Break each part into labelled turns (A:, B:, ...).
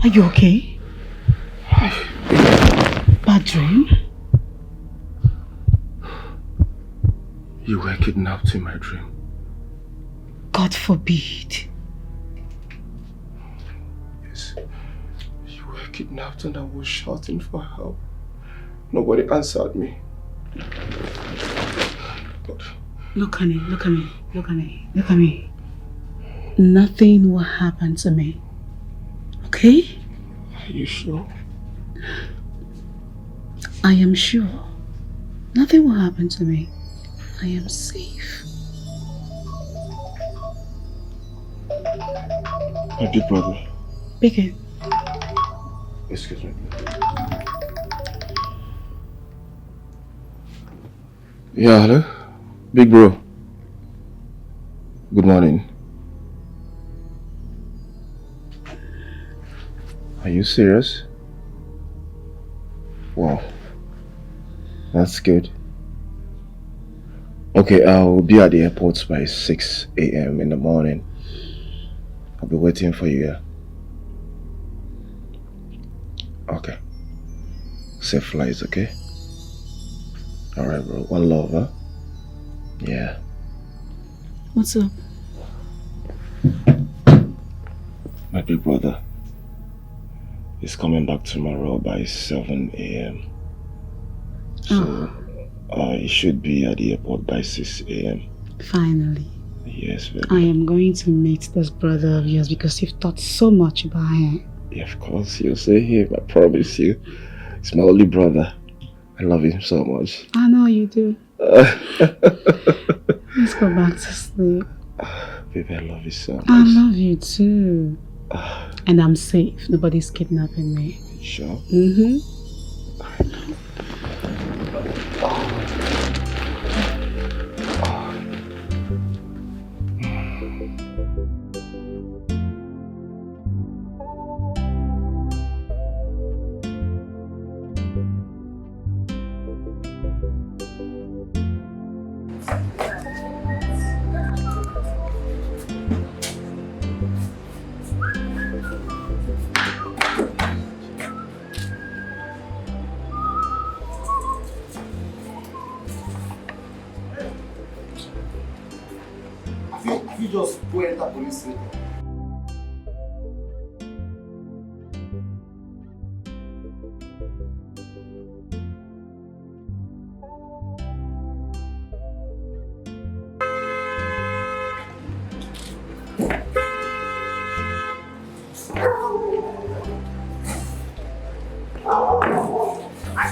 A: Are you okay? Bad dream?
B: You were kidnapped in my dream.
A: God forbid.
B: Yes. You were kidnapped and I was shouting for help. Nobody answered me. God.
A: Look at me, look at me, look at me, look at me. Nothing will happen to me. Okay?
B: Are you sure?
A: I am sure. Nothing will happen to me. I am safe.
B: My big brother.
A: Dikeh.
B: Excuse me. Yeah, hello? Big bro. Good morning. Are you serious? Wow. That's good. Okay, I'll be at the airport by 6 a.m. in the morning. I'll be waiting for you, yeah? Okay. Safe flights, okay? Alright, bro. One love, huh? Yeah.
A: What's up?
B: My big brother is coming back tomorrow by 7 a.m. So, he should be at the airport by 6 a.m.
A: Finally.
B: Yes, baby.
A: I am going to meet this brother of yours because you've thought so much about him.
B: Yeah, of course. You'll say him. I promise you. He's my only brother. I love him so much.
A: I know you do. Let's go back to sleep.
B: Baby, I love you so much.
A: I love you too. And I'm safe. Nobody's kidnapping me.
B: Sure?
A: Mm-hmm.
C: You just go enter police station.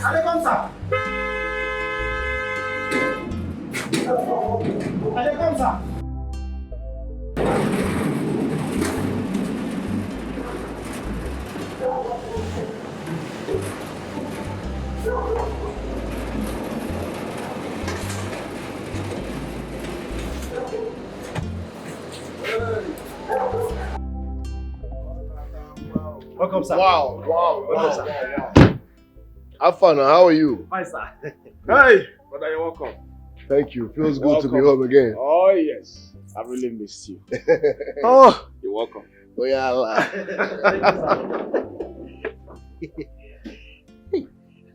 C: Allez comme ça. Allez comme ça. Welcome, sir.
D: Wow. Welcome, sir. Have fun. How are you?
C: Hi, sir.
D: Hey, brother, you're welcome. Thank you. Feels good to be home again.
C: Oh, yes. I really missed you. Oh, you're welcome.
D: Oh, yeah.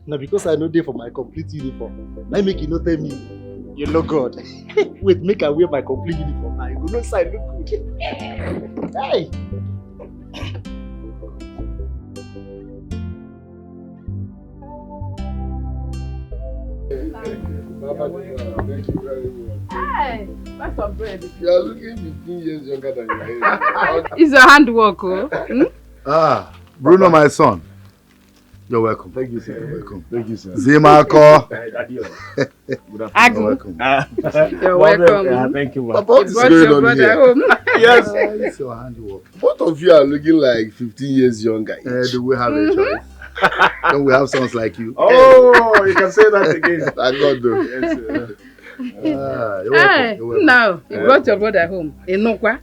C: Now, because I know they for my complete uniform, I make you not tell me you look good. Wait, make I wear my complete uniform. I go no side look good. Hey.
D: Thank you very much.
E: Hi, that's some bread.
D: You are looking 15 years younger than you are.
E: It's your handwork, oh.
F: Ah, Bruno, my son. You're welcome.
D: Thank you, sir. You're welcome. Thank you, sir.
F: Zimako.
E: Agu. You're welcome.
C: Yeah, thank you, man.
D: What is
E: Brought
D: going
E: your
D: on
E: brother
D: here?
E: home.
F: Yes. It's your handiwork.
D: Both of you are looking like 15 years younger.
F: Do we have a choice? Don't we have sons like you?
C: Oh, you can say that again.
D: I got them.
C: Yes,
F: You're welcome.
E: Hey,
F: You're welcome.
E: now, you brought your brother home. Inokwa.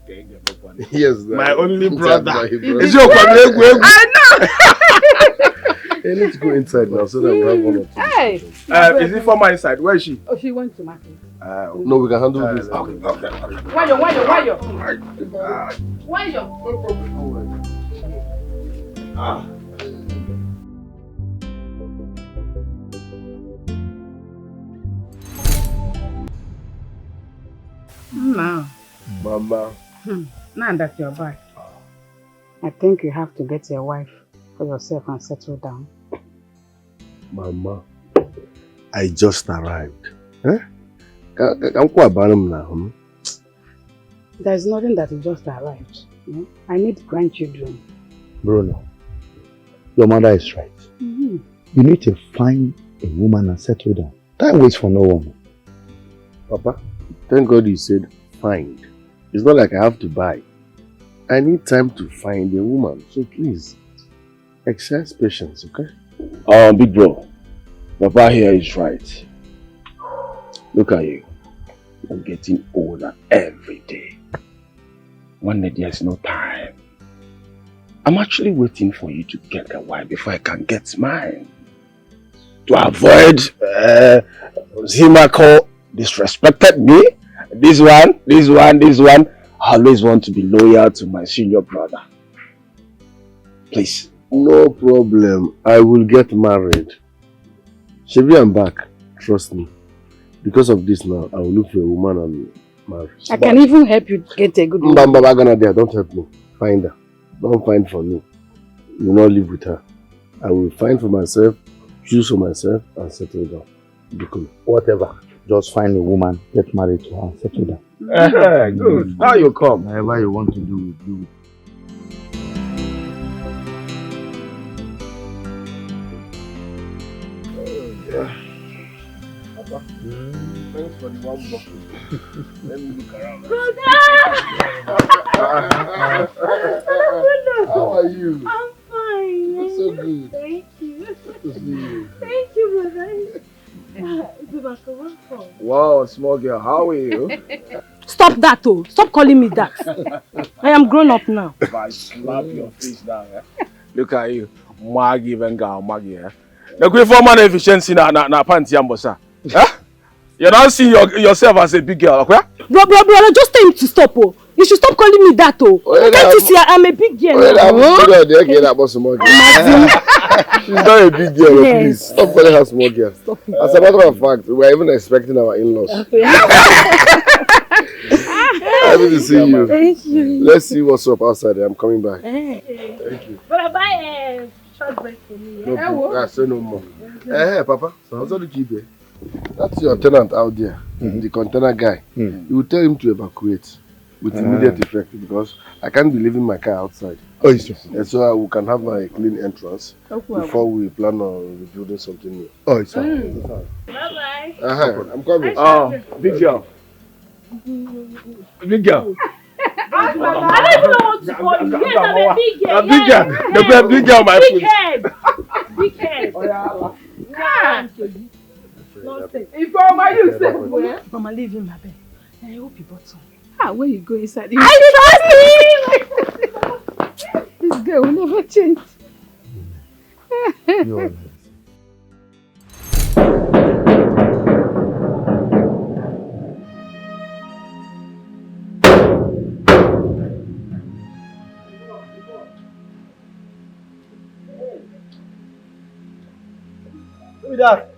D: Yes,
C: my only brother.
D: Is your brother?
E: I know.
D: Hey, let's go inside now so that we have one or two.
E: Hey.
C: Is it for my side? Where is she?
E: Oh, she went to market.
D: No, we can handle this.
C: Okay.
E: Why yo?
D: No problem.
E: Now.
D: Mama.
E: Now that you're back, I think you have to get your wife for yourself and settle down.
D: Mama, I just arrived. I'm quite bottom now.
E: There's nothing that you just arrived. You know? I need grandchildren.
C: Bruno, your mother is right. You need to find a woman and settle down. Time waits for no one.
D: Papa, thank God you said find. It's not like I have to buy. I need time to find a woman. So please, exercise patience, okay?
B: Big bro, Papa here is right. Look at you. You're getting older every day. One day there's no time. I'm actually waiting for you to get a wife before I can get mine. To avoid Zimako disrespected me. This one. I always want to be loyal to my senior brother. Please.
D: No problem. I will get married. Shebi, I'm back. Trust me. Because of this now, I will look for a woman and marry.
E: I can even help you get a good woman.
D: Don't help me. Find her. Don't find for me. You will not live with her. I will find for myself, choose for myself, and settle down. Because
C: Whatever. Just find a woman, get married to her, and settle down.
B: Good. Now you come.
C: Whatever you want to do, do it.
D: thanks for the one bottle. Let me look around. How are you?
G: I'm fine.
D: You're so good.
G: Thank you.
D: Good to see you.
G: Thank you, brother. Welcome.
B: Wow, small girl, how are you?
G: Stop that, oh. Stop calling me that. I am grown up now.
B: If I slap your face down, look at you. Maggie Venga, Maggie. The great for man efficiency na panty ambosa. You don't see yourself as a big girl, okay?
G: Bro, just tell him to stop, oh. You should stop calling me that, oh. Can't you see I'm a big girl now?
D: She's not a big girl,
G: Yes.
D: please. Stop calling her small girl.
G: Stop it.
D: As a matter of fact, we are even expecting our in-laws. Happy to see you.
G: Thank you.
D: Let's see what's up outside. I'm coming back.
G: Thank
D: you.
G: But buy a short break for me.
D: No problem. Say no more. Hey, Papa. How's all the key there? That's your tenant out there, the container guy. You will tell him to evacuate with immediate effect because I can't be leaving my car outside.
C: Oh, it's just.
D: And so we can have a clean entrance before we plan on building something new.
C: Oh, it's fine.
G: Bye-bye.
D: I'm coming.
B: Big girl. Big girl.
G: I don't even know what to call you. Yes, I'm a big girl.
B: Big girl. Big girl, my
G: Big
B: foot.
G: head. Big head. Nonsense.
E: If you say where?
G: Mama, leave him, my bed. I hope you bought some.
E: Where you go inside?
G: I did not see.
E: This girl will never change.
C: You're nice.
H: Who is that?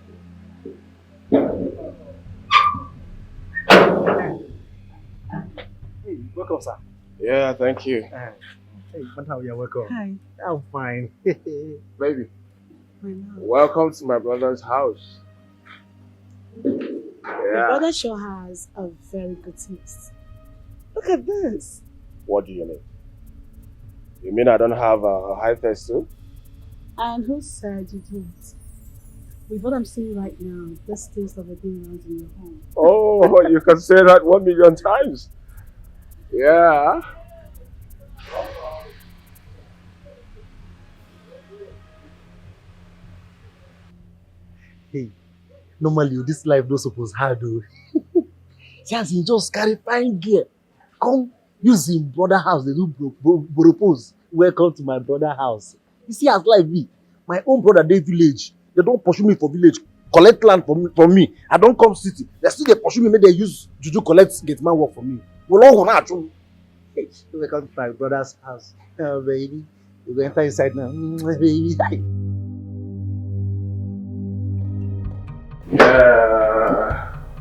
H: Hey, welcome, sir.
B: Yeah, thank you.
H: Hey, madam, you're welcome.
A: Hi.
H: I'm fine.
B: Baby,
A: My love.
B: welcome to my brother's house.
A: My
B: Yeah.
A: brother sure has a very good taste. Look at this.
B: What do you mean? You mean I don't have a high taste too?
A: And who said you don't? With what I'm seeing right now, this taste of a thing around in your home.
B: Oh, you can say that 1,000,000 times. Yeah.
C: Hey, normally this life don't suppose hard though. Since he just carry fine gear, come use him brother house. They do propose. Welcome to my brother house. You see as life be. My own brother dey village. They don't pursue me for village. Collect land from me. I don't come city. They still they pursue me. Make they use juju collect gate man work for me. Hey, welcome to my brother's house, baby. You go enter inside now. Baby.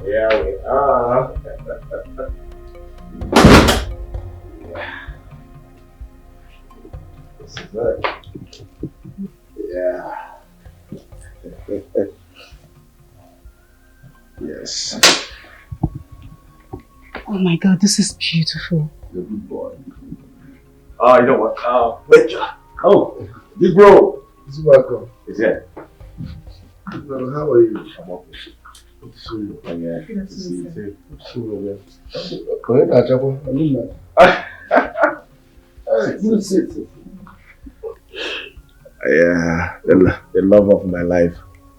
B: Yeah, we are. This is it. Yeah. Yes.
A: Oh my God, this is beautiful.
B: You're a good boy. Oh, you know what? Wait. Oh, big bro.
D: This is welcome.
B: Is it?
D: Well, how are you?
B: I'm okay.
D: Good to see you.
B: Oh, yeah.
A: Good to see you,
B: too.
D: Good to see you again. Go ahead, Achabo. I'm in there. Hey, good to see you.
B: Yeah, the love of my life.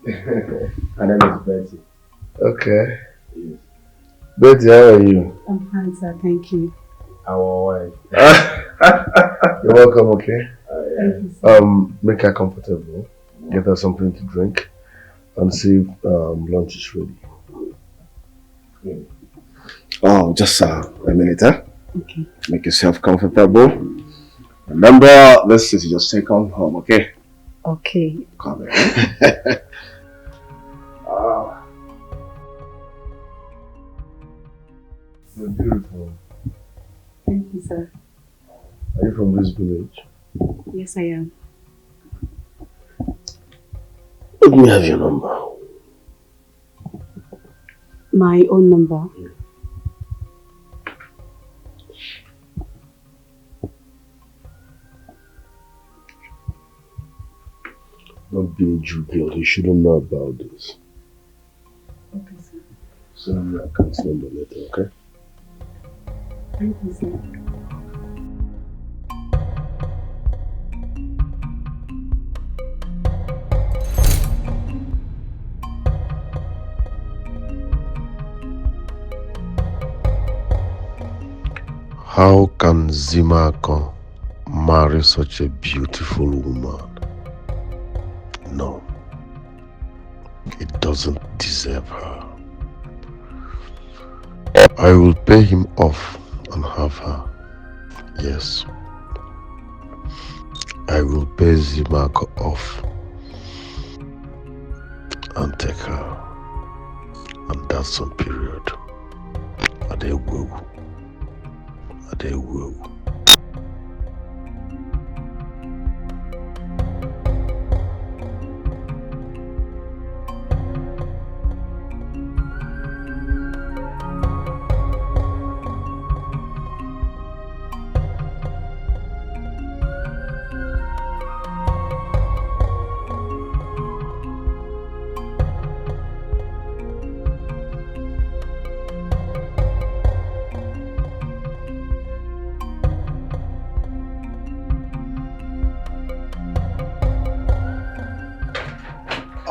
B: Her name is Betty.
D: Okay.
B: Yes.
D: Betty, how are you?
A: I'm fine, sir. Thank you.
B: Our wife.
D: You're welcome, okay?
A: Thank you, sir.
D: Make her comfortable. Get her something to drink. And see if lunch is ready.
B: Oh, just a minute, huh?
A: Okay.
B: Make yourself comfortable. Remember, this is your second home, okay?
A: Okay.
B: Come here.
D: You're beautiful.
A: Thank you, sir.
D: Are you from this village?
A: Yes, I am.
D: Let me have your number.
A: My own number.
D: Don't be a Jew girl. You shouldn't know about this.
A: Okay, sir.
D: Send me your account number later, okay?
A: Thank you, sir.
D: How can Zimako marry such a beautiful woman? No. He doesn't deserve her. I will pay him off and have her. Yes. I will pay Zimako off and take her. And that's some period. And they will. And they will.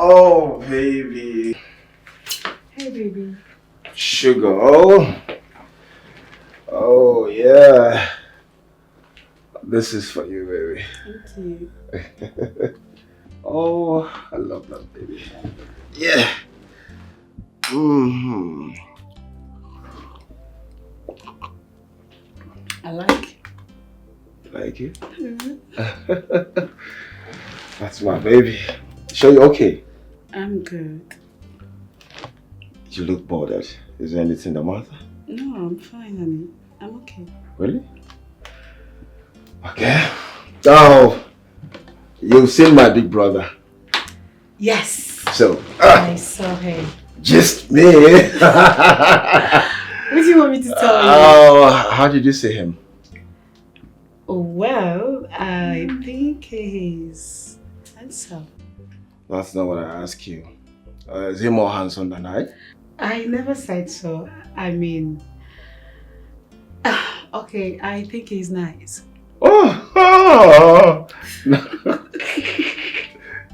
B: Oh, baby.
A: Hey, baby.
B: Sugar. Oh, yeah. This is for you, baby.
A: Thank you.
B: Oh, I love that, baby. Yeah. Mm-hmm.
A: I like.
B: Like it?
A: Mm-hmm.
B: That's my baby. Sure you okay?
A: I'm good.
B: You look bothered. Is there anything the matter?
A: No, I'm fine, honey. I'm okay.
B: Really? Okay. Oh, you've seen my big brother.
A: Yes.
B: So,
A: I saw him.
B: just me.
A: What do you want me to tell you?
B: Oh, how did you see him?
A: Well, I think he's handsome.
B: That's not what I asked you. Is he more handsome than I?
A: I never said so. I mean, okay, I think he's nice.
B: Oh!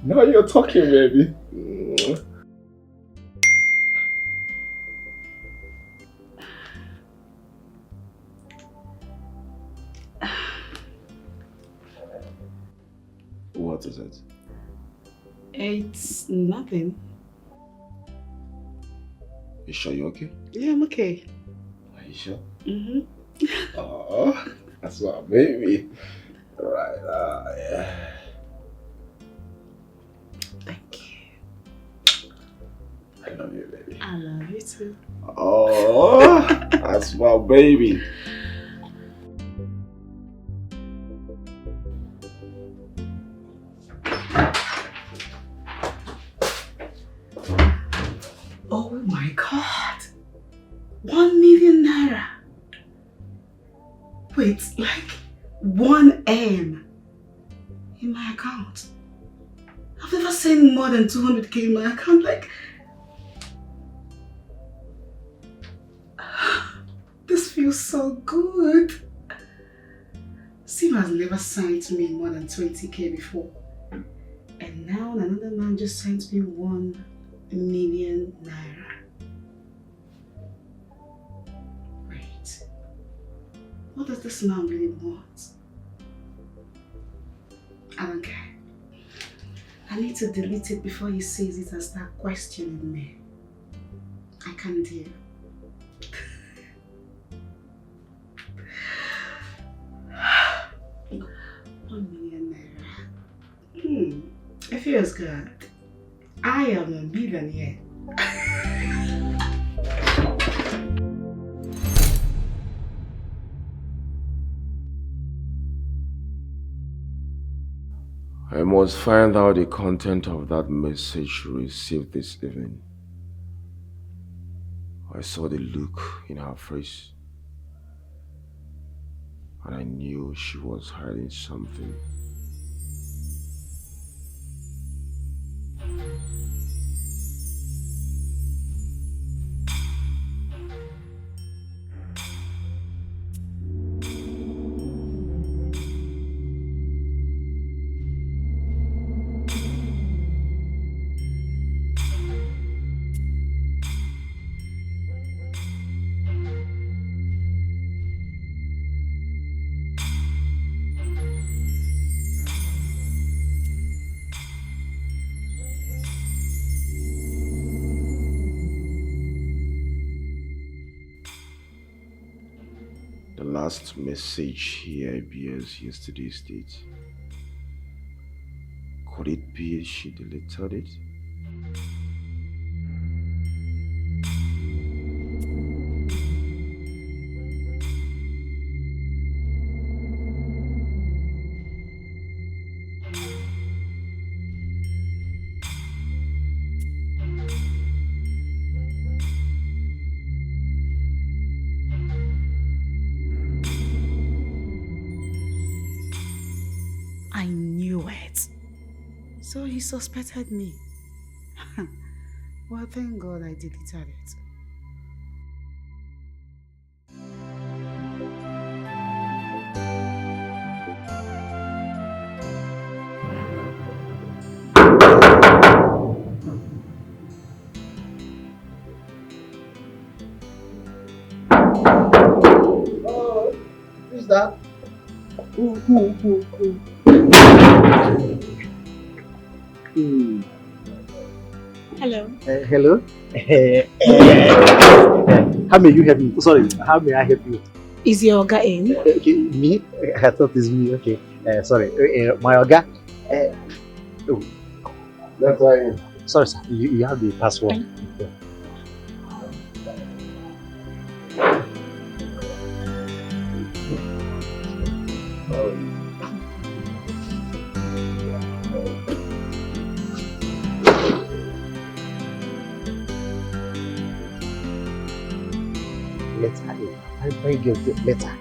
B: Now you're talking, baby. What is it?
A: It's nothing.
B: You sure you're okay?
A: Yeah, I'm okay.
B: Are you sure?
A: Mm-hmm.
B: Oh, that's my baby. Alright.
A: Thank you.
B: I love you, baby.
A: I love you too.
B: Oh, that's my baby.
A: Oh my God. 1 million naira. Wait, like 1 M in my account. I've never seen more than 200k in my account. Like, this feels so good. Sim has never sent me more than 20k before. And now another man just sent me 1 million naira. Wait, what does this man really want? I don't care. I need to delete it before he sees it and start questioning me. I can't deal. 1 million naira. It feels good. I am a millionaire.
B: I must find out the content of that message she received this evening. I saw the look in her face, and I knew she was hiding something. The last message here bears yesterday's date. Could it be she deleted it?
A: I knew it. So he suspected me. Well, thank God I deleted it.
C: Who's that? Who?
G: Hello.
C: Hello? How may you help me? Sorry, how may I help you?
G: Is your Oga in?
C: Okay, me? I thought it's me. Okay. Sorry, my Oga. Oh,
D: That's why.
C: sorry, sir. You have the password. I get the letter.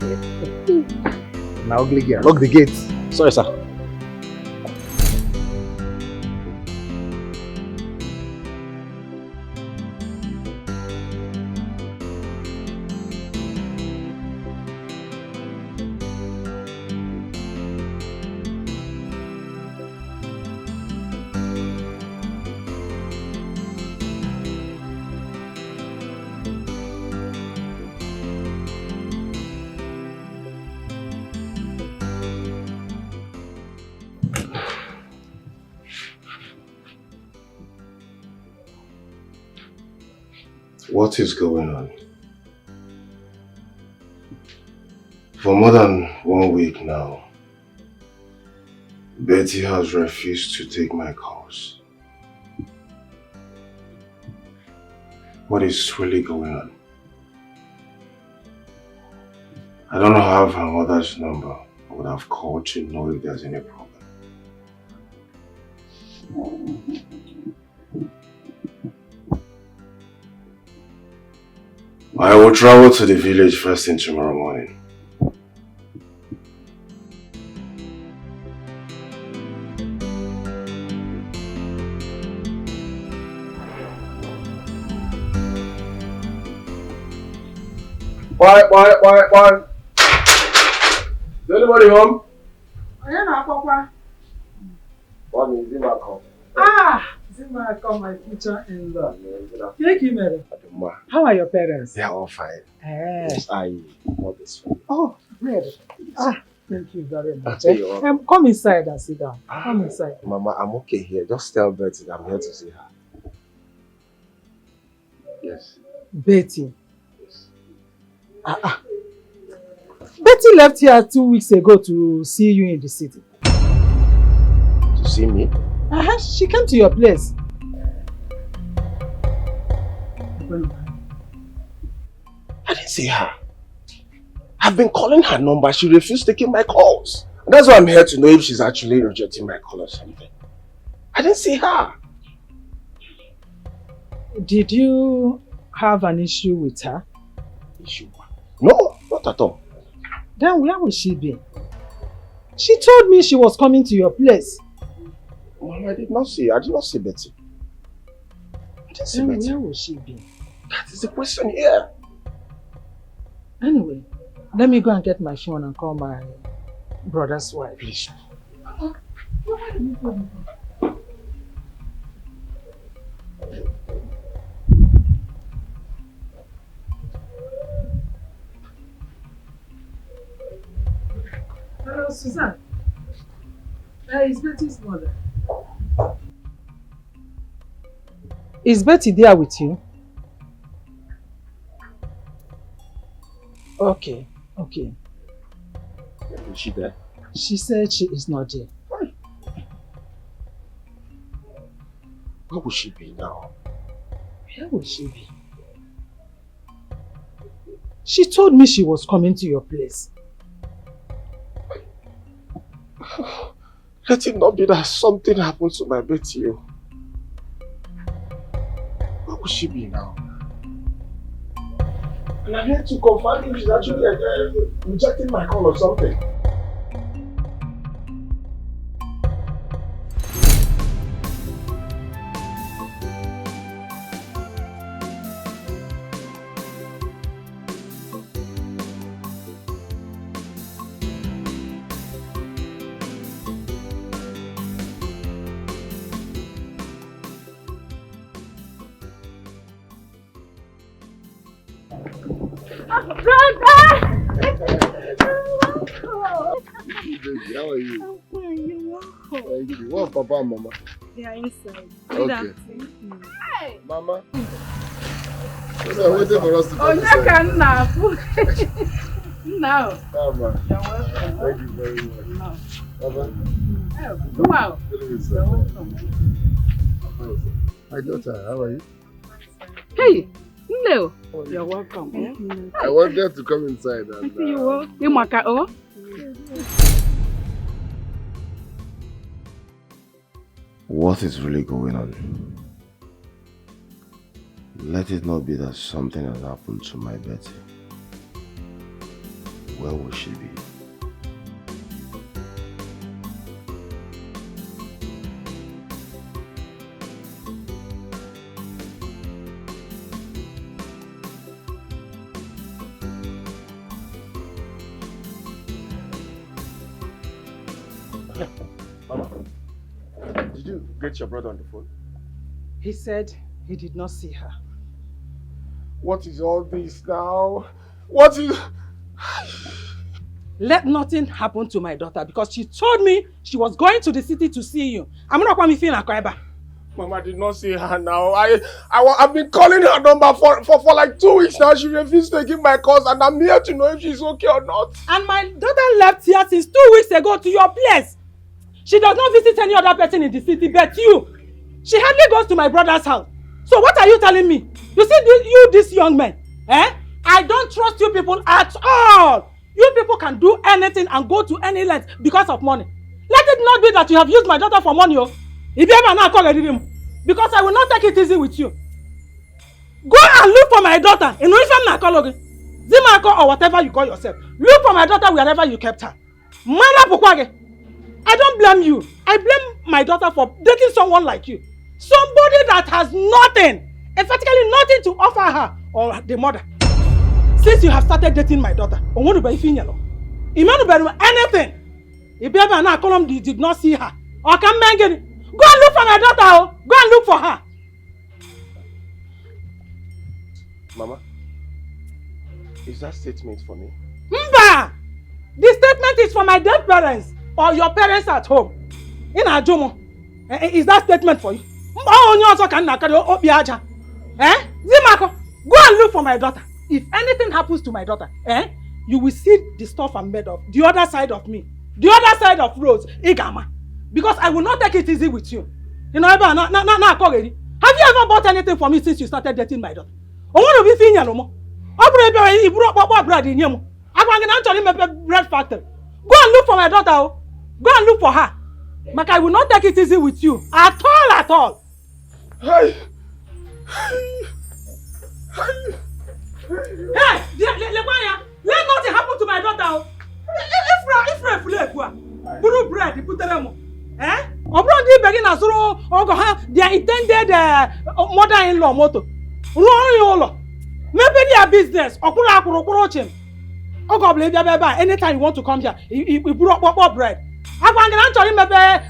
C: Now, ugly girl, lock the gate. Sorry, sir.
B: What is going on? For more than 1 week now, Betty has refused to take my calls. What is really going on? I don't have her mother's number. I would have called to know if there's any problem. I will travel to the village first thing tomorrow morning.
D: Why? Is anybody home? What is Zimako?
I: Zimako, my future in-law. Thank you, Mary. How are your parents?
D: They are all fine.
I: Yes,
D: I want this food.
I: Oh, Mary. Thank you very much.
D: Okay,
I: come inside and sit down. Come inside.
D: Mama, I'm okay here. Just tell Betty that I'm here to see her. Yes.
I: Betty. Betty left here 2 weeks ago to see you in the city.
D: To see me?
I: She came to your place.
D: I didn't see her. I've been calling her number. She refused taking my calls. And that's why I'm here to know if she's actually rejecting my call or something. I didn't see her.
I: Did you have an issue with her?
D: Issue? No, not at all.
I: Then where would she be? She told me she was coming to your place.
D: Mama, I did not see her. I did not see Betty. I didn't see Betty.
I: Where would she be?
D: That is the question here.
I: Anyway, let me go and get my phone and call my brother's wife.
D: Please.
I: Hello, Suzanne. Is Betty's mother? Is Betty there with you? Okay.
D: Is she there?
I: She said she is not there.
D: Where will she be now?
I: Where will she be? She told me she was coming to your place.
D: Let it not be that something happened to my Betty. Where will she be now? And I'm here to confirm if she's actually rejecting my call or something. How are you?
G: I'm fine, you're welcome.
D: Thank you. What Papa and Mama?
G: They are inside.
D: Okay.
G: Hey!
D: Mama. They're waiting for us to
E: Oh,
D: come
E: you
D: inside.
E: can now.
D: Mama.
E: You're welcome.
D: Thank you very much. Mama.
E: Wow. You're welcome.
D: My daughter, how are you?
E: Hey, no. You're welcome.
D: I wanted to come inside and...
E: You will. You maka oh?
B: What is really going on? Let it not be that something has happened to my Betty. Where will she be?
D: Mama, did you get your brother on the phone?
I: He said he did not see her.
D: What is all this now? What is...
I: Let nothing happen to my daughter because she told me she was going to the city to see you. I'm not going to feel like a
D: Mama did not see her now. I've been calling her number for like 2 weeks now. She refused taking my calls and I'm here to know if she's okay or not.
I: And my daughter left here since 2 weeks ago to your place. She does not visit any other person in the city but you. She hardly goes to my brother's house. So what are you telling me? You see this young man, eh? I don't trust you people at all. You people can do anything and go to any length because of money. Let it not be that you have used my daughter for money. If you ever not call him, because I will not take it easy with you. Go and look for my daughter in Zimako or whatever you call yourself. Look for my daughter wherever you kept her. I don't blame you. I blame my daughter for dating someone like you. Somebody that has nothing, emphatically nothing to offer her or the mother. Since you have started dating my daughter, anything. If you ever not column did not see her, or come go and look for my daughter. Go and look for her.
B: Mama, is that statement for me?
I: Mba! The statement is for my dead parents or your parents at home. In Ajomo. Is that statement for you? Zimako, go and look for my daughter. If anything happens to my daughter, you will see the stuff I'm made of. The other side of me. The other side of Rose, Igama. Because I will not take it easy with you. You know, have you ever bought anything for me since you started dating my daughter? I want to be seeing you. I brought bread in you. I'm going to bread factory. Go and look for my daughter. Go and look for her. But I will not take it easy with you. At all. Hey, let nothing happen to my daughter. If Buru bread, put them. Their intended mother-in-law moto. Maybe their business. Anytime you want to come here, we brought bread. I'm going to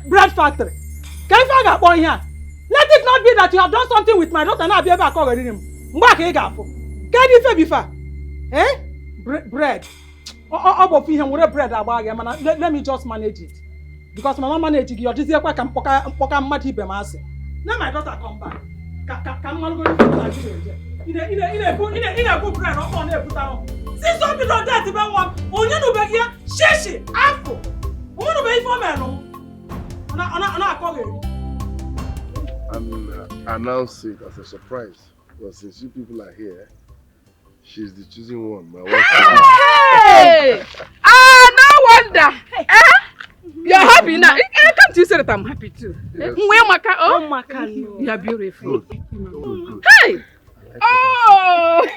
I: bread factory. Can you find out here? Let it not be that you have done something with my daughter and I'll be able to call him. Can you before? Bread. Let me just manage it. Because my mama manage it. You're just here. Now my daughter come back. Come on, go to see something on that.
D: And announce it as a surprise. Because since you people are here, she's the choosing one.
J: Hey! No wonder. You're happy now. Can't you say that I'm happy too? Yes. You are beautiful.
D: Good.
J: Hey! Oh!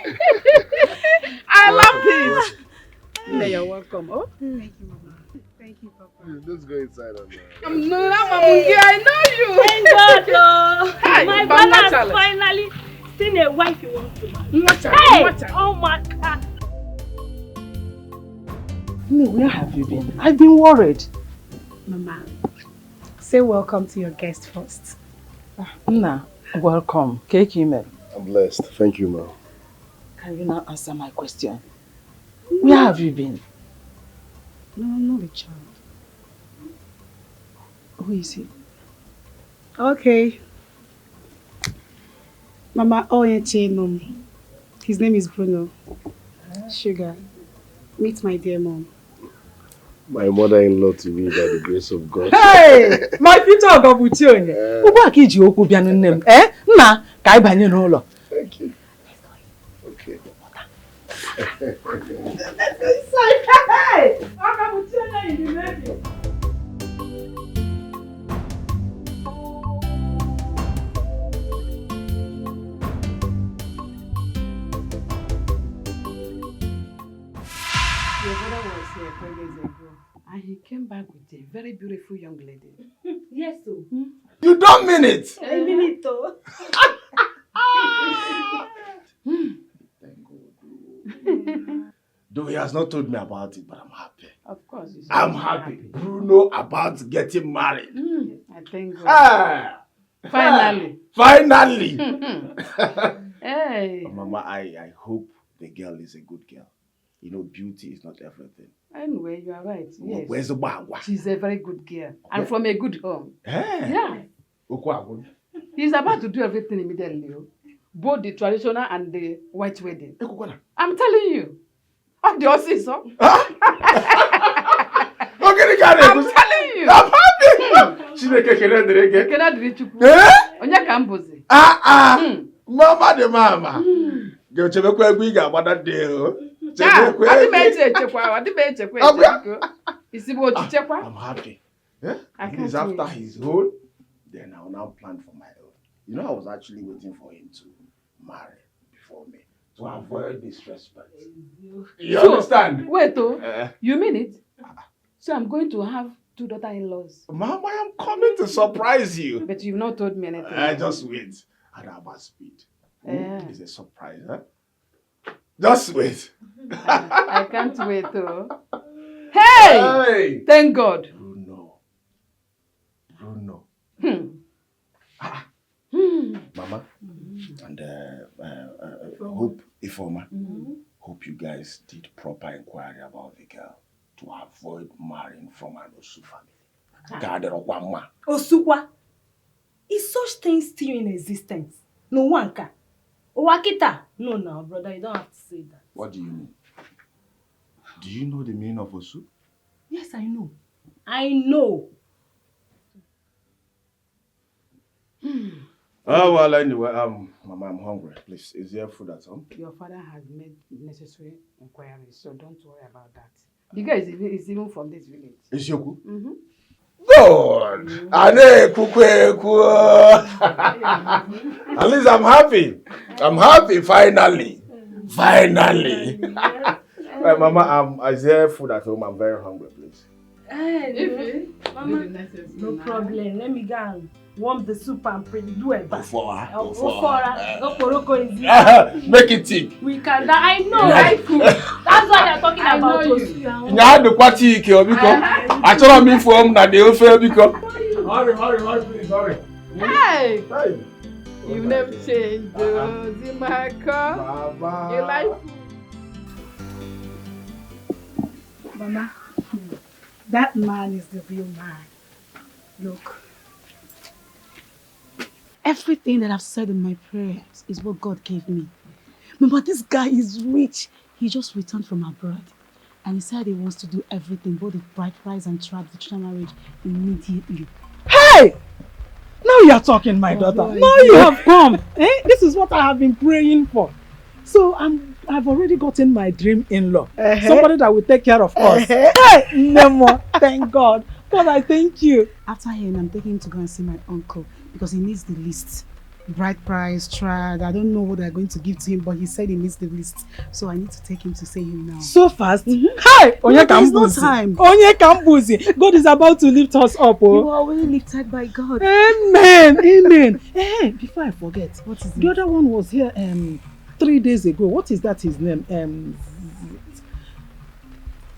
J: I love this. You're welcome. Oh?
E: Thank you, Mama. Thank you, Papa.
D: Let's go inside and
J: I know you.
G: Thank God, hey, my brother has finally seen a wife he wants to marry. Hey! Oh my God.
I: Where have you been? I've been worried.
E: Mama, say welcome to your guest first.
I: Nah, welcome. Cake email.
D: I'm blessed. Thank you, Ma.
I: Can you now answer my question? Where have you been?
E: No, I'm not a child.
I: Who is he?
E: Okay. Mama, his name is Bruno. Sugar. Meet my dear mom.
D: My mother-in-law to me by the grace of God.
I: Hey! My future Ogabuchionye. Thank
D: you. Okay.
A: Your brother was here 3 days ago, and he came back with a very beautiful young lady.
G: Yes, sir.
F: You don't mean it?
G: I mean it, though.
F: Though he has not told me about it, but I'm happy.
A: Of course.
F: I'm happy. Bruno about getting married.
A: I thank God.
F: Ah,
A: Finally.
F: Finally.
A: Hey.
B: Mama, I hope the girl is a good girl. You know, beauty is not everything.
A: Anyway, you are right. Yes.
B: Where's the bagua?
A: She's a very good girl. And from a good home.
B: Hey.
A: Yeah. He's about to do everything immediately. Both the traditional and the white wedding. I'm telling you. Of the horses, huh?
F: I'm telling you.
A: I'm happy.
D: Chineke kere ndrege.
J: Kena diri chukwu. Onye ka mbozi.
D: Mama de mama. Go chebekwa egwu ị ga-agbada de o. Chebekwa.
J: Adi me echekwa. Isibo ochichekwa.
D: I'm happy. He's after his own. Then I'll now plan for my own. You know, I was actually waiting for him to marry before me to avoid disrespect. You understand?
J: Wait, you mean it? So I'm going to have 2 daughter-in-laws.
D: Mama, I'm coming to surprise you.
J: But you've not told me anything.
D: Just wait. At our speed. It's a surprise, huh? Just wait.
J: I can't wait, though. Hey! Thank God.
D: Bruno. Mama, and hope Ifoma, hope you guys did proper inquiry about the girl to avoid marrying from an Osu family.
G: Osukwa? Is such things still in existence? No one can. Owakita? No, brother, you don't have to say that.
D: What do you mean? Do you know the meaning of Osu?
G: Yes, I know.
D: Oh, well, anyway, Mama, I'm hungry. Please, is there food at home?
E: Your father has made necessary inquiries, so don't worry about that.
J: The guy is even from this village.
D: Is Yoku? Good! At least I'm happy. I'm happy, finally. Mama, is there food at home? I'm very hungry, please.
G: Mama, no problem. Let me go and warm the soup and do it back.
D: Make it thick.
G: We can. I know, right? That's what they're talking about.
D: You had the party, I told me from that they offer because. Hurry, please, hurry.
J: Hey! You never changed, Zimaka. You like
I: Mama, that man is the real man. Look, everything that I've said in my prayers is what God gave me. Mama, this guy is rich. He just returned from abroad. And he said he wants to do everything, both the bride price and traditional marriage, immediately. Hey! Now you are talking, my daughter. Now you have come. This is what I have been praying for. So I've already gotten my dream in-law. Somebody that will take care of us. Hey, Nemo, thank God. God, I thank you. After him, I'm taking him to go and see my uncle because he needs the list. Bride price, trad. I don't know what they're going to give to him, but he said he needs the list. So I need to take him to see him now. So fast? Hi! Onye Kambuzi. No time. Onye Kambuzi. God is about to lift us up. You are already lifted by God. Amen. Before I forget, what is it? The other one was here 3 days ago. What is that his name?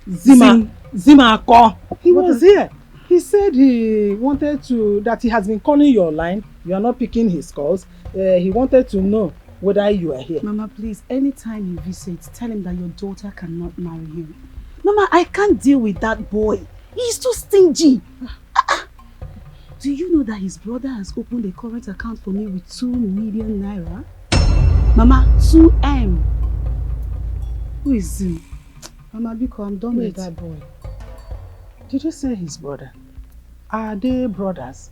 I: Zimako. He was here. He said he wanted that he has been calling your line. You are not picking his calls. He wanted to know whether you are here. Mama, please, anytime he visits, tell him that your daughter cannot marry him. Mama, I can't deal with that boy. He's too stingy. Do you know that his brother has opened a current account for me with 2 million naira? Mama, 2M. Who is him? Mama, Biko, I'm done with that boy. Did you say his brother? Are they brothers?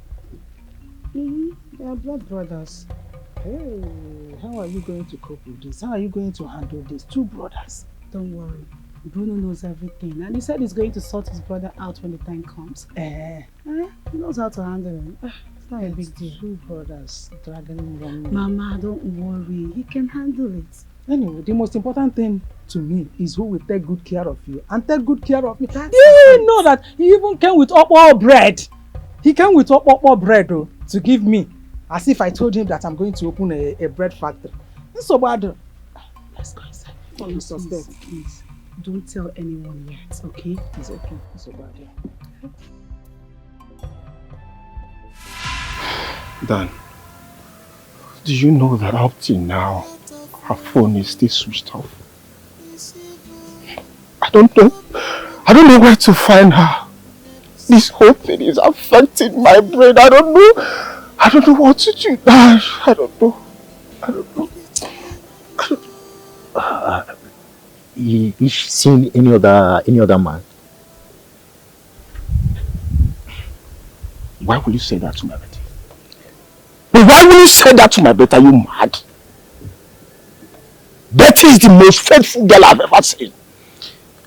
I: They are blood brothers. Hey, how are you going to cope with this? How are you going to handle this? 2 brothers. Don't worry. Bruno knows everything. And he said he's going to sort his brother out when the time comes. He knows how to handle him. It's not a big deal. 2 brothers dragging him. Mama, don't worry. He can handle it. Anyway, the most important thing to me is who will take good care of you and take good care of me. Do you know that he even came with all bread? He came with all bread to give me, as if I told him that I'm going to open a bread factory. It's so bad. Let's go inside. Please, don't tell anyone yet, okay? It's okay. It's so bad,
B: Dan, do you know that up till now, her phone is still switched off? I don't know where to find her. This whole thing is affecting my brain. I don't know what to do. I don't know.
C: Is she seeing any other man?
B: Why will you say that to my Betty? But why will you say that to my Betty? Are you mad? Betty is the most faithful girl I've ever seen.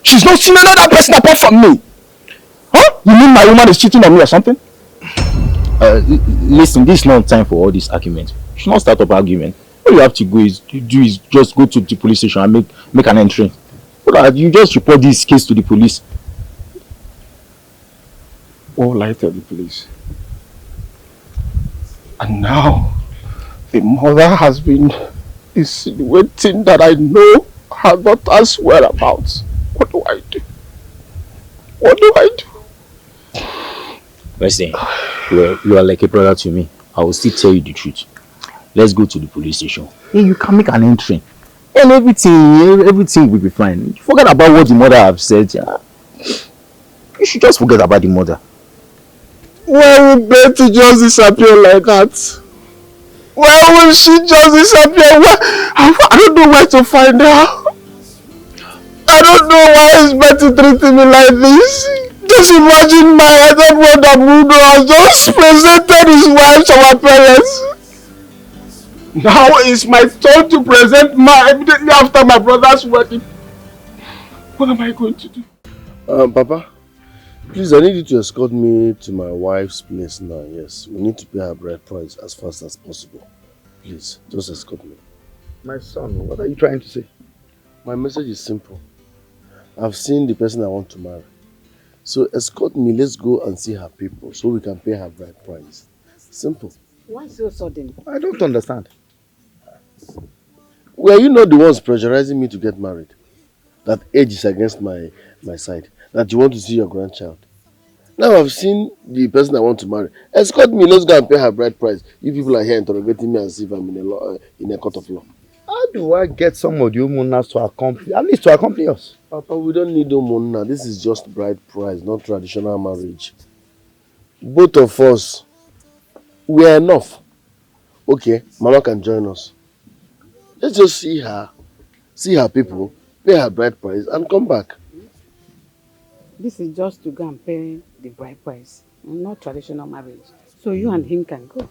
B: She's not seen another person apart from me. Huh? You mean my woman is cheating on me or something?
K: Listen, this is not time for all this argument. You should not start up argument. All you have to do is just go to the police station and make an entry. But you just report this case to the police.
B: All I tell the police. And now, the mother has been insinuating that I know her daughter's whereabouts. What do I do? What do I do?
K: Listen, you are like a brother to me. I will still tell you the truth. Let's go to the police station. Hey, you can make an entry. And everything will be fine. Forget about what the mother have said. Yeah. You should just forget about the mother.
B: Why will Betty just disappear like that? Why will she just disappear? I don't know where to find her. I don't know why is Betty treating me like this. Just imagine my other brother Bruno has just presented his wife to our parents. Now it's my turn to present immediately after my brother's wedding. What am I going to do?
D: Papa, please, I need you to escort me to my wife's place now. Yes, we need to pay her bride price as fast as possible. Please, just escort me.
F: My son, what are you trying to say?
D: My message is simple. I've seen the person I want to marry. So escort me, let's go and see her people so we can pay her bride price. Simple.
E: Why so sudden?
F: I don't understand.
D: Were you not the ones pressurizing me to get married? That age is against my side. That you want to see your grandchild. Now I've seen the person I want to marry. Escort me, let's go and pay her bride price. You people are here interrogating me as if I'm in a court of law.
F: How do I get some of the Umunas to accompany, at least to accompany us?
D: Papa, we don't need Umuna. This is just bride price, not traditional marriage. Both of us, we are enough. Okay, Mama can join us. Let's just see her people, pay her bride price and come back.
E: This is just to go and pay the bride price, not traditional marriage. So you and him can go.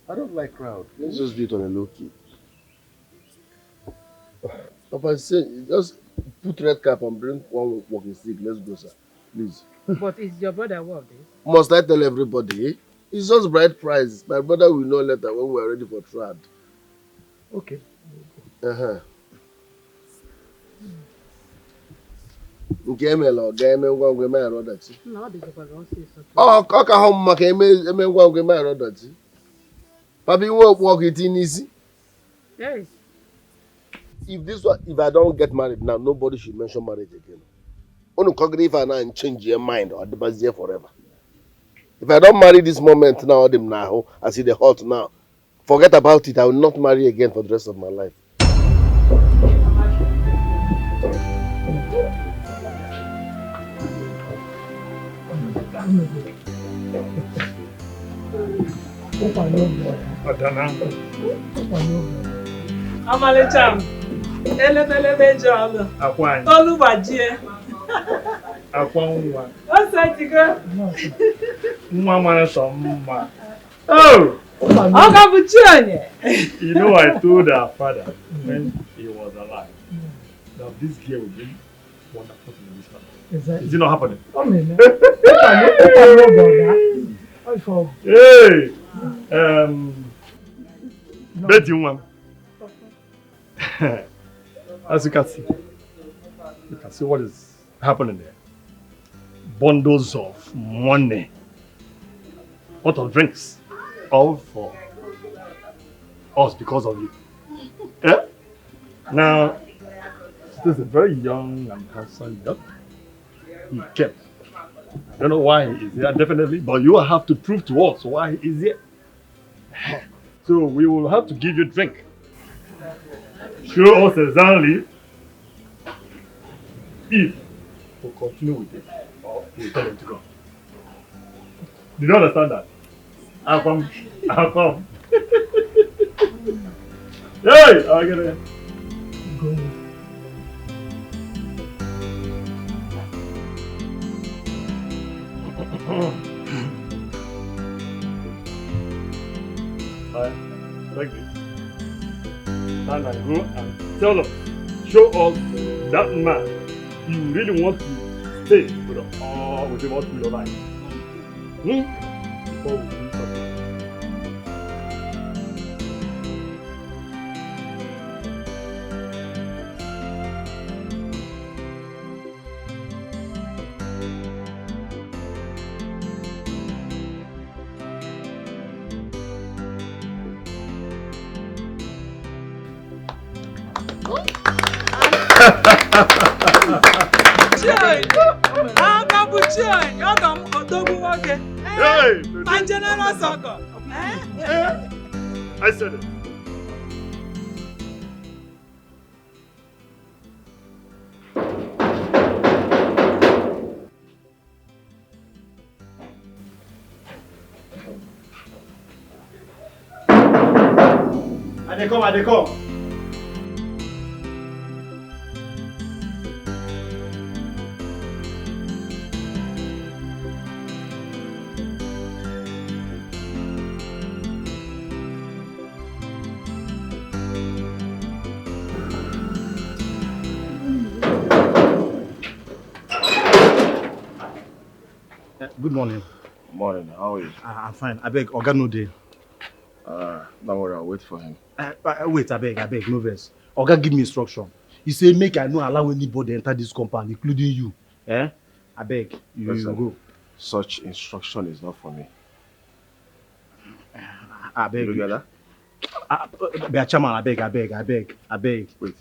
D: I don't like crowd. Let's just do it on a low key. Papa said, just put red cap and bring one walking stick. Let's go, sir. Please.
E: But is your brother what?
D: Must I tell everybody? It's just bride price. My brother will know later when we are ready for trad.
F: Okay.
D: Nke emela ọ ga-eme ngwa ngwa eme ọdachi.
E: No, ọ dịkwa ka ọ sị so.
D: Ọ ka hụ maka eme ngwa ngwa eme ọdachi. Papa iwe okpu ọkụ iti n'isi.
E: Yes.
D: If I don't get married now, nobody should mention marriage again. Only if I now change your mind or the here forever. If I don't marry this moment now, them now, I see the hot now. Forget about it. I will not marry again for the rest of my life.
I: Amalecham, elebelebe jọlọ.
H: Akwan.
I: Tolubajie.
H: Akwan nwa.
I: Osetigo.
H: Nwa mara sọ mma. Oh!
I: Oga Buchionye.
H: You know, I told our father when he was alive that this girl would be wonderful in this family. Is it not happening?
L: Oh, man.
H: Hey! Betty one. As you can see what is happening there. Bundles of money. What of drinks? All for us because of you. Yeah? Now, this is a very young and handsome girl. He kept. I don't know why he is here, definitely, but you will have to prove to us why he is here. So we will have to give you a drink. Show us exactly if we'll continue with it or we'll tell him to go. Do you understand that? I'll come. Hey! I'll get it. Go. like this. Stand and go and tell us, show us that man you really want to stay with us or with him all through your life. Before we do something. I said it.
C: I dey come. Good morning.
B: Morning, how are you?
C: I'm fine. I beg, Oga no dey.
B: Don't worry, I'll wait for him.
C: Wait, I beg, no vex. Oga give me instruction. He say make I no allow anybody enter this compound, including you. I beg, you go.
B: Such instruction is not for me.
C: I beg.
B: You get that?
C: Be chairman, I beg.
B: Wait.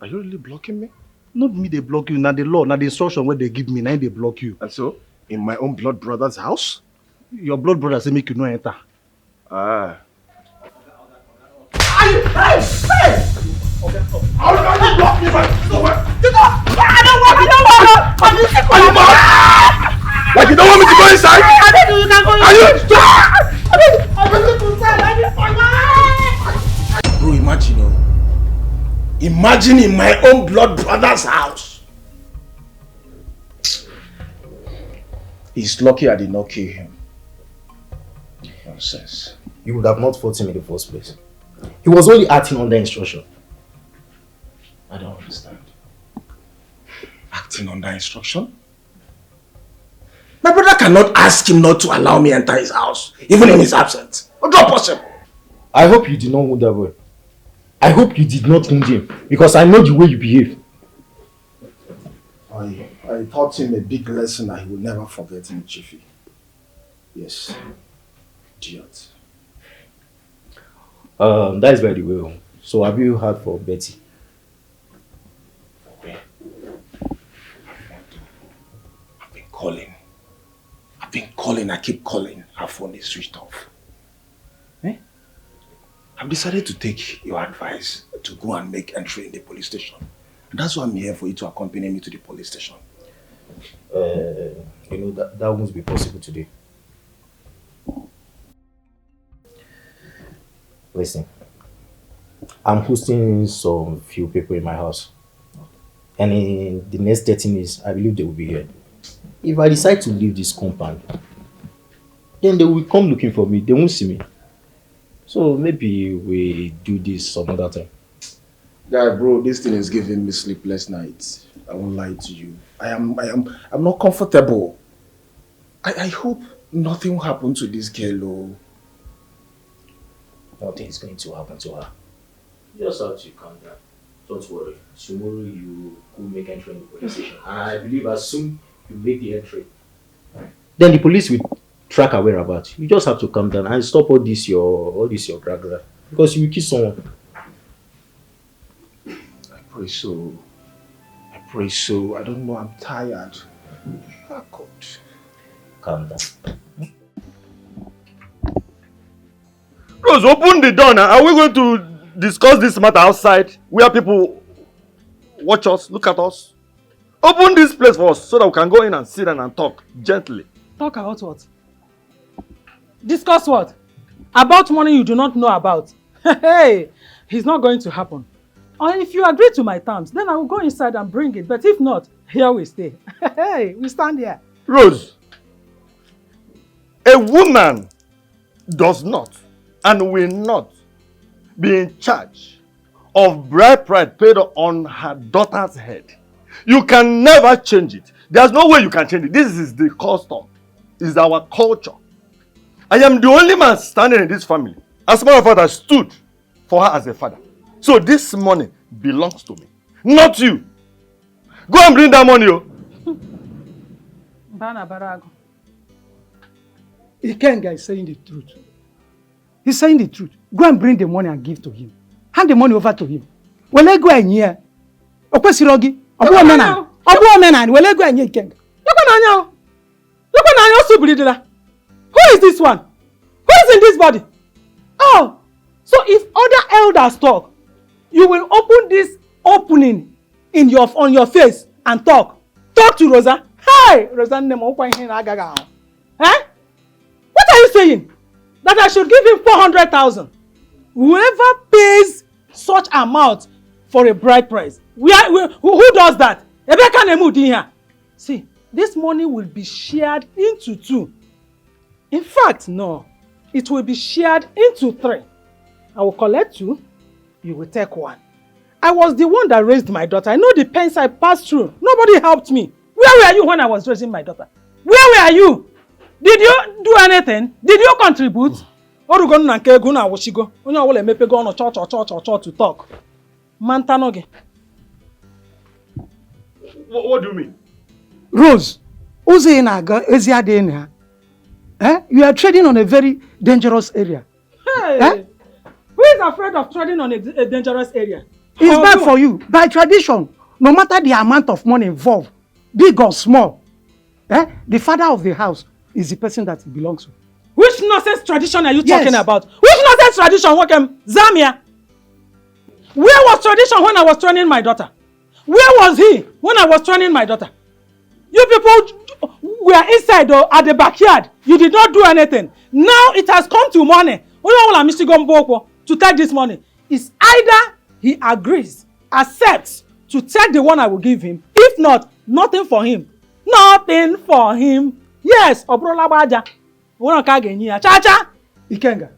B: Are you really blocking me?
C: Not me, they block you. Now the law, now the instruction where they give me, now they block you.
B: And so, in my own blood brother's house?
C: Your blood brother say make you no enter.
B: Ah.
C: Hey!
B: How can you block me if
C: I don't want.
B: Like you don't want me to go inside?
C: I beg you can go inside.
B: Are you?
L: Bro, imagine in my own blood brother's house. He's lucky I did not kill him. Nonsense.
K: You would have not fought him in the first place. He was only acting under instruction.
L: I don't understand. Acting under instruction? My brother cannot ask him not to allow me enter his house, even in his absence. What's not possible?
K: I hope you did not wound that boy. I hope you did not wound him, because I know the way you behave.
L: I taught him a big lesson that he will never forget in Chiefy. Yes. Idiot.
K: That is very well. So have you heard for Betty?
L: Okay. I've been calling. I keep calling. Her phone is switched off. I've decided to take your advice to go and make entry in the police station. And that's why I'm here, for you to accompany me to the police station.
K: That won't be possible today. Listen, I'm hosting some few people in my house. And in the next 30 minutes, I believe they will be here. If I decide to leave this compound, then they will come looking for me. They won't see me. So maybe we do this some other time.
L: Yeah, bro, this thing is giving me sleepless nights. I won't lie to you. I'm not comfortable. I hope nothing will happen to this girl.
K: Nothing is going to happen to her. You just have to calm down. Don't worry. Tomorrow you could make entry in the police station. And I believe as soon you make the entry, then the police will track our whereabouts. You just have to calm down and stop all this your gra-gra. Because you will kill someone.
L: I pray so. I don't know, I'm tired. Oh, God.
K: Calm down.
H: Rose, open the door now. Are we going to discuss this matter outside where people watch us, look at us? Open this place for us so that we can go in and sit down and talk gently.
I: Talk about what? Discuss what? About money you do not know about. Hey, it's not going to happen. Or if you agree to my terms, then I will go inside and bring it. But if not, here we stay. Hey, we stand here.
H: Rose, a woman does not and will not be in charge of bride price paid on her daughter's head. You can never change it. There's no way you can change it. This is the custom. It's our culture. I am the only man standing in this family. As a matter of fact, I stood for her as a father. So this money belongs to me, not you. Go and bring that money.
I: Bana Barago. Ikenga is saying the truth. He's saying the truth. Go and bring the money and give to him. Hand the money over to him. Will I go in here? Okwesirogi. Obu omena. Will I go in here, Ikenga? Look at who is this one? Who is in this body? Oh, so if other elders talk, you will open this opening in on your face and talk. Talk to Rosa. Hey, Rosa, eh? What are you saying? That I should give him 400,000? Whoever pays such amount for a bride price, who does that? See, this money will be shared into 2. In fact, no. It will be shared into 3. I will collect 2. You will take 1. I was the one that raised my daughter. I know the pains I passed through. Nobody helped me. Where were you when I was raising my daughter? Where were you? Did you do anything? Did you contribute? What do
H: you mean?
I: Rose, you are trading on a very dangerous area. Hey, who is afraid of trading on a dangerous area? It's bad for you. By tradition, no matter the amount of money involved, big or small, the father of the house is the person that it belongs to. Which nonsense tradition are you talking about? Which nonsense tradition? Zamia? Where was tradition when I was training my daughter? Where was he when I was training my daughter? You people were inside at the backyard. You did not do anything. Now it has come to money. To take this money. It's either he agrees, accepts to take the one I will give him. If not, nothing for him. Nothing for him. Yes, Obrola Baja. Cha-cha! Ikenga,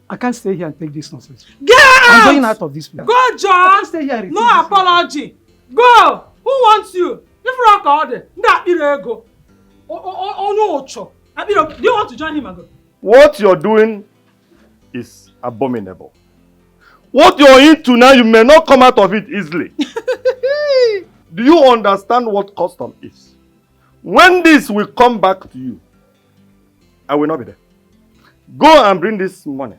I: I can't stay here and take this nonsense. Get out! I'm going out of this place. Go, John! I can't stay here. No apology. Go! Who wants you? If rock order, that go. Oh no, do you want to join him and go?
H: What you're doing is abominable. What you're into now, you may not come out of it easily. Do you understand what custom is? When this will come back to you, I will not be there. Go and bring this money.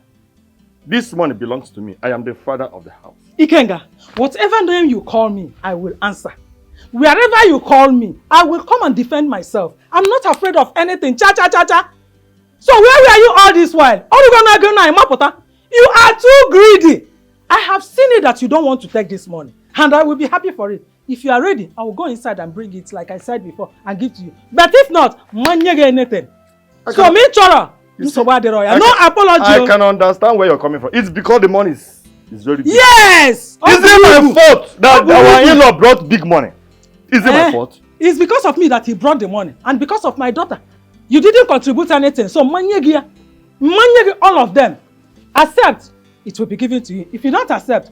H: This money belongs to me. I am the father of the house. Ikenga, whatever name you call me, I will answer. Wherever you call me, I will come and defend myself. I'm not afraid of anything. Cha-cha-cha-cha. So where were you all this while? You are too greedy. I have seen it that you don't want to take this money. And I will be happy for it. If you are ready, I will go inside and bring it like I said before and give to you. But if not, anything. So me chora. No apology. I can understand where you're coming from. It's because the money is very big.
I: Yes!
H: Is it my fault that our in-law brought big money? Is it my fault?
I: It's because of me that he brought the money. And because of my daughter. You didn't contribute anything. So all of them. Accept. It will be given to you. If you don't accept,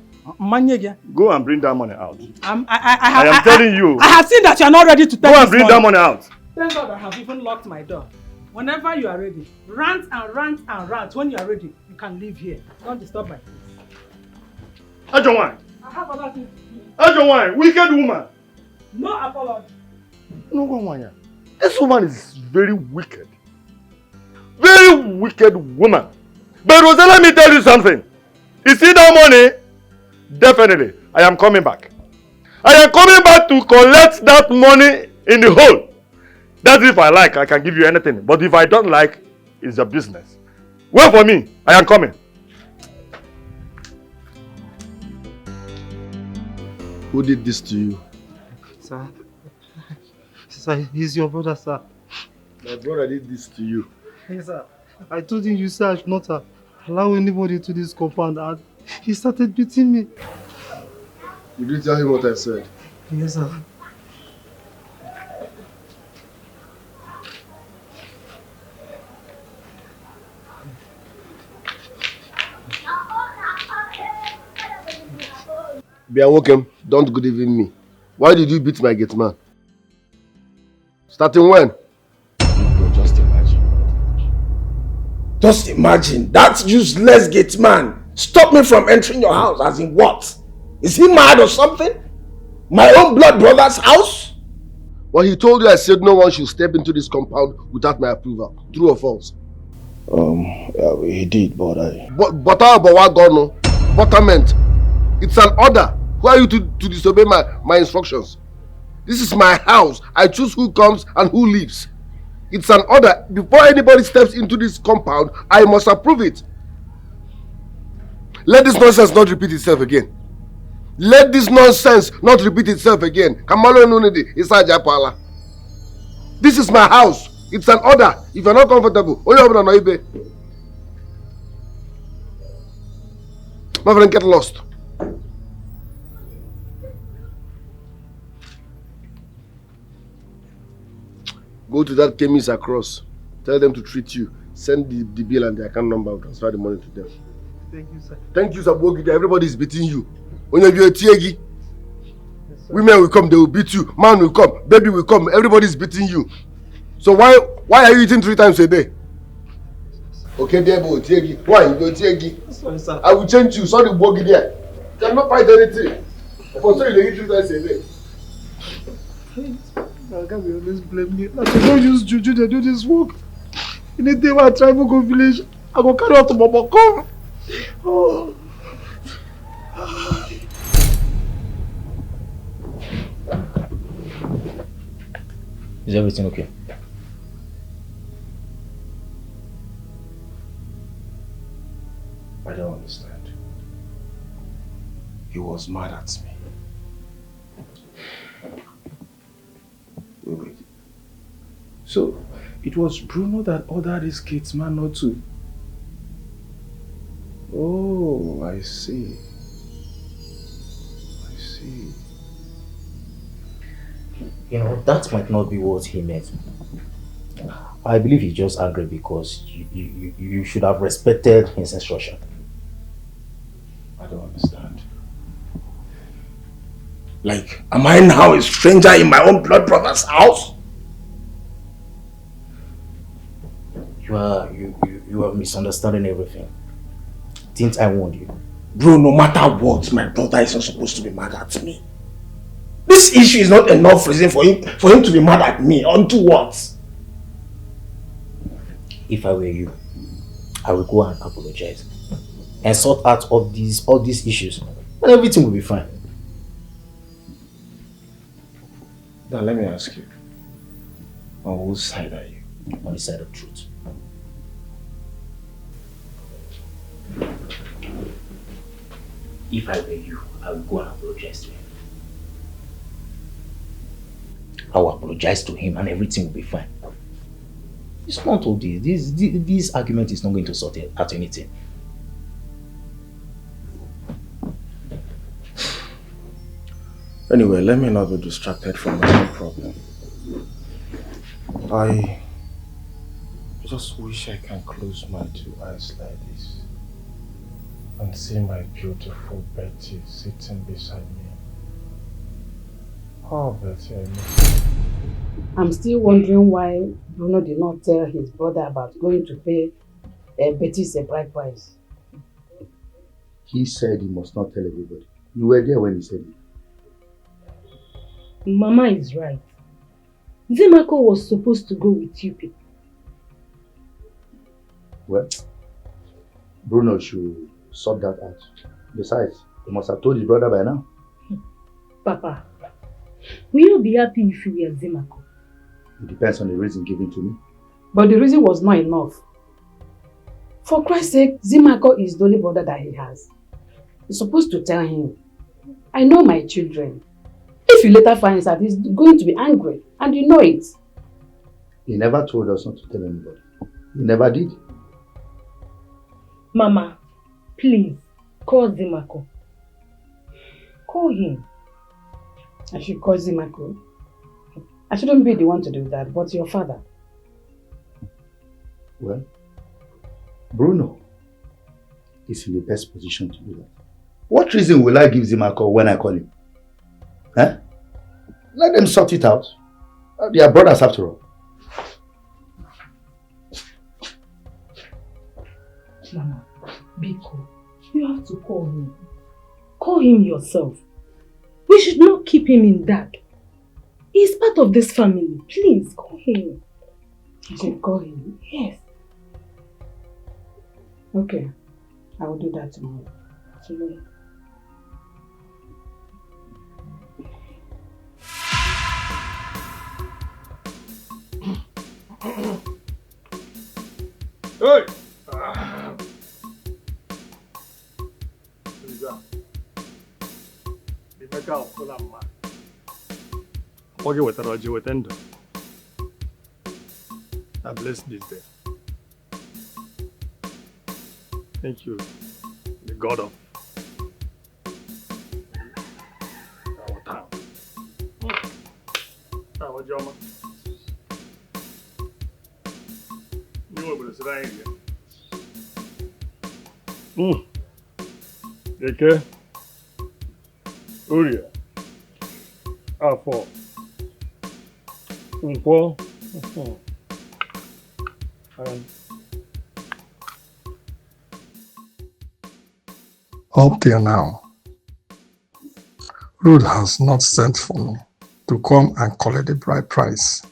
H: go and bring that money out.
I: I
H: am telling you.
I: I have seen that you are not ready to take this money.
H: Go and bring that money out.
I: Thank God I have even locked my door. Whenever you are ready, rant and rant and rant. When you are ready, you can leave here. Don't disturb my peace.
H: Ajowan.
I: I have other things.
H: Ajowan, wicked woman.
I: No apology.
H: No, Wanya. This woman is very wicked. Very wicked woman. But Rosa, let me tell you something. You see that money? Definitely, I am coming back. I am coming back to collect that money in the hole. That's if I like, I can give you anything. But if I don't like, it's your business. Wait for me. I am coming.
D: Who did this to you?
C: Sir, he's your brother, sir.
D: My brother did this to you.
C: Yes, sir. I told him you said I should not allow anybody to this compound, and he started beating me.
D: You didn't tell him what I said?
C: Yes, sir.
D: Bianwokem, don't good even me. Why did you beat my gate man? Starting when?
L: Bro, just imagine. Just imagine. That useless gate man stopped me from entering your house. As in what? Is he mad or something? My own blood brother's house?
D: Well, he told you I said no one should step into this compound without my approval. True or false?
L: Yeah, he did, but I...
D: But how about what God no? Butterment. It's an order. Who are you to disobey my instructions? This is my house. I choose who comes and who leaves. It's an order. Before anybody steps into this compound, I must approve it. Let this nonsense not repeat itself again. Let this nonsense not repeat itself again. Kamalo Nunidi, Isaja Pala. This is my house. It's an order. If you're not comfortable, all you have to do. My friend, get lost. Go to that chemist across. Tell them to treat you. Send the bill and the account number. I'll transfer the money to them.
C: Thank you, sir.
D: Thank you, sir. Everybody is beating you. When you're a tiegi, women will come, they will beat you. Man will come, baby will come. Everybody is beating you. So why are you eating 3 times a day? Okay, there, boy, tiegi. Why you go tiegi?
C: Sorry, sir.
D: I will change you. Sorry, bogi there. You cannot fight anything. For so you eat 3 times a day.
C: I can't be always blame me. Like, they don't use juju, they do this work. In a day where I travel go village, I go carry out to Baba come. Oh.
K: Is everything okay?
L: I don't understand. He was mad at me. Wait. So, it was Bruno that ordered his kids man not to. Oh, I see. I see.
K: You know, that might not be what he meant. I believe he's just angry because you should have respected his instruction.
L: I don't understand. Like, am I now a stranger in my own blood brother's house?
K: You are misunderstanding everything. Didn't I warn you?
L: Bro, no matter what, my brother isn't supposed to be mad at me. This issue is not enough reason for him to be mad at me. Onto what?
K: If I were you, I would go and apologize and sort out all these issues, and everything will be fine.
L: Now let me ask you, on whose side are you?
K: On the side of truth. If I were you, I would go and apologize to him. I will apologize to him and everything will be fine. It's not all this. This argument is not going to sort out anything.
L: Anyway, let me not be distracted from my own problem. I just wish I can close my 2 eyes like this and see my beautiful Betty sitting beside me. Oh, Betty, I miss you.
E: I'm still wondering why Bruno did not tell his brother about going to pay Betty's a bride price.
C: He said he must not tell everybody. You were there when he said it.
G: Mama is right. Zemako was supposed to go with you people.
C: Well, Bruno should sort that out. Besides, he must have told his brother by now.
G: Papa, will you be happy if you were Zemako?
C: It depends on the reason given to me.
E: But the reason was not enough. For Christ's sake, Zemako is the only brother that he has. You're supposed to tell him. I know my children. If he later finds out, he's going to be angry. And you know it.
C: He never told us not to tell anybody. He never did.
G: Mama, please, call Zemako. Call him.
E: I should call Zemako. I shouldn't be the one to do that, but your father.
C: Well, Bruno is in the best position to do that.
F: What reason will I give Zima a call when I call him? Huh? Let them sort it out. They are brothers after all.
E: Mama, Biko, you have to call him. Call him yourself. We should not keep him in dark. He's part of this family. Please, call him. You should call him. Yes. Okay. I will do that tomorrow. Tomorrow.
H: Hey! I bless this day. Thank you, the God of our town. Our Joma. You will sit down here. Dikeh. Uria. Afo. Umpo. And
M: up till now, Ruth has not sent for me to come and collect the bride price.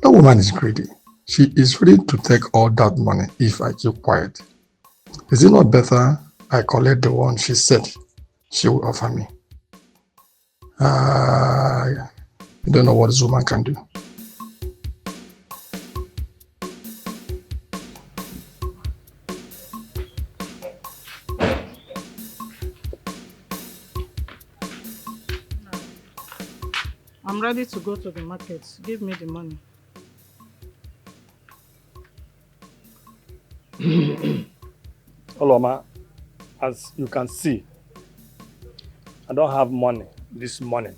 M: The woman is greedy. She is ready to take all that money if I keep quiet. Is it not better I collect the one she said she will offer me? You don't know what this woman can do.
I: I'm ready to go to the market. Give me the money.
H: Oloma, as you can see, I don't have money this morning.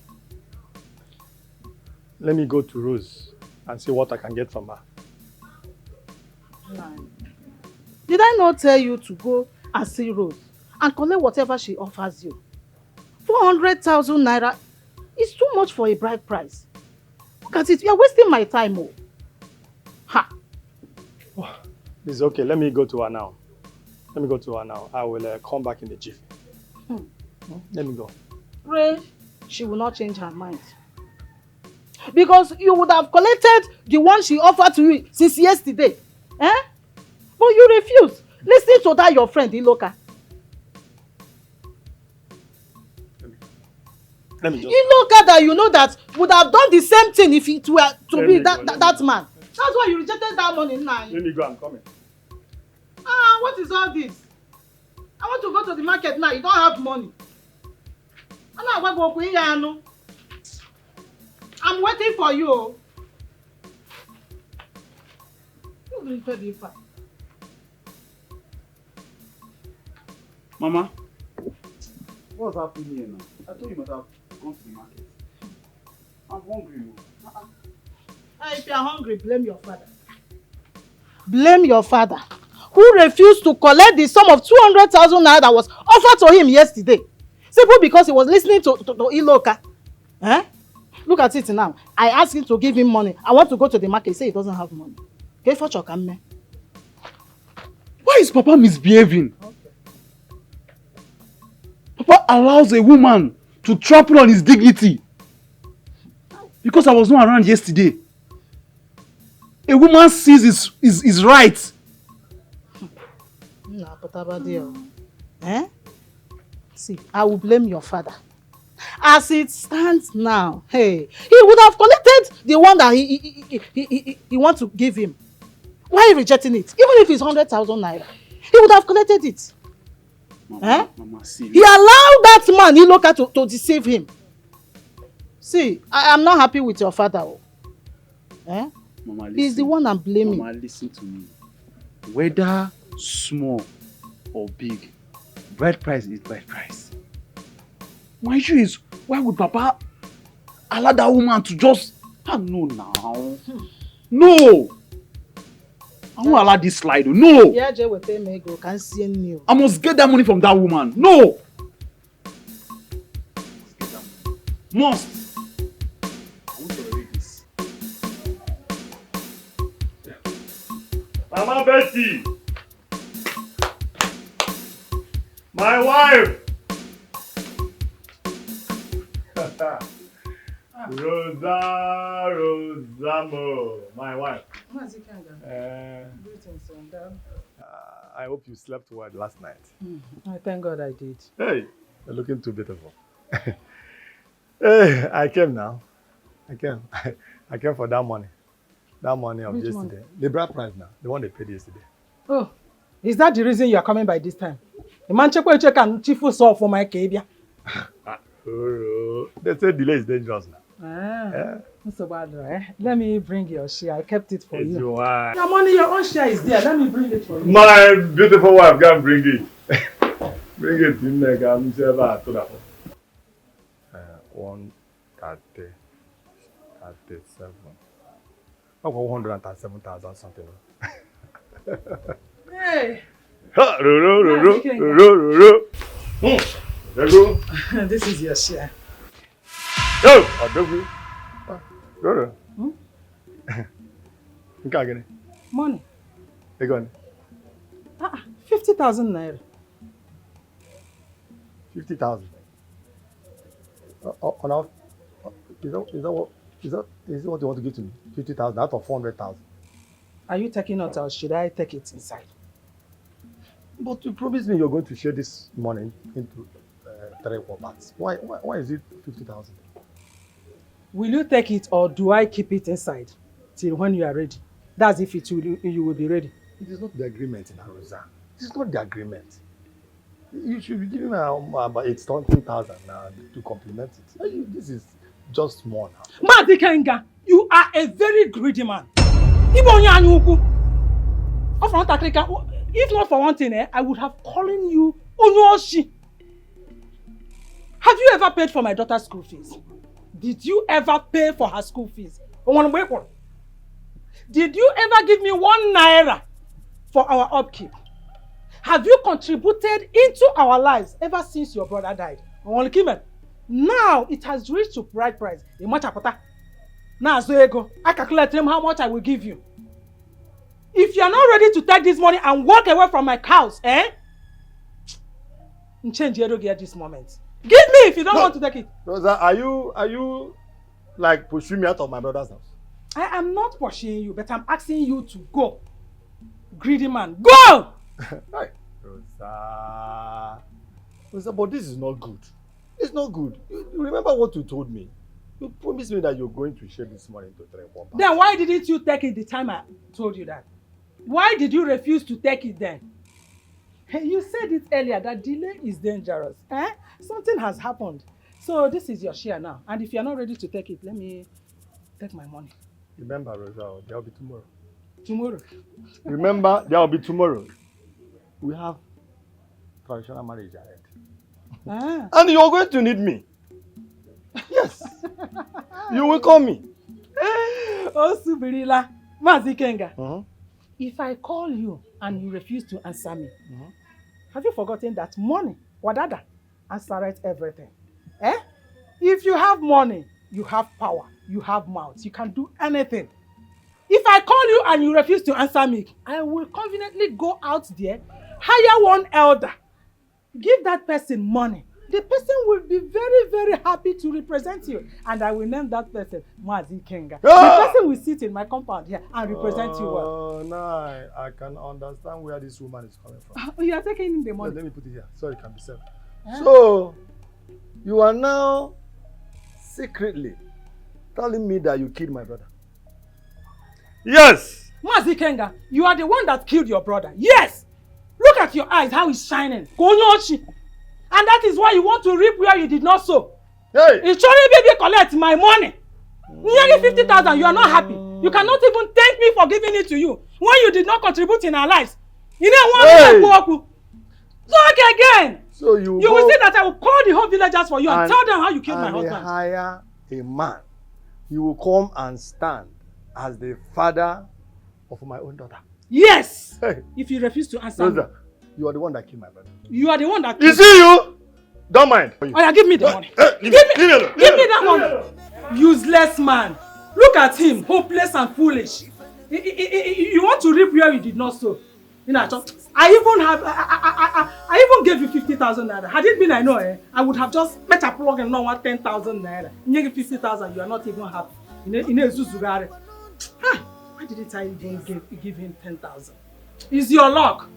H: Let me go to Rose and see what I can get from her.
I: Did I not tell you to go and see Rose and collect whatever she offers you? 400,000 naira is too much for a bride price. Look at it, you are wasting my time. Oh. Ha!
H: Oh, it's okay, let me go to her now. Let me go to her now. I will come back in the jiffy. Let me go.
I: Pray she will not change her mind. Because you would have collected the one she offered to you since yesterday. Eh? But you refuse. Listen to that your friend Iloka.
H: Let me just...
I: Iloka that you know that would have done the same thing if it were to be that man. That's why you rejected that money now.
H: Let me go, I'm coming.
I: What is all this? I want to go to the market now. You don't have money. I'm waiting for you.
N: Mama, what's happening here now? I thought you must have gone to the market. I'm hungry.
I: If you are hungry, blame your father. Blame your father, who refused to collect the sum of 200,000 naira that was offered to him yesterday. Simply because he was listening to Iloka. Eh? Look at it now. I asked him to give him money. I want to go to the market. He said he doesn't have money. Okay, for Chokame.
N: Why is Papa misbehaving? Okay. Papa allows a woman to trample on his dignity. Because I was not around yesterday. A woman sees his rights.
I: Eh? See, I will blame your father. As it stands now, hey, he would have collected the one that he wants to give him. Why are you rejecting it? Even if it's 100,000 naira, he would have collected it.
N: Mama, Mama, see.
I: He allowed that man, Iloka, to deceive him. See, I am not happy with your father. Oh. Eh?
N: Mama, listen.
I: He's the one I'm blaming.
N: Mama, listen to me. Whether small or big, bride price is bride price. My issue is, why would Papa allow that woman to just... No, now. No! I won't allow this slide. No!
I: I must
N: get that money from that woman. No! Must. I want to read this.
H: Mama Betty! My wife! Rosamo, my wife. I hope you slept well last night.
I: I thank God I did.
H: Hey, you're looking too beautiful. Hey, I came now. I came for that money. That money of
I: Which
H: yesterday.
I: money?
H: The bride price now. The one they paid yesterday.
I: Oh, is that the reason you are coming by this time? The man check and chief saw for my cabia.
H: They say delay is dangerous now.
I: So bad, right? Let me bring your share. I kept it for you.
H: Your wife.
I: Your money, your own share is there. Let me bring it for you.
H: My beautiful wife can bring it. Bring it in there. I'm sure that. 137. 137,000 something.
I: Hey. This is your share.
H: Yo,
I: Money.
H: 50,000
I: naira.
H: 50,000. Is that what you want to give to me? 50,000 out of 400,000.
I: Are you taking it or should I take it inside?
H: But you promised me you're going to share this money into 3 parts. Why is it 50,000?
I: Will you take it or do I keep it inside till when you are ready? That's if you will be ready.
H: It is not the agreement in Arosa. It is not the agreement. You should be giving me about 8,000 to complement it. This is just more now.
I: Dikeh, you are a very greedy man. If not for one thing, I would have called you Onyoshi. Have you ever paid for my daughter's school fees? Did you ever pay for her school fees? Did you ever give me 1 naira for our upkeep? Have you contributed into our lives ever since your brother died? Now it has reached to bride price. Now, I calculate how much I will give you. If you are not ready to take this money and walk away from my house, change your at this moment. Give me if you don't want to take it.
H: Rosa, are you like pushing me out of my brother's house?
I: I am not pushing you, but I'm asking you to go. Greedy man, go!
H: Right. Rosa, but this is not good. It's not good. You remember what you told me? You promised me that you're going to share this money into 3 parts.
I: Then why didn't you take it the time I told you that? Why did you refuse to take it then? You said it earlier that delay is dangerous. Something has happened. So this is your share now. And if you're not ready to take it, let me take my money.
H: Remember, Rosa, there will be tomorrow.
I: Tomorrow?
H: Remember, there will be tomorrow. We have traditional marriage ahead. And you're going to need me. Yes. You will call me.
I: Oh, Subirila. Dikeh. If I call you and you refuse to answer me, have you forgotten that money, wadada, answers everything? If you have money, you have power, you have mouth, you can do anything. If I call you and you refuse to answer me, I will conveniently go out there, hire one elder, give that person money. The person will be very, very happy to represent you. And I will name that person Dikeh. The person will sit in my compound here and represent you well.
H: Oh, no, I can understand where this woman is coming from.
I: You are taking the money.
H: Let me put it here so it can be said. So, you are now secretly telling me that you killed my brother. Yes!
I: Dikeh, you are the one that killed your brother. Yes! Look at your eyes, how it's shining. Konyoshi. And that is why you want to reap where you did not sow.
H: Hey!
I: It's surely baby collect my money. Nearly 50,000, you are not happy. You cannot even thank me for giving it to you when you did not contribute in our lives. You know what? Talk again.
H: So you
I: will see that I will call the whole villagers for you and tell them how you killed my husband.
H: And hire a man. He will come and stand as the father of my own daughter.
I: Yes! Hey. If you refuse to answer me.
H: You are the one that killed my brother.
I: You are the one that killed
H: me. You! Don't mind.
I: Oh yeah, give me the money. Give me that Useless man. Look at him, hopeless and foolish. You want to reap where you did not sow. I even gave you 50,000 naira. Had it been I know, I would have just met a plug and not want 10,000 naira. You give 50,000, you are not even happy. Why didn't I even give him 10,000? It's your luck.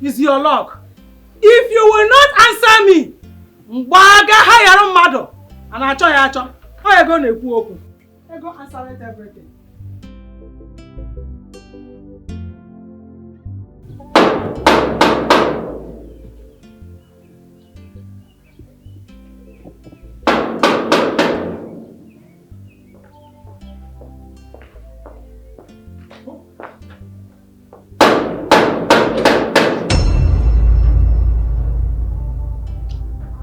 I: It's your luck. If you will not answer me, and I how you going to go? I go answer everything.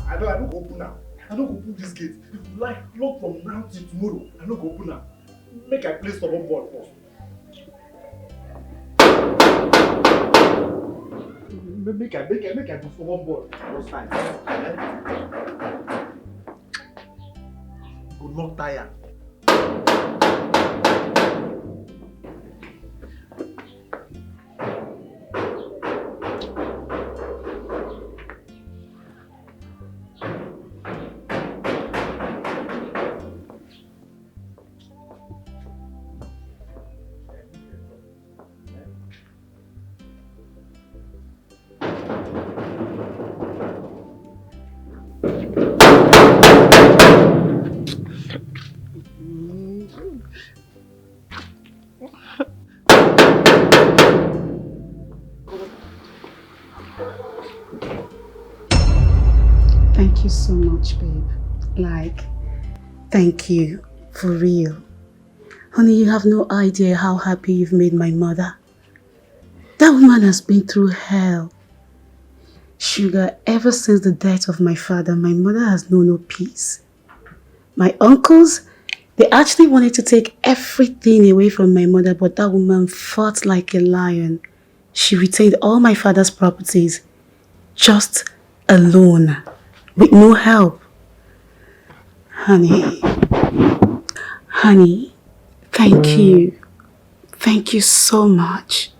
L: I don't go open now. I don't go open this gate. If you like, lock from now till tomorrow. I don't go open now. Make I place stubborn board first. Make I do stubborn board first time. Go not tire.
A: Thank you so much, babe. Thank you. For real. Honey, you have no idea how happy you've made my mother. That woman has been through hell. Sugar, ever since the death of my father, my mother has known no peace. My uncles, they actually wanted to take everything away from my mother, but that woman fought like a lion. She retained all my father's properties, just alone, with no help. Honey, thank you. Thank you so much.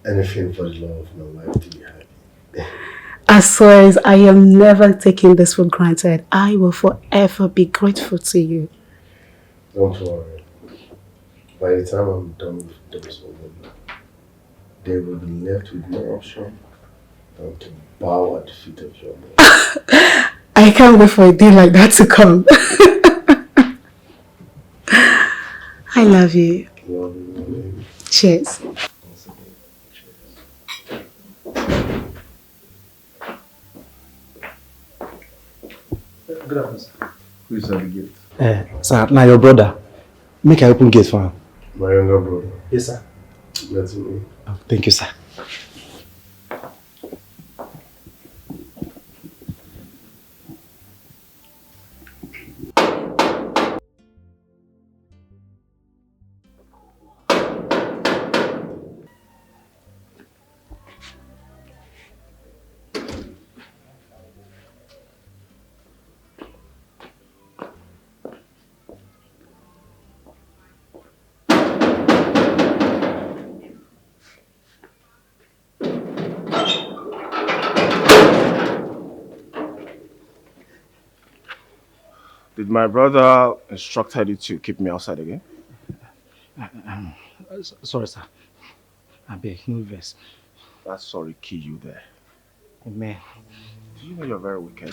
D: Anything for the love of my life to be happy.
A: As far as I am never taking this for granted, I will forever be grateful to you.
D: Don't worry. By the time I'm done with those women, they will be left with no option than to bow at the feet of your mother.
A: I can't wait for a day like that to come. I love you.
D: Love you.
A: Cheers.
D: Good afternoon, sir. Who is at the gate?
C: Sir, now your brother. Make I open gate for him.
D: My younger brother.
C: Yes, sir.
D: Let me.
C: Oh, thank you, sir.
L: Did my brother instructed you to keep me outside again?
C: Sorry, sir. I beg, no verse.
L: That sorry kill you there.
C: Amen.
L: Do you know you're very wicked?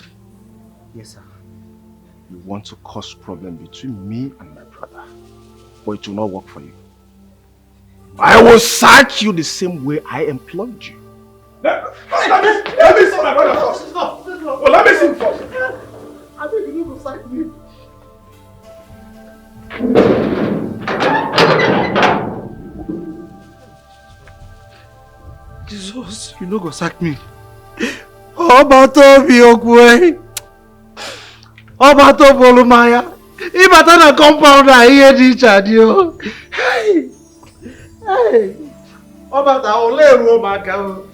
C: Yes, sir.
L: You want to cause problem between me and my brother, but it will not work for you. I will sack you the same way I employed you. Let me see my brother first. No. Well, let me see him first. I think you will sack me.
N: Jesus, you no go sack me. Ọba tó bí okùn ọba tó bolumaya ibata na compound ihe dị iche adị o. Ọba ta ole ruo maka o.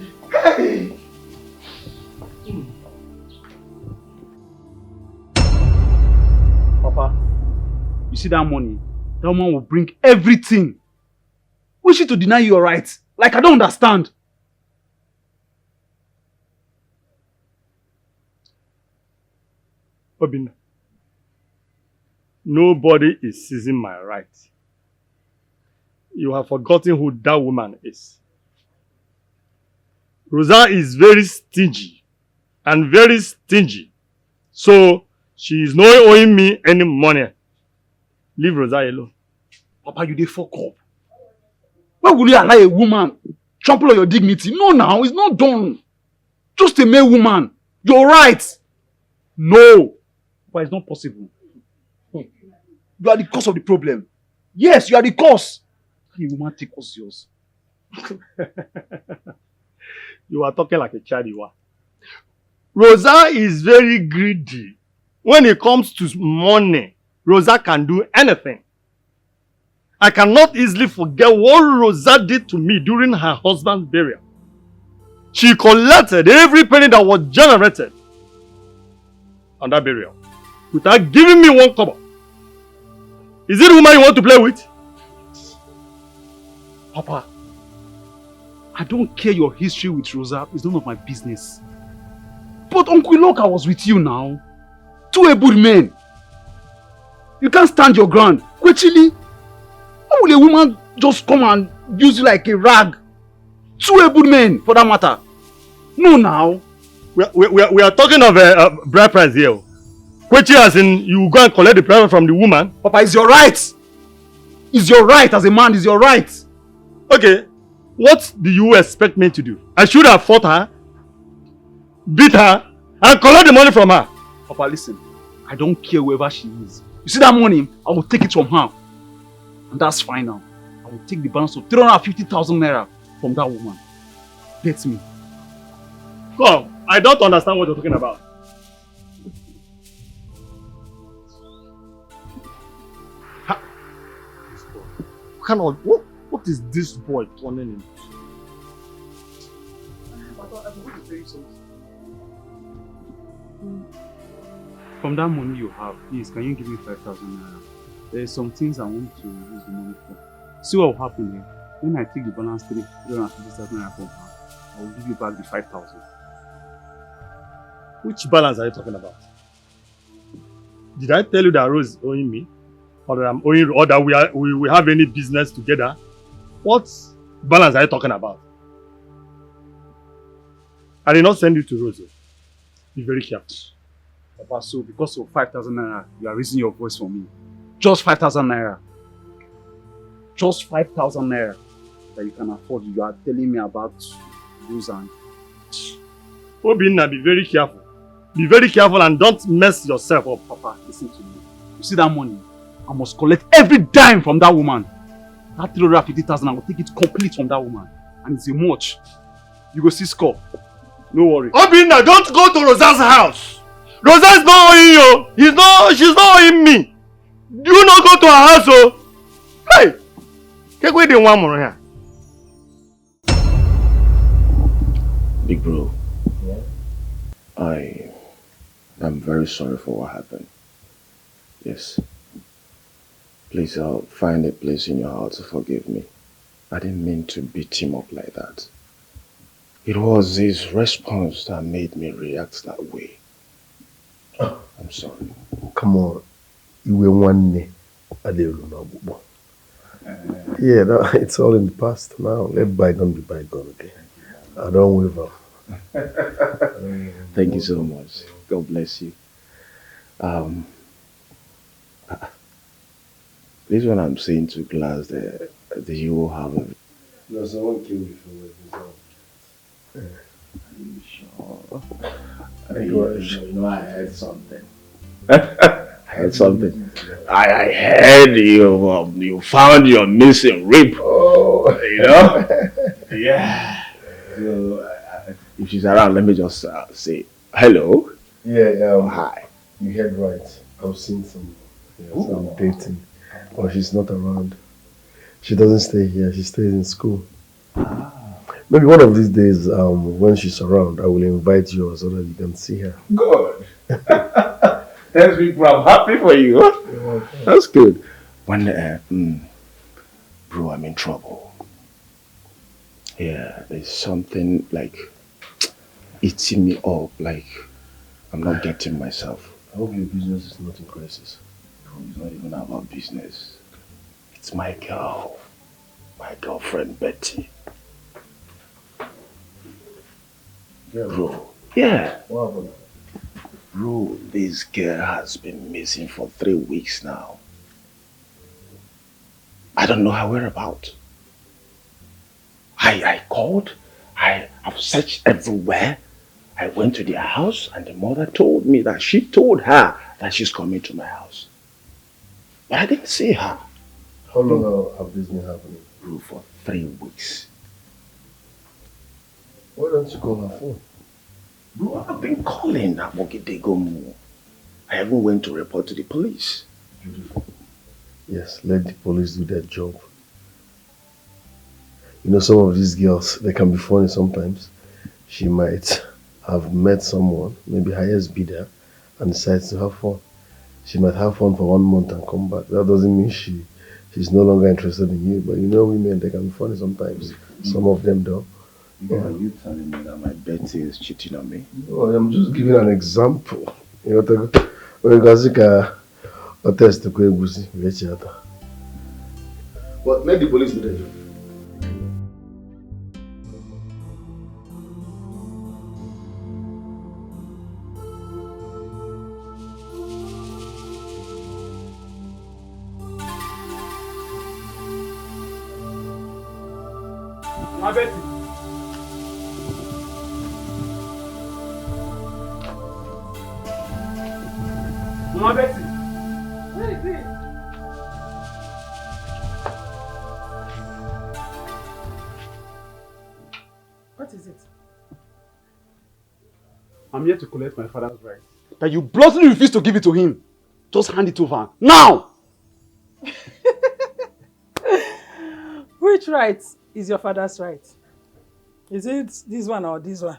N: You see that money? That woman will bring everything. Wish you to deny your rights. Like I don't understand.
H: Obinna, nobody is seizing my right. You have forgotten who that woman is. Rosa is very stingy and very stingy. So she is not owing me any money. Leave Rosa alone.
N: Papa, you dey fuck up. Why would you allow a woman trample on your dignity? No, now, it's not done. Just a male woman. You're right. No. But it's not possible. You are the cause of the problem. Yes, you are the cause. You woman take what's yours.
H: You are talking like a child you are. Rosa is very greedy. When it comes to money, Rosa can do anything. I cannot easily forget what Rosa did to me during her husband's burial. She collected every penny that was generated on that burial without giving me one kobo. Is it the woman you want to play with?
N: Papa, I don't care your history with Rosa. It's none of my business. But Uncle Loka was with you now. Two able men. You can't stand your ground. Kwechili, how will a woman just come and use you like a rag? Two able men, for that matter. No, now.
H: We are talking of bride price here. Kwechi as in you go and collect the price from the woman.
N: Papa, it's your right. It's your right as a man. It's your right.
H: Okay. What do you expect me to do? I should have fought her, beat her, and collect the money from her.
N: Papa, listen. I don't care whoever she is. You see that money? I will take it from her. And that's fine now. I will take the balance of 350,000 naira from that woman. Bet me.
H: Come, I don't understand what you're talking about. What is this boy turning into?
N: From that money you have, please, can you give me 5,000 naira? There are some things I want to use the money for. See what will happen here. When I take the balance 350,000 naira from her, I will give you back the 5,000.
H: Which balance are you talking about? Did I tell you that Rose is owing me? Or that I'm owing, or that we have any business together? What balance are you talking about? I did not send you to Rose. Be very careful.
N: Papa, so because of 5,000 naira, you are raising your voice for me. Just 5,000 naira. Just 5,000 naira that you can afford. You are telling me about Rose and...
H: Obinna, be very careful. Be very careful and don't mess yourself up.
N: Papa, listen to me. You see that money? I must collect every dime from that woman. That 350,000, I will take it complete from that woman. And it's a much. You go see score. No worry.
H: Obinna, don't go to Rosa's house. Rosa is not owing you. She's not owing me. Do you not go to her house, oh? Hey! Take away the one more here.
B: Big bro. Yeah? I'm very sorry for what happened. Yes. Please find a place in your heart to forgive me. I didn't mean to beat him up like that. It was his response that made me react that way. I'm sorry.
D: Come on. You were one day. Yeah, it's all in the past now. Let bygone be bygone, okay? I don't waver.
B: Thank you so much. God bless you. This one I'm seeing to glass there. Do you have a...
D: No, someone killed before.
B: Are you sure? You know, I heard something. I heard something. I heard you found your missing rib.
D: Oh.
B: You know? Yeah. So, if she's around, let me just say hello.
D: Yeah,
B: hi.
D: You heard right. I've seen some dating. But she's not around. She doesn't stay here. She stays in school. Maybe one of these days, when she's around, I will invite you so that you can see her.
B: Good. That's people. I'm happy for you. That's good. When, bro, I'm in trouble. Yeah, there's something like eating me up. Like I'm not getting myself.
D: I hope your business is not in crisis.
B: It's not even about business. It's my girl. My girlfriend, Betty.
D: Yeah,
B: bro. Yeah.
D: What happened?
B: Bro, this girl has been missing for 3 weeks now. I don't know her whereabouts. I called. I have searched everywhere. I went to their house and the mother told me that she told her that she's coming to my house. But I didn't see her.
D: How long have this been happening?
B: Bro, for 3 weeks.
D: Why don't you call her phone?
B: Bro, I've been calling her. I even went to report to the police.
D: Beautiful. Yes, let the police do their job. You know, some of these girls, they can be funny sometimes. She might have met someone, maybe highest bidder, and decides to have fun. She might have fun for 1 month and come back. That doesn't mean she's no longer interested in you. But you know, women, they can be funny sometimes. Some of them don't.
B: Are you telling me that my Betty is cheating on me?
D: No, I'm just giving an example. You know, when you guys a test to go, but let the police do their job.
I: My Betty. Mama Betty. Where is it? What is it?
N: I'm here to collect my father's right. That you bluntly refuse to give it to him. Just hand it over. Now!
I: Which right is your father's right? Is it this one or this one?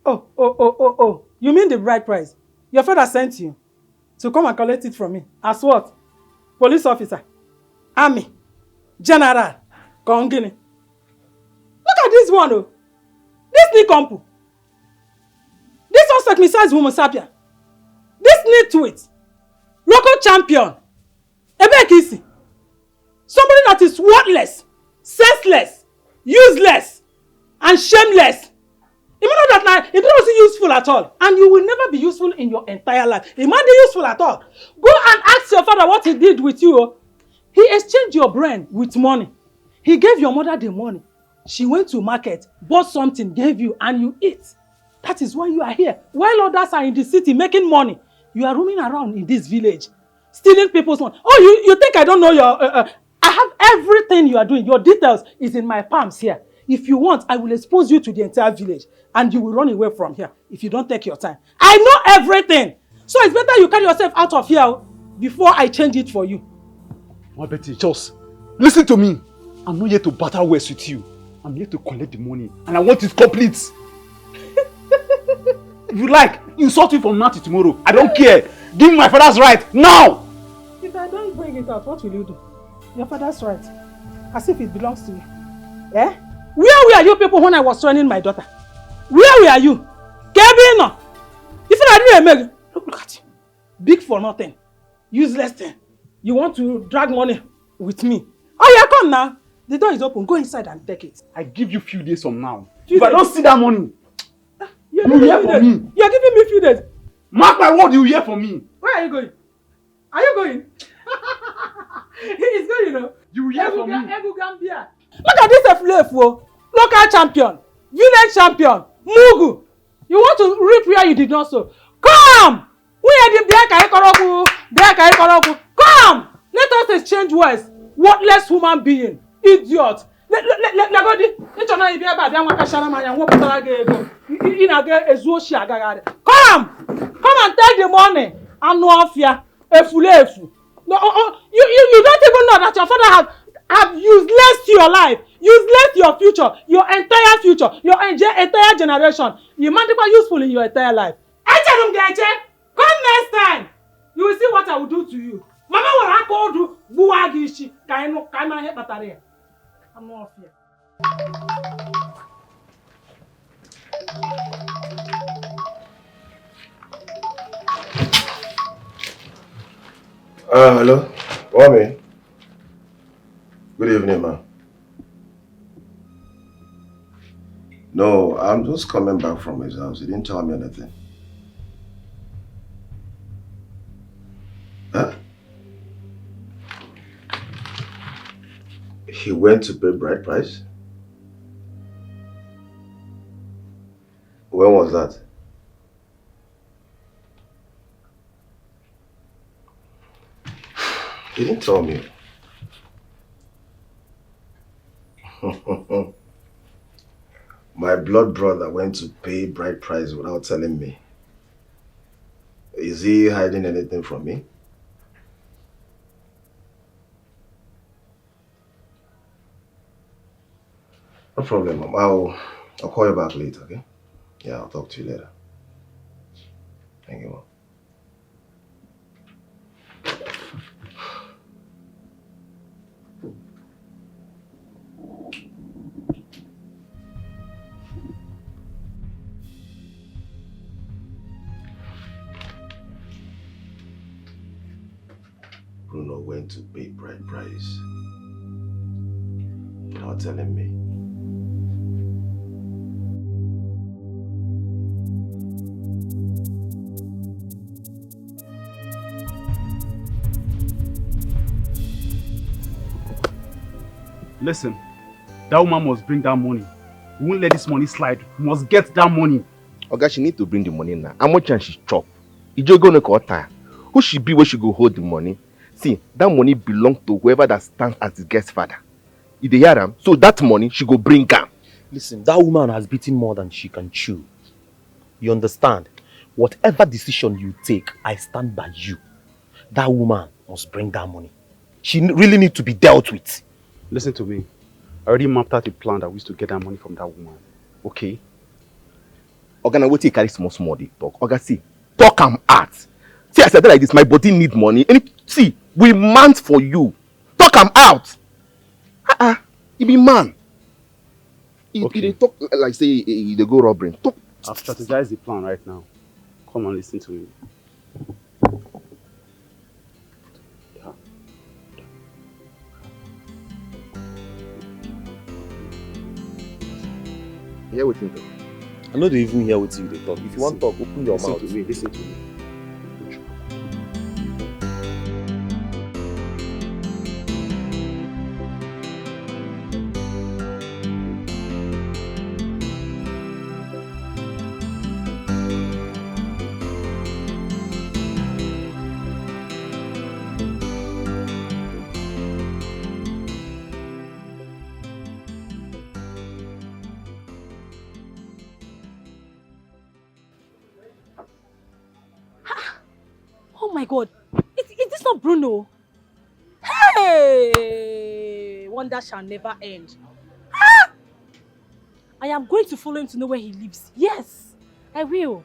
I: Oh. You mean the bride price? Your father sent you to come and collect it from me. As what? Police officer? Army? General? Congini? Look at this one, oh. This Nikompu. This uncircumcised Homo sapien. This nitwit. Local champion. Ebekisi. Somebody that is worthless, senseless, useless, and shameless. You know that now, it wasn't useful at all. And you will never be useful in your entire life. It might be useful at all. Go and ask your father what he did with you. He exchanged your brain with money. He gave your mother the money. She went to market, bought something, gave you, and you eat. That is why you are here. While others are in the city making money, you are roaming around in this village, stealing people's money. Oh, you think I don't know your... I have everything you are doing. Your details is in my palms here. If you want, I will expose you to the entire village and you will run away from here if you don't take your time. I know everything. So it's better you carry yourself out of here before I change it for you.
N: My Betty, just listen to me. I'm not here to battle words with you. I'm here to collect the money and I want it complete. If you like, insult me from now to tomorrow. I don't care. Give me my father's right now.
I: If I don't bring it out, what will you do? Your father's right. As if it belongs to you. Eh? Where were you people when I was training my daughter? Where were you? Kevin! If I didn't make look at you. Big for nothing. Useless thing. You want to drag money with me? Oh yeah, come now. The door is open. Go inside and take it.
N: I give you few days from now. If I don't see that money,
I: you
N: hear from me.
I: You're giving me few days.
N: Mark my word, you hear from me.
I: Where are you going? Are you going? He is going, you know.
N: You hear from me.
I: Look at this Eflefo. Local champion. Village champion. Mugu. You want to reap where you did not sow. Come! Come! Let us exchange words. Worthless human being. Idiot. Come and take the money and no fear. No, you don't even know that your father have useless your life, useless your future, your entire future, your entire generation. You might be useful in your entire life. Come next time. You will see what I will do to you. Mama will have called you Buagishi. I'm not here. I'm not here.
B: Hello? Mommy? Good evening, ma. No, I'm just coming back from his house. He didn't tell me anything. Huh? He went to pay bride price? When was that? He didn't tell me. My blood brother went to pay bride price without telling me. Is he hiding anything from me? No problem, Mom. I'll call you back later, okay? Yeah, I'll talk to you later. Thank you, Mom. Bruno went to pay bride price without telling me.
N: Listen, that woman must bring that money. We won't let this money slide. We must get that money.
L: Okay, she need to bring the money now. How much can she chop? If you're going to call her, who should be where she go hold the money? See, that money belongs to whoever that stands as the guest father. If they hear him, so that money she go bring her.
C: Listen, that woman has beaten more than she can chew. You understand? Whatever decision you take, I stand by you. That woman must bring that money. She really needs to be dealt with.
N: Listen to me. I already mapped out a plan that we used to get that money from that woman. Okay?
L: Okay, now what you carry small they talk. Okay, see, talk am out. See, I said like this, my body need money. And see, we man for you. Talk am out. You be man.
N: Okay.
L: They talk like say they go robbing. Talk.
N: I've strategized the plan right now. Come and listen to me.
L: Hear what you talk.
C: I know they even hear what you talk. If you want to talk, open your mouth.
N: Listen to me.
G: Oh my God, is this not Bruno? Hey, wonder shall never end. Ah! I am going to follow him to know where he lives. Yes, I will.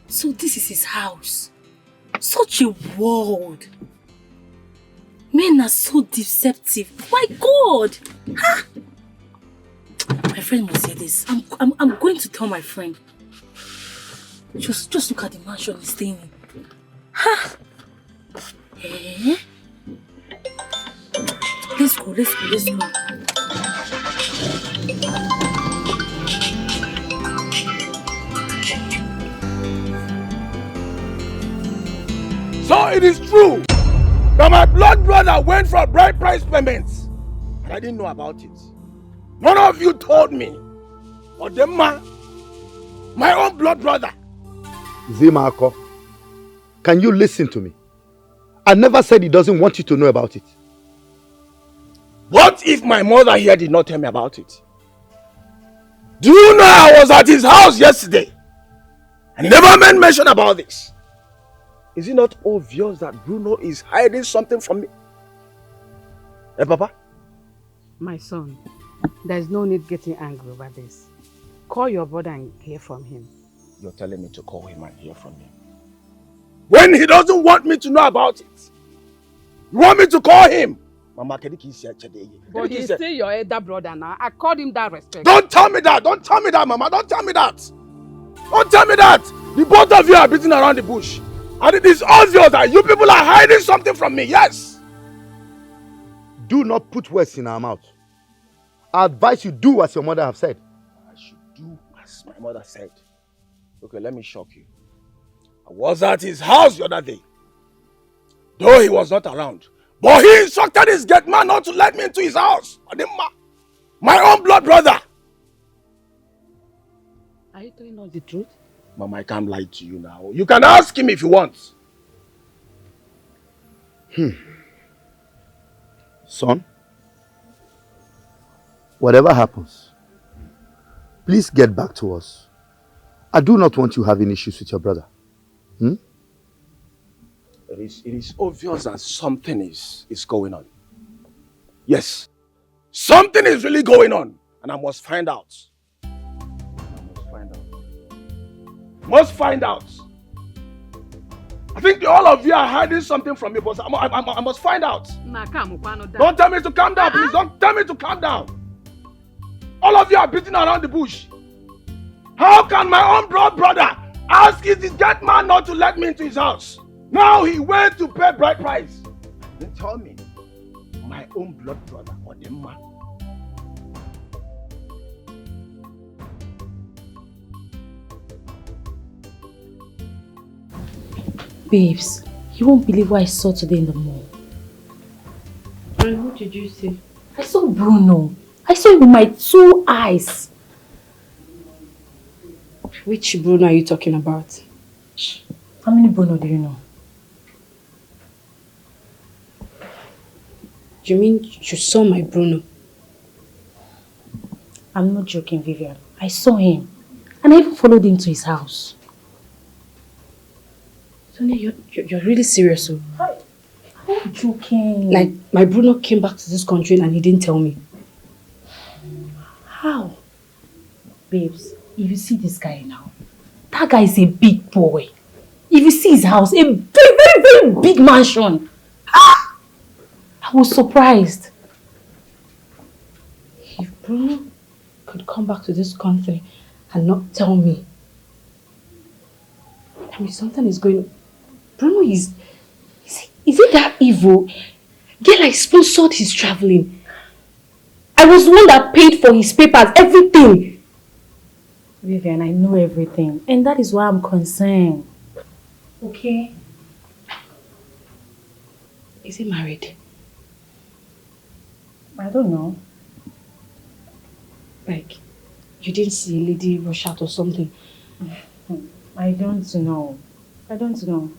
G: So this is his house. Such a world. Men are so deceptive. My God! Huh? My friend must say this. I'm going to tell my friend. Just look at the mansion he's staying in. Huh? Eh? Let's go.
D: So it is true that my blood brother went for bride price payments. And I didn't know about it. None of you told me.
L: Odemma, my own blood brother.
F: Zimako, can you listen to me? I never said he doesn't want you to know about it.
L: What if my mother here did not tell me about it? Do you know I was at his house yesterday and he never made mention about this? Is it not obvious that Bruno is hiding something from me? Eh, Papa?
E: My son, there's no need getting angry over this. Call your brother and hear from him.
L: You're telling me to call him and hear from him? When he doesn't want me to know about it? You want me to call him? Mama,
E: but he's still your elder brother now. I called him that respect.
L: Don't tell me that! Don't tell me that, Mama! Don't tell me that! Don't tell me that! The both of you are beating around the bush. And it is obvious that you people are hiding something from me, yes!
F: Do not put words in our mouth. I advise you do as your mother have said.
L: I should do as my mother said. Okay, let me shock you. I was at his house the other day. Though he was not around. But he instructed his gate man not to let me into his house. My own blood brother.
E: Are you telling us the truth?
L: Mama, I can't lie to you now. You can ask him if you want.
F: Son, whatever happens, please get back to us. I do not want you having issues with your brother.
L: It is obvious that something is going on. Yes. Something is really going on. And I must find out. Must find out. I think all of you are hiding something from me, but I must find out. Don't tell me to calm down, please. Don't tell me to calm down. All of you are beating around the bush. How can my own blood brother ask his gate man not to let me into his house? Now he went to pay bride price. Then tell me, my own blood brother or the man.
G: Babes, you won't believe what I saw today in the mall.
E: And what did you see?
G: I saw Bruno. I saw him with my 2 eyes.
E: Which Bruno are you talking about?
G: How many Bruno do you know?
E: You mean you saw my Bruno?
G: I'm not joking, Vivian. I saw him. And I even followed him to his house.
E: Sonia, you're really serious, so?
G: I'm not joking.
E: Like, my Bruno came back to this country and he didn't tell me.
G: How? Babes, if you see this guy now, that guy is a big boy. If you see his house, a very, very, very big mansion. Ah! I was surprised.
E: If Bruno could come back to this country and not tell me, I mean, something is going on. Bruno is it that evil? Girl, I sponsored his traveling. I was the one that paid for his papers, everything.
G: Vivian, I know everything. And that is why I'm concerned. Okay?
E: Is he married?
G: I don't know.
E: Like, you didn't see a lady rush out or something?
G: I don't know. I don't know.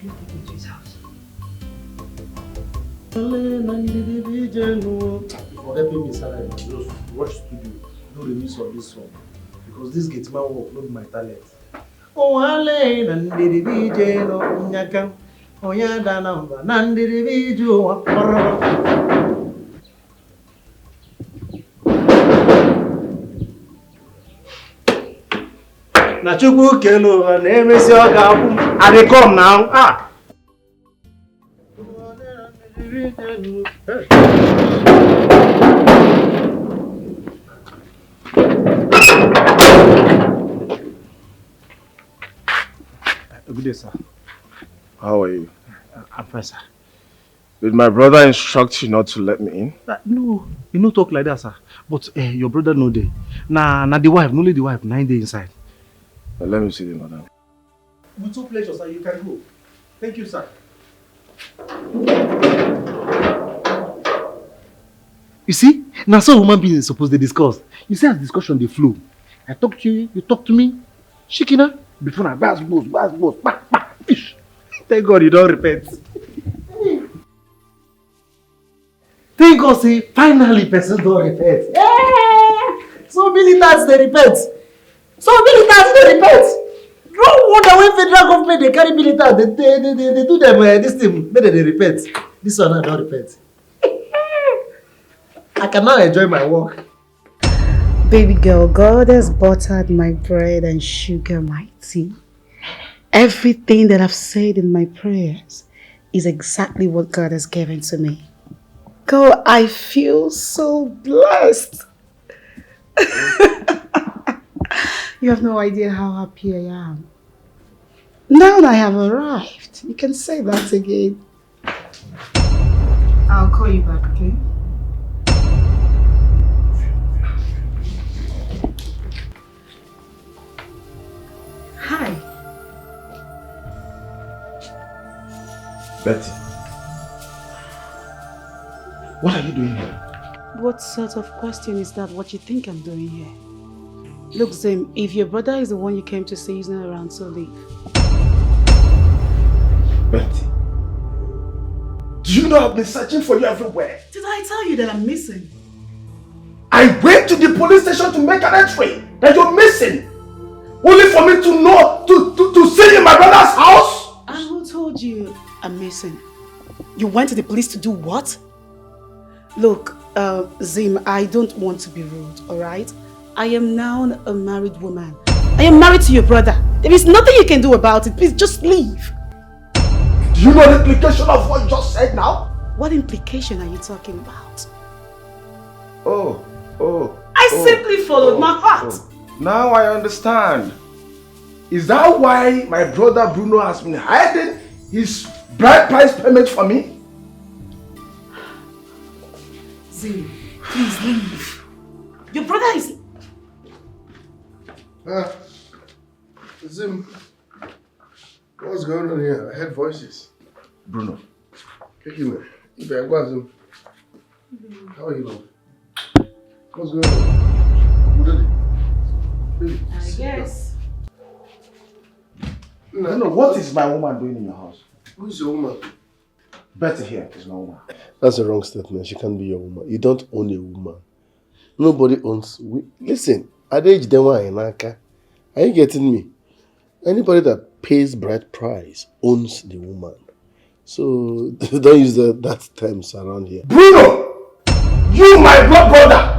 E: You take me to his house.
C: For helping me salary, just watch studio, do the use of this song. Because this gets my work, not my talent. Oh, Ale, Nandidi VJ, no, Nyaka, Oyada number, Nandidi video. Nachubu Kelo, and Emes Yoga, I come now. Ah.
H: Good day, sir.
L: How are you?
H: I'm fine, sir.
L: Did my brother instruct you not to let me in?
H: No, you no talk like that, sir. But your brother no dey. Nah, the wife, only the wife, 9 days inside.
L: Well, let me see the madam.
C: With two pleasure, sir, you can go. Thank you, sir. You see, now so human beings supposed to discuss. You see, as discussion they flow. I talk to you, you talk to me. Shikina, before I bass, fish. Thank God you don't repent. Thank God, say, finally person don't repent. So militants they repent. They repent. No wonder when federal government they carry militants, they do them this thing, maybe they repent. This one I don't repent. I can now enjoy my work.
A: Baby girl, God has buttered my bread and sugar my tea. Everything that I've said in my prayers is exactly what God has given to me. Girl, I feel so blessed. You have no idea how happy I am. Now that I have arrived, you can say that again. I'll call you back, okay? Hi.
B: Betty. What are you doing here?
A: What sort of question is that? What you think I'm doing here? Look, Zim, if your brother is the one you came to see, he's not around, so leave.
B: Betty. Do you know I've been searching for you everywhere?
A: Did I tell you that I'm missing?
B: I went to the police station to make an entry that you're missing. Only for me to know, to see you in my brother's house?
A: And who told you I'm missing? You went to the police to do what? Look, Zim, I don't want to be rude, alright? I am now a married woman. I am married to your brother. There is nothing you can do about it. Please, just leave.
B: Do you know the implication of what you just said now?
A: What implication are you talking about?
B: I
A: simply followed my heart.
B: Now I understand. Is that why my brother Bruno has been hiding his bride price payment for me?
A: Zim, please leave. Your brother is...
D: Zim, what's going on here? I heard voices.
B: Bruno.
D: Zim. How are you doing? What's going on?
A: I guess.
B: Bruno, what is my woman doing in your house?
D: Who's your woman?
B: Betty here is my woman.
D: That's a wrong statement. She can't be your woman. You don't own a woman. Nobody owns... Listen, at the age they were in Aka, are you getting me? Anybody that pays bride price owns the woman. So don't use that terms around here.
B: Bruno! You, my blood brother!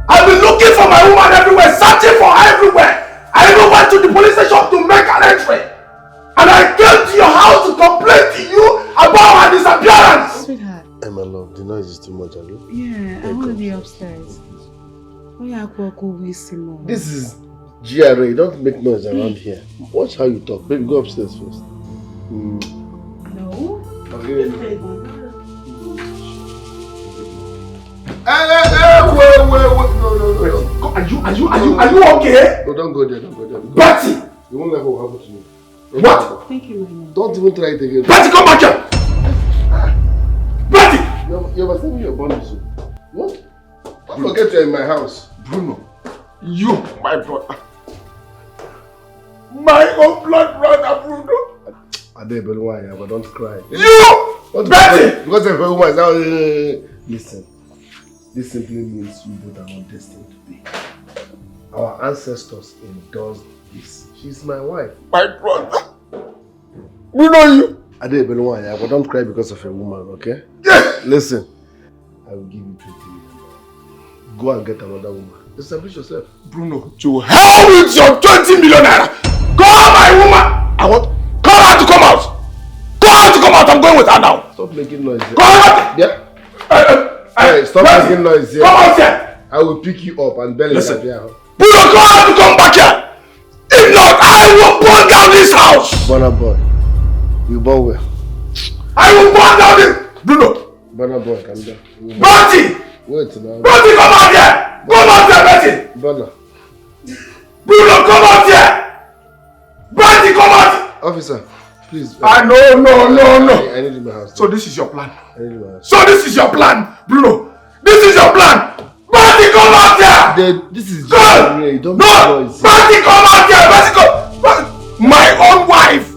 B: I've been looking for my woman everywhere, searching for her everywhere! I even went to the police station to make an entry! And I came to your house to complain to you about her disappearance!
A: Sweetheart.
D: My love, the noise is too much, are you?
A: Yeah, I want to be upstairs.
D: This is GRA. Don't make noise around here. Watch how you talk. Baby, go upstairs first.
A: No.
D: Okay.
A: Wait.
D: No.
B: Are you okay?
D: No, don't go there.
B: Betty!
D: You won't let what will happen to me.
B: What?
A: Thank you, my love.
D: Don't even try it again.
B: Betty, come back here! Betty!
D: You must tell me your bond soon. What? Don't forget you're in my house.
B: Bruno, you, my brother. My own blood brother, Bruno.
D: I don't even why, but don't cry.
B: You! Betty!
D: Because if a woman is now... Listen. This simply means you both are not destined to be. Our ancestors endorsed this. She's my wife.
B: My brother. Bruno, you.
D: I don't even why, but don't cry because of a woman, okay?
B: Yes!
D: Listen. I will give you 20 million. Go and get another woman. Establish yourself.
B: Bruno, to hell with your 20 million naira! Call my woman! Call her to come out! Call her to come out! I'm going with her now!
D: Stop making noise here.
B: Call her!
D: Yeah? Hey, stop making noise here.
B: Come out here!
D: I will pick you up and belly
B: Listen.
D: here.
B: Bruno, call her to come back here! If not, I will burn down this house!
D: Burna boy. You born well.
B: I will burn down this... Bruno!
D: Burna boy, calm down.
B: Betty!
D: Wait now.
B: Betty, come out here! Come out here, Betty!
D: Burna.
B: Bruno, come out here! Betty, come out!
D: Officer, please.
B: No.
D: I need in my house.
B: So this is your plan?
D: I need in my house.
B: So this is your plan, Bruno?
L: This is your plan! Marty, come out here!
D: This is
L: God!
D: Ray. Don't
L: No!
D: be noisy.
L: Marty, come out here! Marty, come! My own wife!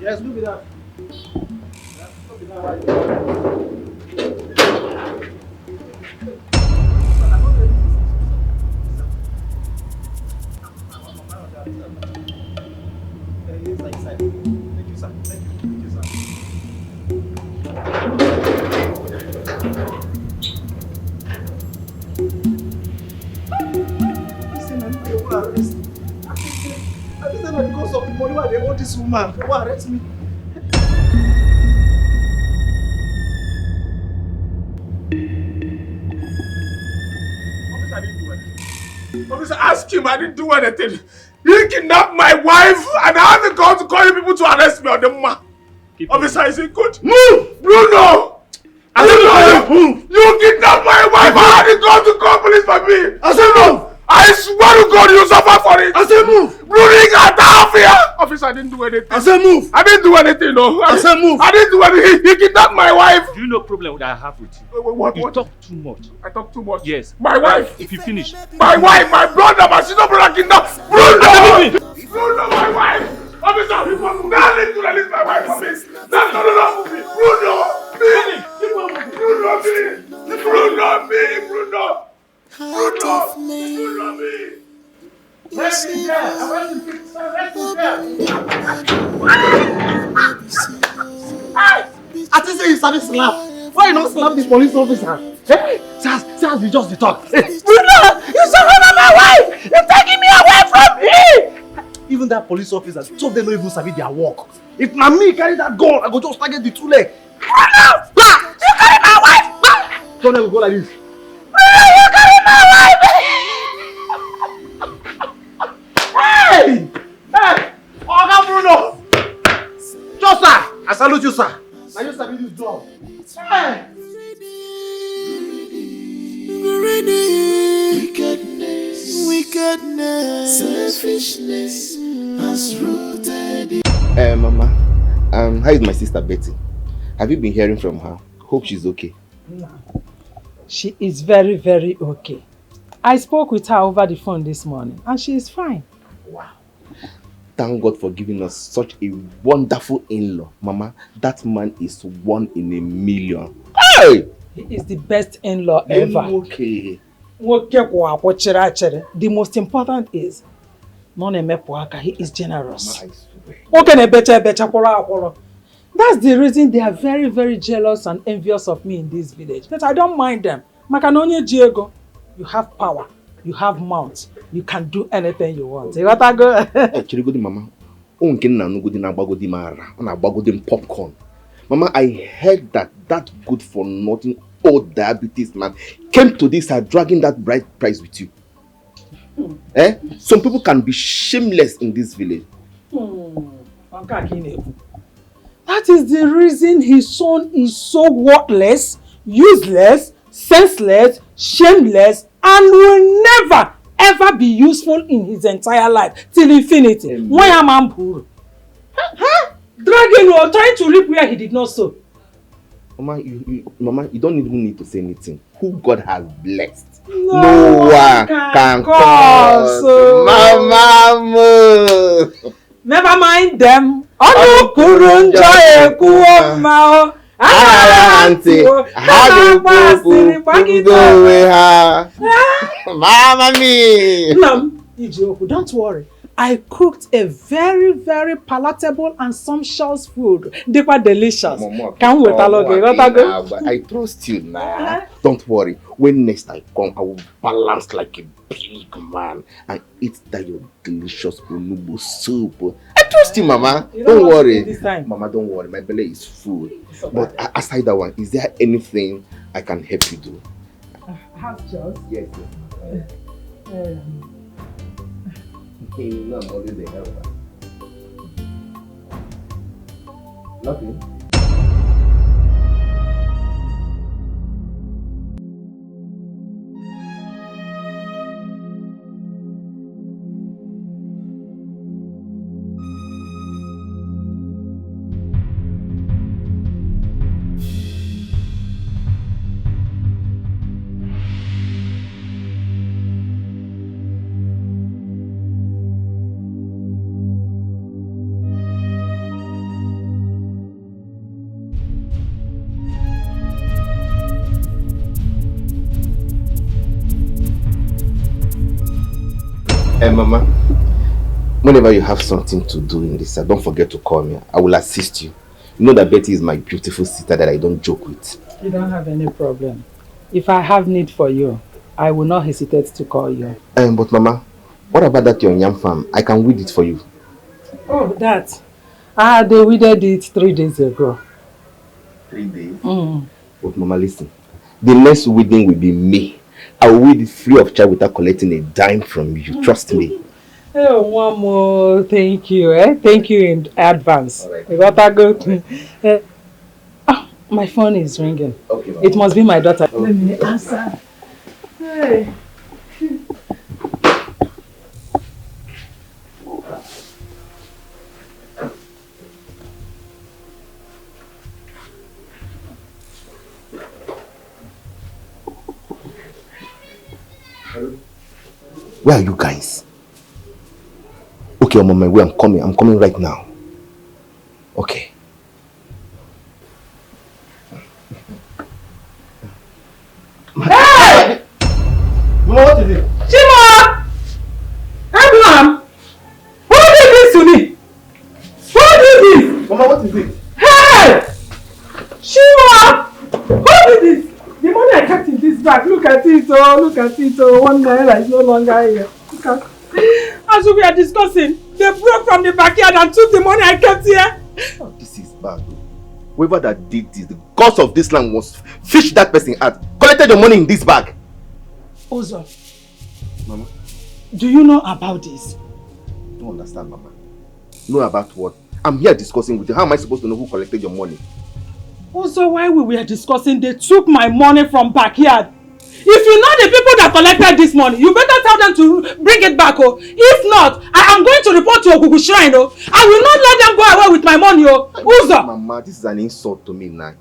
C: Yes, look at that. Because of the money why they want this woman, they will arrest me.
L: Officer, ask him, I didn't do anything. He kidnapped my wife and I haven't gone to call you people to arrest me on the man. Officer, is it good? Move! Bruno! Move! You kidnapped my wife and I didn't go to call police for me! I said move! I swear to God you suffer for it! I said move! Bruno, get out of here! Officer, I didn't do anything. I said move! I didn't do anything, no. I said move! I didn't do anything. He kidnapped my wife!
O: Do you know problem that I have with you?
L: What?
O: You talk too much.
L: I talk too much?
O: Yes.
L: My wife!
O: If you finish.
L: My wife, my brother, my sister brother kidnapped Bruno! Bruno, my wife! Officer, now let me release my wife from me! No, move me! Bruno! Me! Bruno, me! Bruno, me! Bruno! Me!
C: Arrest him there! Arrest him there! I think say you started slap. Why you not slap this police officer? Hey, Sars, you just the talk. Hey, Bruno, you surrounded my wife. You're taking me away from here. Even that police officer, some of them don't even sabi their work. If na me carry that gun, I go just target the two leg. Bruno, you carry my wife. Don't ever go like this. Bruno, you carry my wife. Hey! Hey! Oga Bruno! Just sir! I salute you, sir. Now you sabi this job. Hey! Wickedness, selfishness has rooted in...
B: Mama, how is my sister Betty? Have you been hearing from her? Hope she's okay.
I: No. She is very, very okay. I spoke with her over the phone this morning and she is fine.
B: Wow. Thank God for giving us such a wonderful in-law. Mama, that man is 1 in a million. Hey!
I: He is the best in-law ever.
B: Okay.
I: The most important is, he is generous. That's the reason they are very, very jealous and envious of me in this village. But I don't mind them. You have power. You have mouth. You can do anything you want. You gotta go.
B: Actually, good mama. Popcorn. Mama, I heard that good for nothing old diabetes man came to this dragging that bride price with you. Some people can be shameless in this village.
I: That is the reason his son is so worthless, useless, senseless, shameless, and will never ever be useful in his entire life till infinity. Why am I poor? Dragging or trying to reap where he did not sow.
B: Mama, you don't even need to say anything. Who God has blessed, no one can cause. Mama,
I: never mind them.
B: Mama me.
I: Don't worry. I cooked a very, very palatable and sumptuous food. They were delicious. Can't wait
B: I trust you now. Don't worry. When next I come, I will balance like a big man and eat that your delicious onubu soup. I trust you, Mama. Don't worry. Mama, don't worry. My belly is full. But aside that one, is there anything I can help you do?
I: Have just?
B: Yes. No, I'm always a helper. Nothing. Hey, Mama. Whenever you have something to do in this, don't forget to call me. I will assist you. You know that Betty is my beautiful sister that I don't joke with.
I: You don't have any problem. If I have need for you, I will not hesitate to call you.
B: But Mama, what about that your yam farm? I can weed it for you.
I: Oh, that. They weeded it 3 days ago.
B: 3 days? But Mama, listen. The next weeding will be me. I will weed it free of charge without collecting a dime from you. Trust me.
I: Oh, one more. Thank you. Thank you in advance. All right. What a good. My phone is ringing. Okay, Mama. It must be my daughter. Okay. Let me answer. Hey.
B: Where are you guys? Okay, I'm on my way. I'm coming. I'm coming right now. Okay.
I: Hey!
B: Mama, what is it?
I: Chima! Abraham! Who did this to me? Who did this?
B: Mama, what is it?
I: Hey! Chima! Who did this? The money I kept in this bag. Look at it, oh, look at it, oh. 1 naira is no longer here. Look at it. As we are discussing, they broke from the backyard and took the money I kept here.
B: Oh, this is bad. Whoever that did this, the gods of this land was fish that person out, collected the money in this bag.
I: Ozo,
B: Mama,
I: do you know about this?
B: Don't understand, Mama. Know about what? I'm here discussing with you. How am I supposed to know who collected your money?
I: Also, while we were discussing, they took my money from backyard. If you know the people that collected this money, you better tell them to bring it back. Oh. If not, I am going to report to Ogugu Shrine. Oh. I will not let them go away with my money. Oh. Uzo.
B: Mama, this is an insult to me now.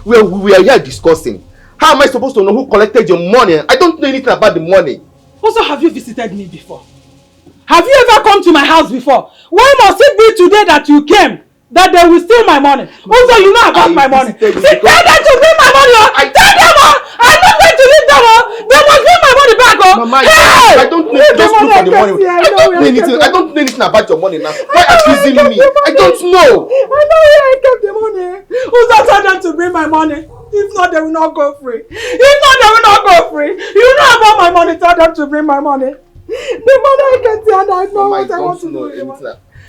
B: We are here discussing. How am I supposed to know who collected your money? I don't know anything about the money.
I: Also, have you visited me before? Have you ever come to my house before? Why must it be today that you came? That they will steal my money. Also, you know about my money. See, tell them to bring my money. Oh. Tell them, oh. I'm not going to leave them. Oh. They must bring my money back. Oh.
B: Mama,
I: hey!
B: I don't know. Just look for the money. I don't know anything about your money now. Why accusing me? I don't know.
I: I know where I kept the money. Also, tell them to bring my money. If not, they will not go free. If not, they will not go free. You know about my money. Tell them to bring my money. The money I get here, and I know what I want to do.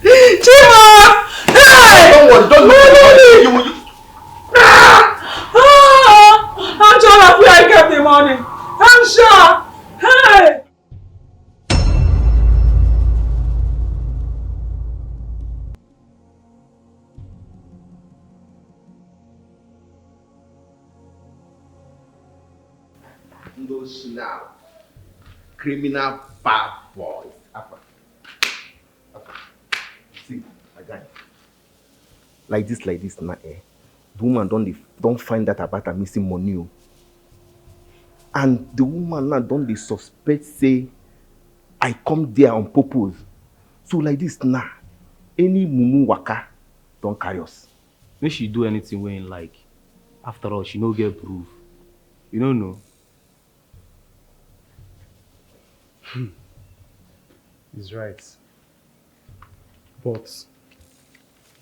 I: Chima! Hey!
B: Don't worry, don't worry.
I: I'm sure of where I kept the money. I'm sure. Hey!
B: Those now criminal bad boys. See, my guy. Like this now, The woman don't find that about her missing money. And the woman now don't suspect say I come there on purpose. So like this now, any mumu waka don't carry us.
O: When she do anything we ain't like, after all, she no get proof. You don't know.
N: He's right. But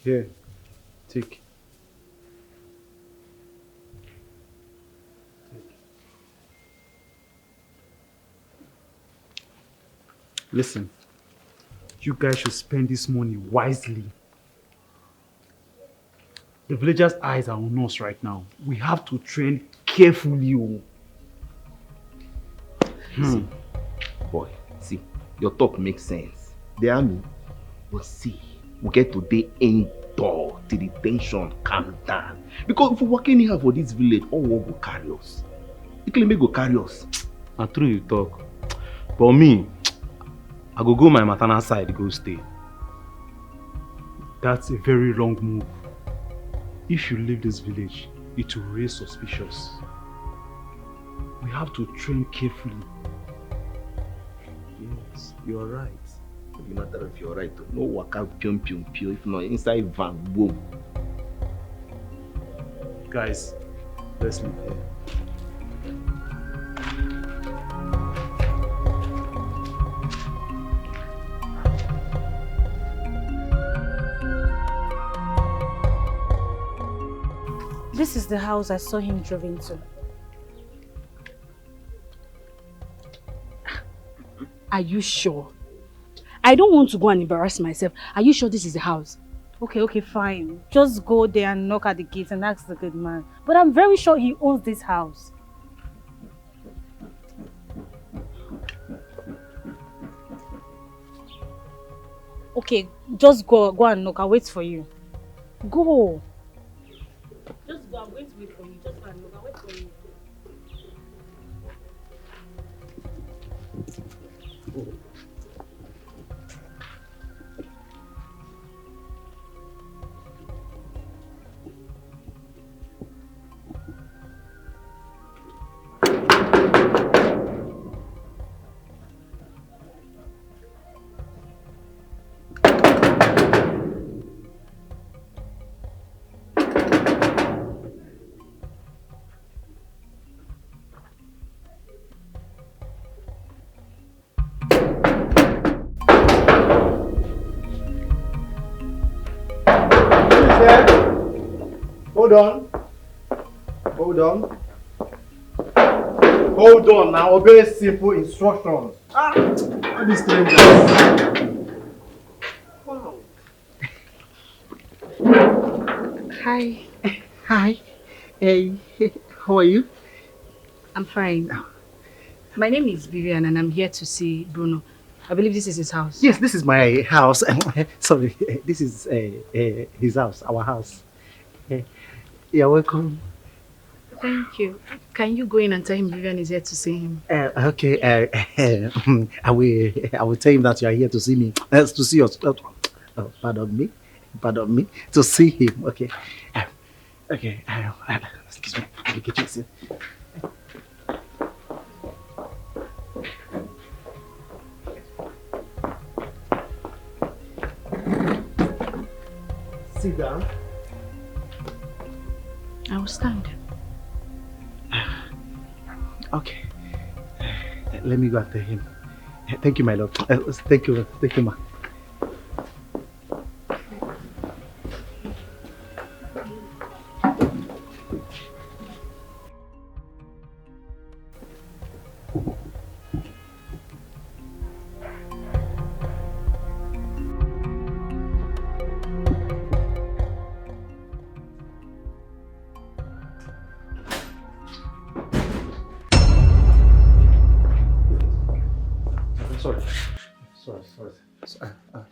N: here, take. Listen, you guys should spend this money wisely. The villagers' eyes are on us right now. We have to train carefully.
B: See, boy, see, your talk makes sense. The army will see. We get to the indoor till the tension calm down. Because if we work anyhow for this village, all war will carry us. The claim go carry us.
O: And true you talk. But me, I go my maternal side, go stay.
N: That's a very wrong move. If you leave this village, it will raise suspicious. We have to train carefully.
B: Yes, you're right. No matter if you're right, no work out pium. If not inside van, boom.
N: Guys, let's leave here.
G: This is the house I saw him drive into.
E: Are you sure? I don't want to go and embarrass myself. Are you sure this is the house?
G: Okay, fine. Just go there and knock at the gate and ask the good man. But I'm very sure he owns this house. Okay, just go and knock. I'll wait for you. Go. Just go. I'm going to wait for you. Just go and knock. I'll wait for you.
O: Hold on now, obey simple instructions. All these strangers. Wow.
A: Hi. Hi. Hey, how are you?
E: I'm fine. My name is Vivian and I'm here to see Bruno. I believe this is his house.
C: Yes, this is my house. Sorry, this is his house, our house. You're welcome.
E: Thank you. Can you go in and tell him Vivian is here to see him?
C: Okay. I will tell him that you are here to see me. To see us. Pardon me. To see him. Okay. Okay. Excuse me. Let me get you a seat. Sit down.
E: I will stand.
C: Okay. Let me go after him. Thank you, my lord. Thank you, ma.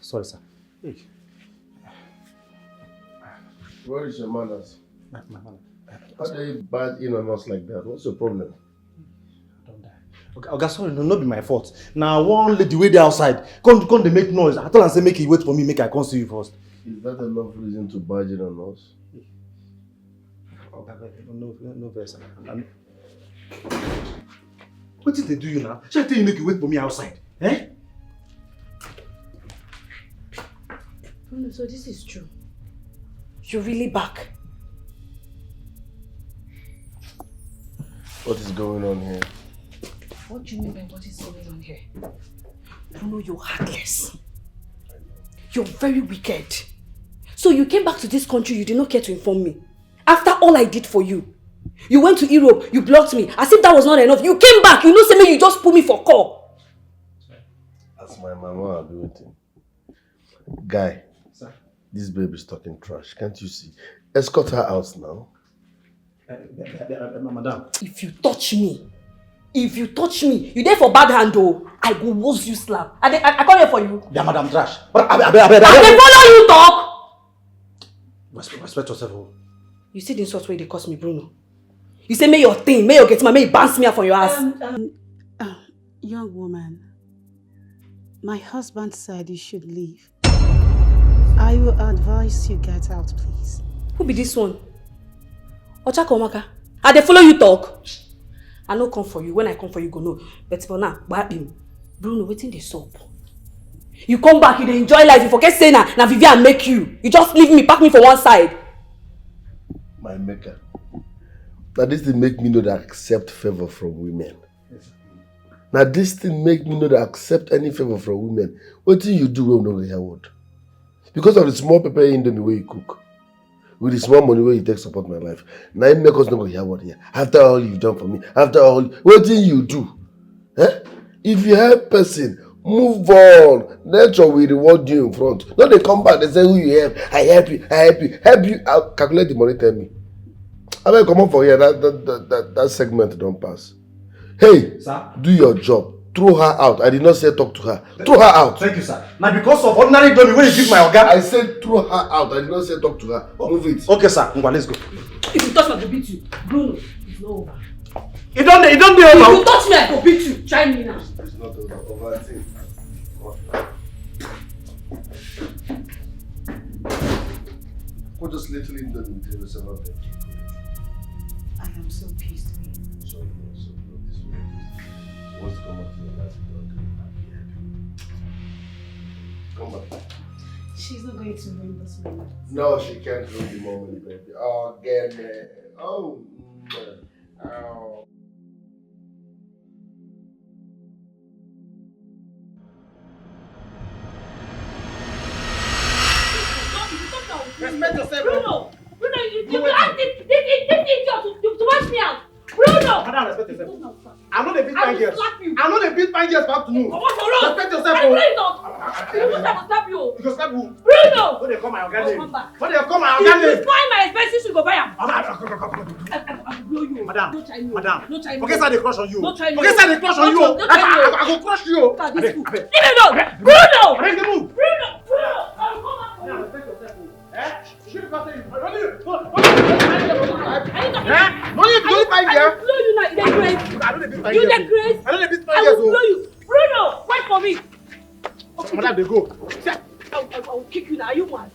C: Sorry, sir. Hey.
D: Where is your manners?
C: My manners.
D: How do you barge in on us like that? What's your problem?
C: Don't die. Okay, sorry, no, not be my fault. Now, one lady wait there outside. Come, they make noise. I told her, say, make you wait for me, make I come see you first.
D: Is that enough reason to barge in on us?
C: No verse. What did they do you now? Shall I tell you, make you wait for me outside? Eh?
E: No, so this is true. You're really back.
D: What is going on here?
E: What do you mean by what is going on here? Bruno, you're heartless. You're very wicked. So you came back to this country, you did not care to inform me. After all I did for you. You went to Europe, you blocked me. As if that was not enough. You came back, you know, say me, you just put me for call.
D: That's my mama I'll be waiting. Guy, sir? This baby is talking trash. Can't you see? Escort her out now.
C: Madam.
E: If you touch me, you there for bad hand though. I will woz you slap. I come here for you.
C: Yeah, madam trash. But
E: I follow you talk.
C: Respect yourself.
E: You see the insult way they cost me, Bruno. You say may your thing, may your get my, may you bounce me up for your ass.
A: Young woman, my husband said you should leave. I will advise you get out, please.
E: Who be this one? Ochako Omaka. I dey follow you talk. I no come for you. When I come for you, go no. But for now, bad him. Bruno, waiting the soap. You come back, you dey enjoy life. You forget saying na Vivian make you. You just leave me, pack me for one side.
D: My maker. Now this thing make me know that I accept favor from women. Yes. Now this thing make me know that I accept any favor from women. What do you do when we no hear word? Because of the small pepper in the way you cook. with the small money where you take support my life. Now you make us not go hear what here. After all you've done for me, after all, what thing you do? Eh? If you help person, move on. Nature will reward you in front. Now they come back, they say who you help. I help you, help you. I'll calculate the money, tell me. I mean, come on for here. That segment don't pass. Hey, sir, do your job. Throw her out. I did not say talk to her. Throw her out.
F: Thank you, sir. Now because of ordinary dummy, when you give my organ,
D: I said throw her out. I did not say talk to her. Move it.
F: Okay, sir. Let's go.
E: If you touch me, I will beat you. Bruno, it's not over.
F: It don't be over.
E: If you touch me, I will beat you. Try me now.
D: It's not over. I think. What just literally done with the several times?
A: I am so pissed.
D: Sorry, this way. She wants to come back to your life without come back.
A: She's not going to ruin this moment.
D: No, she can't ruin the moment, baby. Oh, get me. Oh. Oh.
E: Respect yourself, Bruno. Bruno, you asked this idiot to wash me out. Bruno!
F: Madam, respect yourself. I'm not a bit fine girl. I'm not a bit fine girl for afternoon.
E: Come on,
F: respect yourself.
E: I will not. You must have slap you.
F: You can slap who?
E: Bruno!
F: When they come my organ
E: Come back.
F: When they come my organ
E: If you find my expenses, you go buy them.
F: I
E: will blow you.
F: Madam,
E: no Chinese.
F: Madam.
E: No Chinese.
F: Forget how they crush on you.
E: No Chinese.
F: Forget how they crush on you. I go crush you.
E: Leave me alone. Bruno!
F: Bring the move.
E: Bruno! I will come after you.
F: Respect yourself. Eh? Shoot after you.
E: I need to I will blow you now. You the grace. I will blow you. Bruno, wait for me.
F: Okay. Madam, they go.
E: I will kick you now. Are you mad?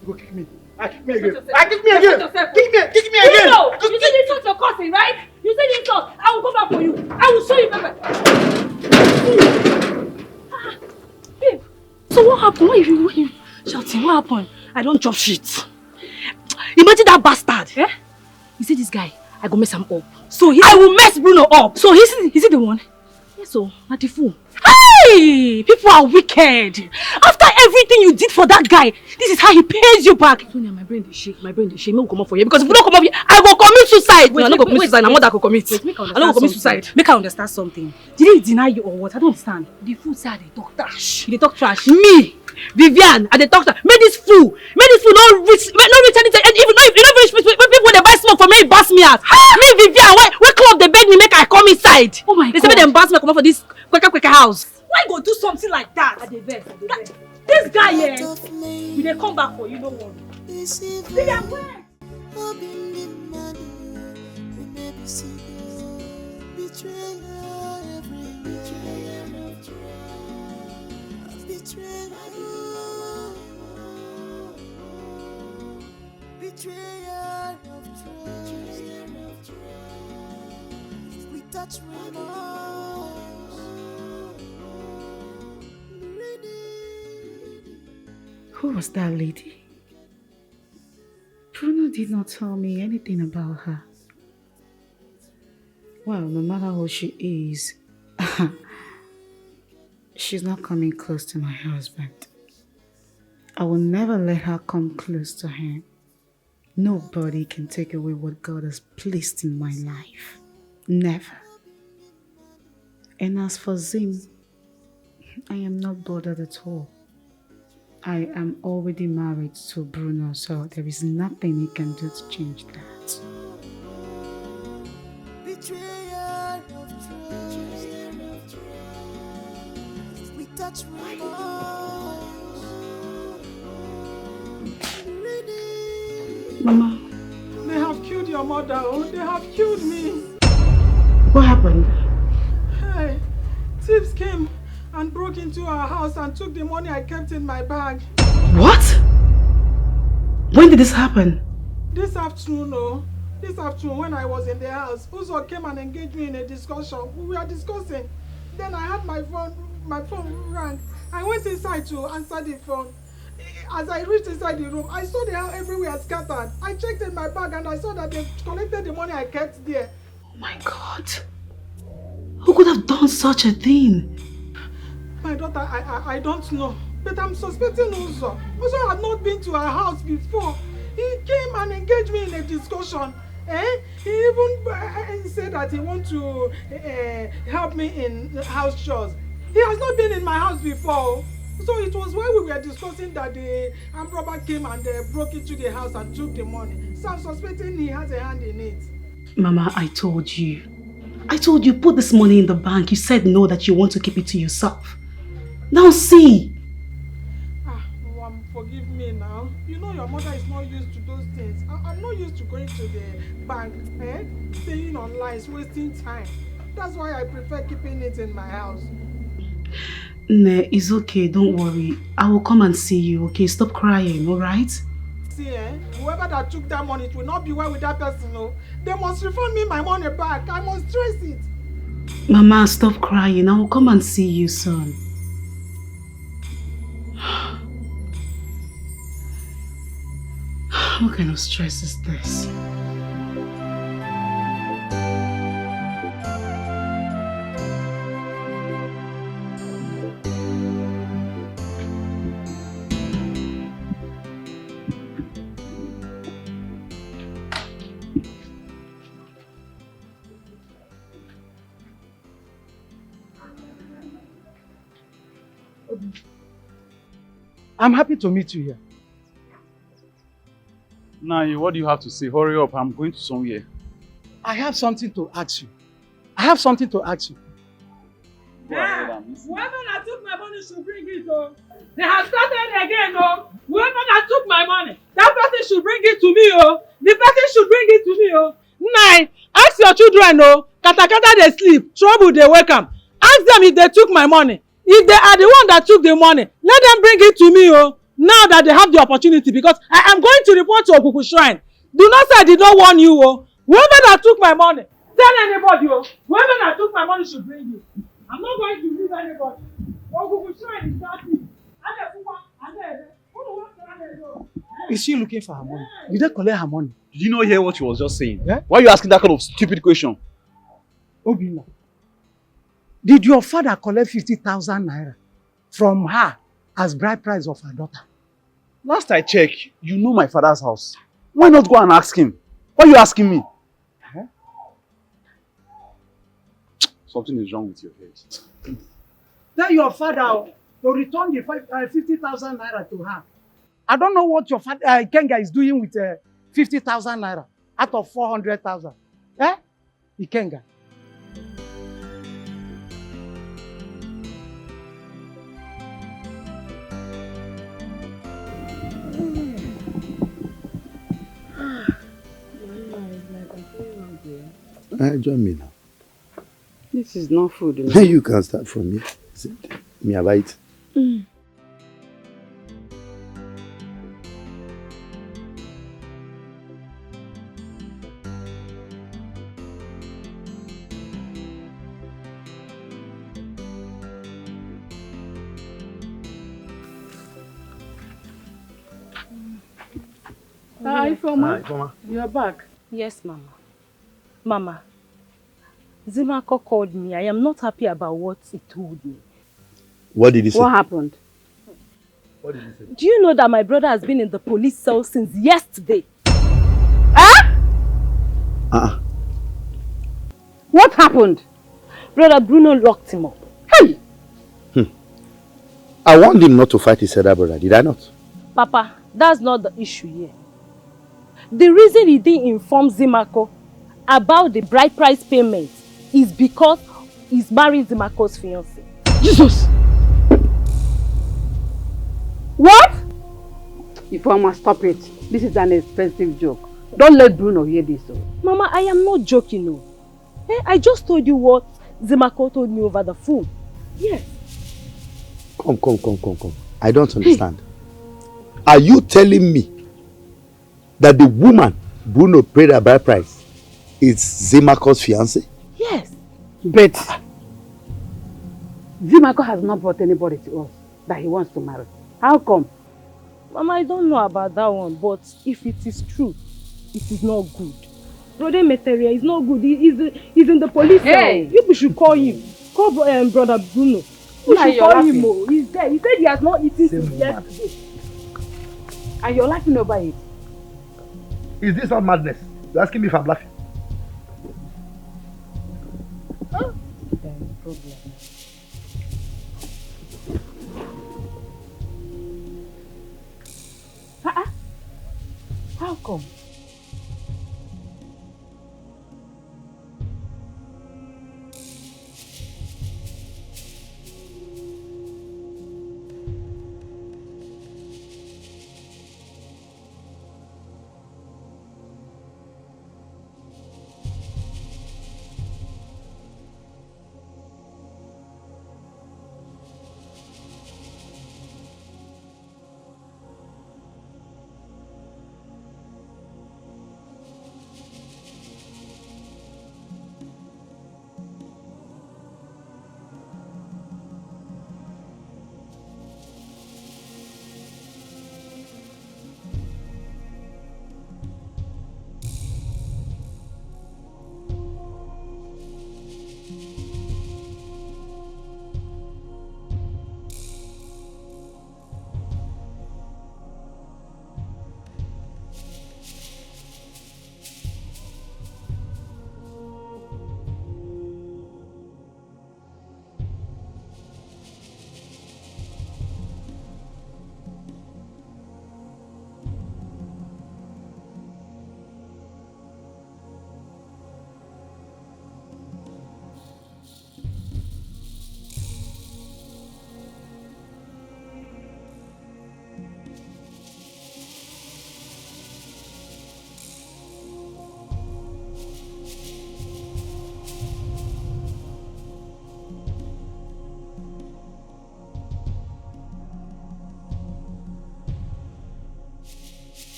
F: You go kick me. Kick me again. Kick me again. Kick me again.
E: Bruno, you said insult your cousin, right? You said insult. I will come back for you. I will show you pepper.
G: Babe, so what happened? Why are you shouting? What happened? I don't drop shit. Imagine that bastard. Eh? You see this guy? I go mess him up. So I will mess Bruno up. So is he the one? Yes, so not the fool. Hey! People are wicked. After everything you did for that guy, this is how he pays you back. Sonia, my brain is shake. Make me come up for you. Because if you don't come up here, I will commit suicide. I'm not going to commit suicide. I'm not going to commit. I'm not going to commit suicide. Make her understand something. Did he deny you or what? I don't understand. The fool said they talk trash. They talk trash. Me, Vivian, and they talk trash. Make this fool not reach anything. And even if you don't reach people when they buy smoke for me, he bust me out. Me, Vivian, why club they beg me make I come inside? Oh my God. They say they bust me come up for this quicker house. Why go do something like that? I dey vex. This guy here, we dey come back for you, no worry. Vivian, where?
A: Who was that lady? Bruno did not tell me anything about her. Well, no matter who she is, she's not coming close to my husband. I will never let her come close to him. Nobody can take away what God has placed in my life. Never. And as for Zim, I am not bothered at all. I am already married to Bruno, so there is nothing he can do to change that.
P: Betrayal of trust. We touch
I: Mama, they have killed your mother. Oh, they have killed me.
A: What happened?
I: Hey, thieves came and broke into our house and took the money I kept in my bag.
A: What? When did this happen?
I: This afternoon, oh. This afternoon when I was in the house, Uzo came and engaged me in a discussion. We were discussing. Then I had my phone rang. I went inside to answer the phone. As I reached inside the room, I saw the house everywhere scattered. I checked in my bag and I saw that they collected the money I kept there.
A: Oh my God. Who could have done such a thing?
I: My daughter, I don't know. But I'm suspecting Uzo. Uzo had not been to our house before. He came and engage me in a discussion. He even said that he wants to help me in house chores. He has not been in my house before. So it was when we were discussing that the armed robber came and broke into the house and took the money. So I'm suspecting he has a hand in it.
A: Mama, I told you, put this money in the bank. You said no, that you want to keep it to yourself. Now see.
I: Mom, forgive me now. You know your mother is not used to those things. I'm not used to going to the bank, staying online, wasting time. That's why I prefer keeping it in my house.
A: Ne, it's okay, don't worry. I will come and see you, okay? Stop crying, alright?
I: See, whoever that took that money, it will not be well with that person, no? They must refund me my money back. I must trace it.
A: Mama, stop crying. I will come and see you soon. What kind of stress is this?
N: I'm happy to meet you here. Now, what do you have to say? Hurry up, I'm going to somewhere. I have something to ask you.
I: Whoever that took my money should bring it, oh. They have started again, oh. Whoever that took my money, that person should bring it to me, oh. The person should bring it to me, oh. Nine, ask your children, oh. Kata they sleep, trouble they wake up. Ask them if they took my money. If they are the one that took the money, let them bring it to me, oh. Now that they have the opportunity, because I am going to report to Okuku Shrine. Do not say I did not warn you, oh. Whoever that took my money, tell anybody, oh. Whoever that took my money should bring it. I'm not going to leave anybody. Okuku Shrine is starting.
N: Is she looking for her money? Did they collect her money?
O: Did you not hear what she was just saying? Yeah? Why are you asking that kind of stupid question?
N: Obina, did your father collect 50,000 naira from her as bride price of her daughter?
O: Last I checked, you know my father's house. Why not go and ask him? Why are you asking me? Huh? Something is wrong with your head.
N: Tell your father to return the 50,000 naira to her. I don't know what your father, Ikenga, is doing with 50,000 naira out of 400,000. Eh? Ikenga.
F: Join me now.
E: This is not food.
F: You can start from me. Me a bite.
E: Hi, Ifoma.
F: Hi, Ifoma.
E: You're back.
G: Yes, Mama. Mama, Zimako called me. I am not happy about what he told me.
F: What did he say?
E: What happened?
F: What did he say?
G: Do you know that my brother has been in the police cell since yesterday?
E: What happened?
G: Brother Bruno locked him up.
E: Hey!
F: I warned him not to fight his elder brother, did I not?
G: Papa, that's not the issue here. The reason he didn't inform Zimako about the bride price payment is because he's marrying Zimako's fiancé.
E: Jesus! What? Ifeoma, stop it. This is an expensive joke. Don't let Bruno hear this.
G: Mama, I am not joking, no. I just told you what Zimako told me over the phone. Yes.
F: Come. I don't understand. Are you telling me that the woman Bruno paid her bride price is Zimako's fiancé?
G: Yes.
E: But Zimako has not brought anybody to us that he wants to marry. How come?
G: Mama, I don't know about that one, but if it is true, it is not good. Brother Meteria is not good. He's in the police cell. You should call him. Call Brother Bruno. You should call him. He's there. He said he has not eaten since yesterday.
E: And you're laughing over it.
Q: Is this not madness? You're asking me if I'm laughing?
E: Huh? How come?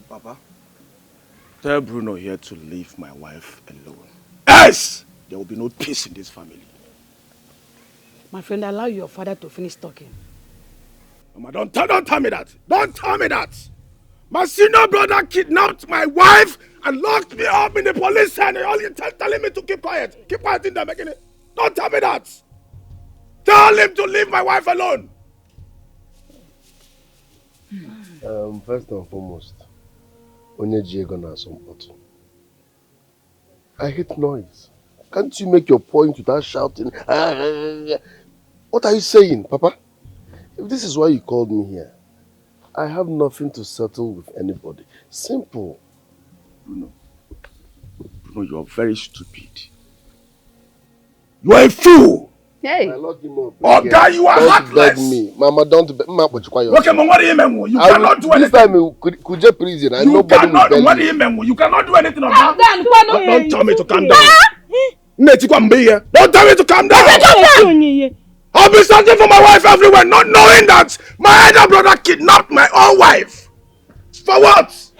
L: Papa, tell Bruno here to leave my wife alone. Else, there will be no peace in this family.
E: My friend, allow your father to finish talking.
L: Mama, don't tell me that. Don't tell me that. My senior brother kidnapped my wife and locked me up in the police cell. All you telling me to keep quiet. Keep quiet in there, making it. Don't tell me that. Tell him to leave my wife alone.
D: First and foremost, onye ji ego na asọmpi. I hate noise. Can't you make your point without shouting? What are you saying, Papa? If this is why you called me here, I have nothing to settle with anybody. Simple.
L: Bruno, you're very stupid. You are a fool.
J: Hey.
L: Oh, guy, you are heartless.
D: Don't beg me. Mama, don't beg me.
L: Okay, but what do you mean? You cannot do anything.
D: This time, could you prison? And
L: you cannot. What do you mean? You cannot do anything of that. Don't tell me to calm down. Don't tell me to calm down. I'll be searching for my wife everywhere, not knowing that my elder brother kidnapped my own wife. For what?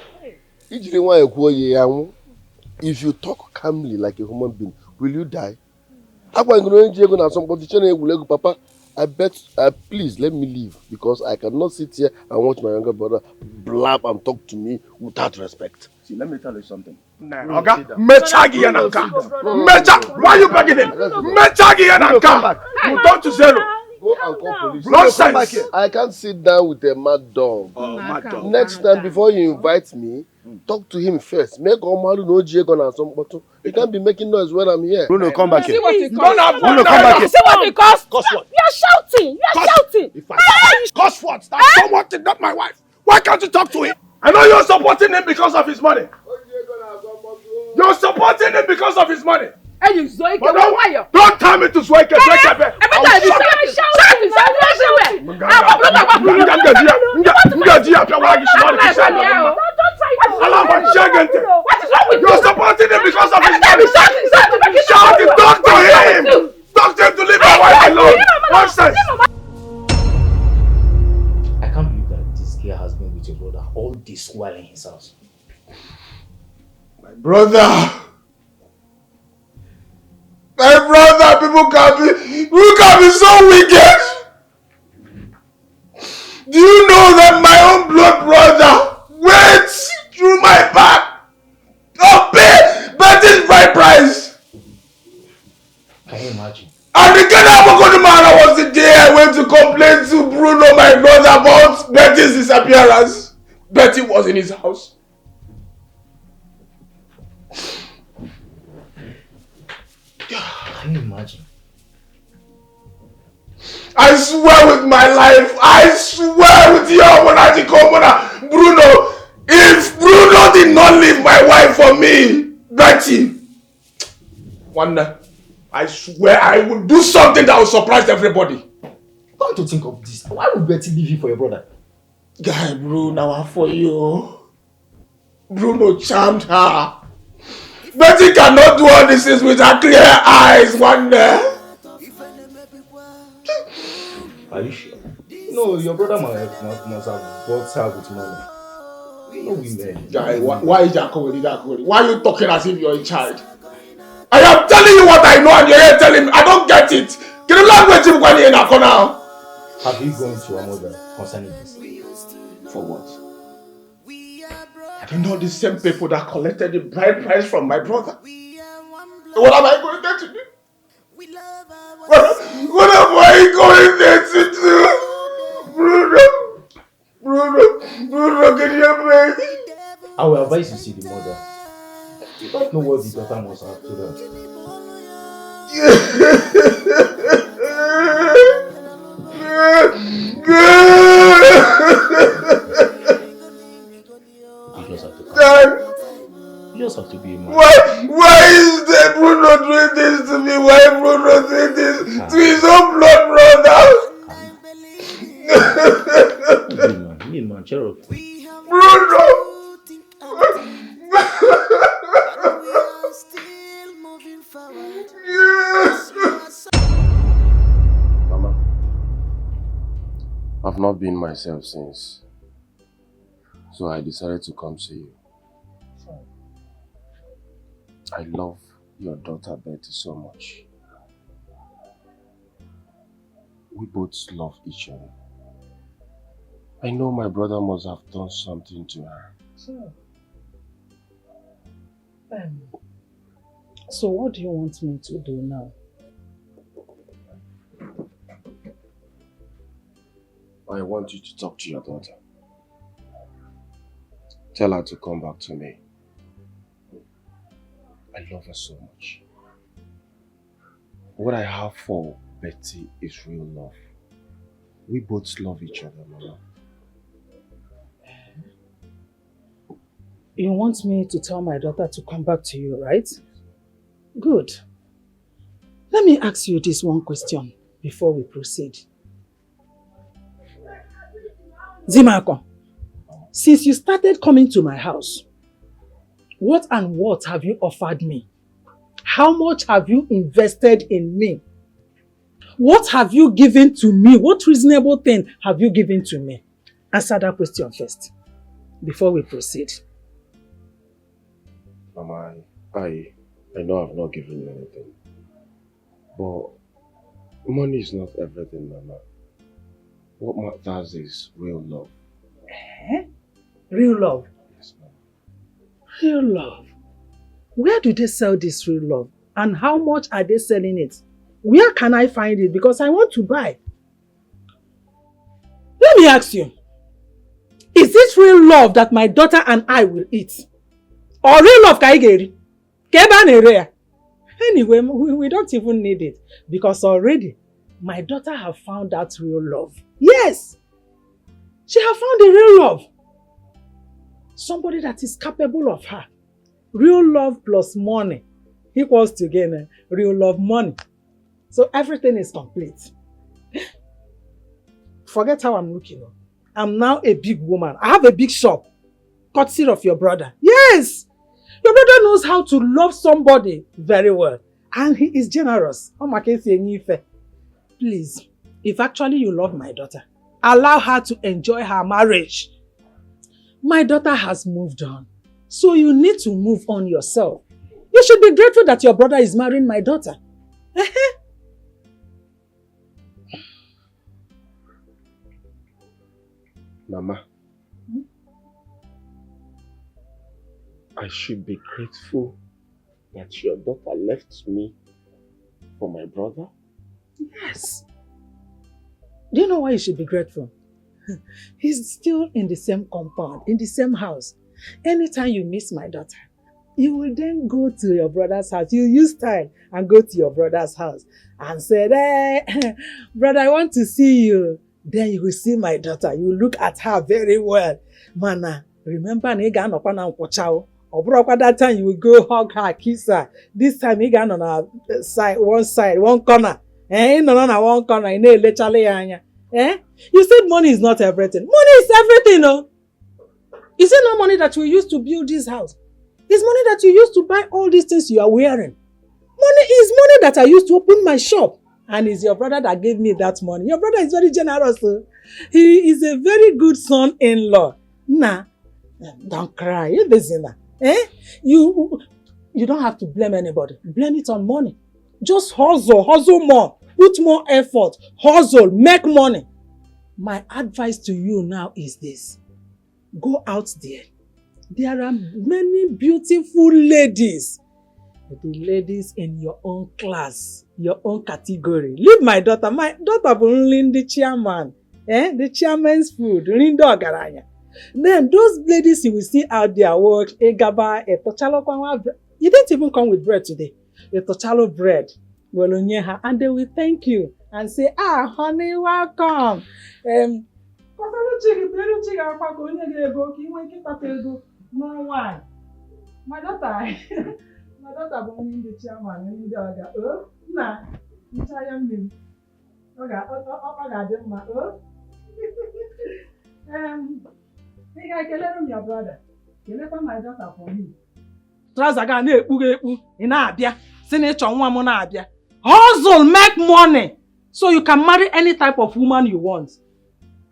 D: If you talk calmly like a human being, will you die? Papa, please let me leave because I cannot sit here and watch my younger brother blab and talk to me without respect.
L: See, let me tell you something. Okay? Mechagi Yananka. Why are you begging him? Mechagi Yananka. You talk to zero.
D: Go and call police.
L: Nonsense.
D: I can't sit down with a mad dog.
L: Mad dog.
D: Next time, before you invite me, talk to him first. Make Omaru no Jagon and some bottle. You can't be making noise when I'm here.
Q: Bruno, come back here.
L: See what it costs.
Q: Bruno, come back here.
E: See what it costs.
L: Cost what?
E: You're shouting. You're shouting.
L: Cost what? That's someone kidnapped my wife. Why can't you talk to him? I know you're supporting him because of his money. You're supporting him because of his money.
J: And you Zoike,
L: don't tell me to Zoike. What is wrong with
K: while in his house.
L: My brother! My brother, people can be so wicked! Do you know that my own blood brother went through my back to pay Betty's bride price?
K: Can you imagine?
L: And the Kidnapping man was the day I went to complain to Bruno, my brother, about Betty's disappearance. Betty was in his house.
K: Can you imagine?
L: I swear with my life, I swear with your monarchy commoner, Bruno, if Bruno did not leave my wife for me, Betty, wonder, I swear I will do something that will surprise everybody.
K: Come to think of this, why would Betty leave you for your brother?
L: Guy, Bruno, I'm for you. Bruno charmed her. Betty cannot do all this things with her clear eyes, wonder.
K: Are you sure? No, your brother must have bought her with money. No women.
L: Guy, why is that comedy? Why are you talking as if you're a child? I am telling you what I know and you're here telling me. I don't get it. Can you language him when you're in a corner?
K: Have you gone to your mother concerning this?
L: For what? I don't know the same people that collected the bride price from my brother. What am I going there to do? What am I going there to do? Bruno, can you help me?
K: I will advise you to see the mother. You don't know what the daughter must have told her. You just have to be a man.
L: Why is that Bruno doing this to me? Why Bruno doing this to his own blood brother?
K: Be a man, cheer up.
L: Bruno!
D: Mama, I've not been myself since, so I decided to come see you. I love your daughter Betty so much. We both love each other. I know my brother must have done something to her.
E: So what do you want me to do now?
D: I want you to talk to your daughter. Tell her to come back to me. I love her so much. What I have for Betty is real love. We both love each other, Mama.
E: You want me to tell my daughter to come back to you, right? Good. Let me ask you this one question before we proceed. Zimako, since you started coming to my house, what and what have you offered me? How much have you invested in me? What have you given to me? What reasonable thing have you given to me? Answer that question first, before we proceed.
D: Mama, I know I've not given you anything. But money is not everything, Mama. What matters is real love.
E: Real love?
D: Yes, Mama.
E: Real love? Where do they sell this real love? And how much are they selling it? Where can I find it? Because I want to buy. Let me ask you. Is it real love that my daughter and I will eat? Or real love kaigeri? Anyway, we don't even need it. Because already, my daughter have found that real love. Yes! She have found a real love. Somebody that is capable of her. Real love plus money equals to again real love money. So everything is complete. Forget how I'm looking. I'm now a big woman. I have a big shop. Courtesy of your brother. Yes! Your brother knows how to love somebody very well. And he is generous. Please, if actually you love my daughter, allow her to enjoy her marriage.
I: My daughter has moved on. So you need to move on yourself. You should be grateful that your brother is marrying my daughter.
B: Mama, I should be grateful that your daughter left me for my brother?
I: Yes. Do you know why you should be grateful? He's still in the same compound, in the same house. Anytime you miss my daughter, you will then go to your brother's house. You use time and go to your brother's house and say, hey, brother, I want to see you. Then you will see my daughter. You look at her very well. Mana, remember, that time you will go hug her, kiss her. This time you got on her side, one corner. No, one corner. You said money is not everything. Money is everything, no? Is it not money that you used to build this house? It's money that you used to buy all these things you are wearing. Money is money that I used to open my shop. And it's your brother that gave me that money. Your brother is very generous. He is a very good son-in-law. Nah, don't cry. You listen. You don't have to blame anybody. Blame it on money. Just hustle more. Put more effort. Hustle, make money. My advice to you now is this. Go out there. There are many beautiful ladies. The ladies in your own class, your own category. Leave my daughter. My daughter will only the chairman. The chairman's food. Then those ladies you will see out there work. You didn't even come with bread today. A tochalo bread. And they will thank you and say, honey, welcome. No one. My daughter. My daughter born in the chairman in the other. Oh, nah. I am me. Okay, I can let him your brother. You let my daughter for me. Trazaga in Abia. Senator one Abia. Hustle, make money. So you can marry any type of woman you want.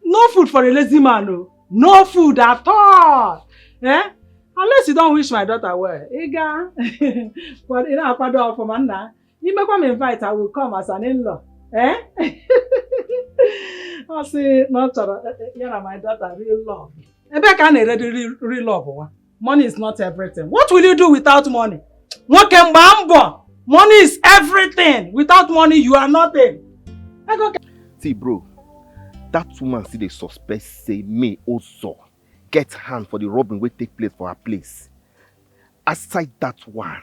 I: No food for a lazy man, no. No food at all. Unless you don't wish my daughter well. But you know, for Manda. You make me invite, I will come as an in-law. I say, not my daughter real love. Real love. Money is not everything. What will you do without money? Money is everything. Without money, you are nothing.
L: See, bro, that woman see the suspect say me also get hand for the robbery wey take place for her place. Aside that woman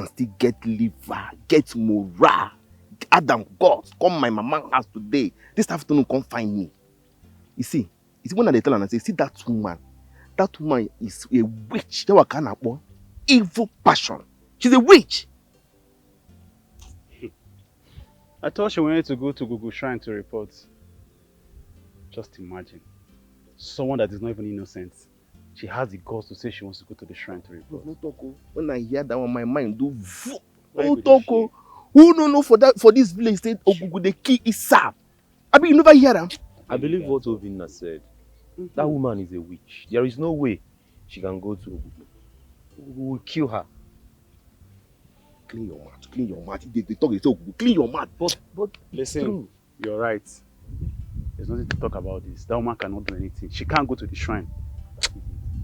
L: still get liver, get morale. Adam, God, come my mama house today. This afternoon, come find me. You see when they tell her and say, see that woman is a witch. That kind of evil passion. She's a witch.
O: I thought she wanted to go to Google Shrine to report. Just imagine. Someone that is not even innocent. She has the guts to say she wants to go to the shrine to report.
L: No talk. When I hear that one, my mind do voop. No talk. Who no know for this village state Ogugu the key is sap. I mean, you never hear them.
R: I believe what Ovina said. That woman is a witch. There is no way she can go to Ogugu. We will kill her.
L: Clean your mouth. Clean your mouth. They talk, they say Ogugu. Clean your mouth. But
O: listen, you're right. There's nothing to talk about this. That woman cannot do anything. She can't go to the shrine.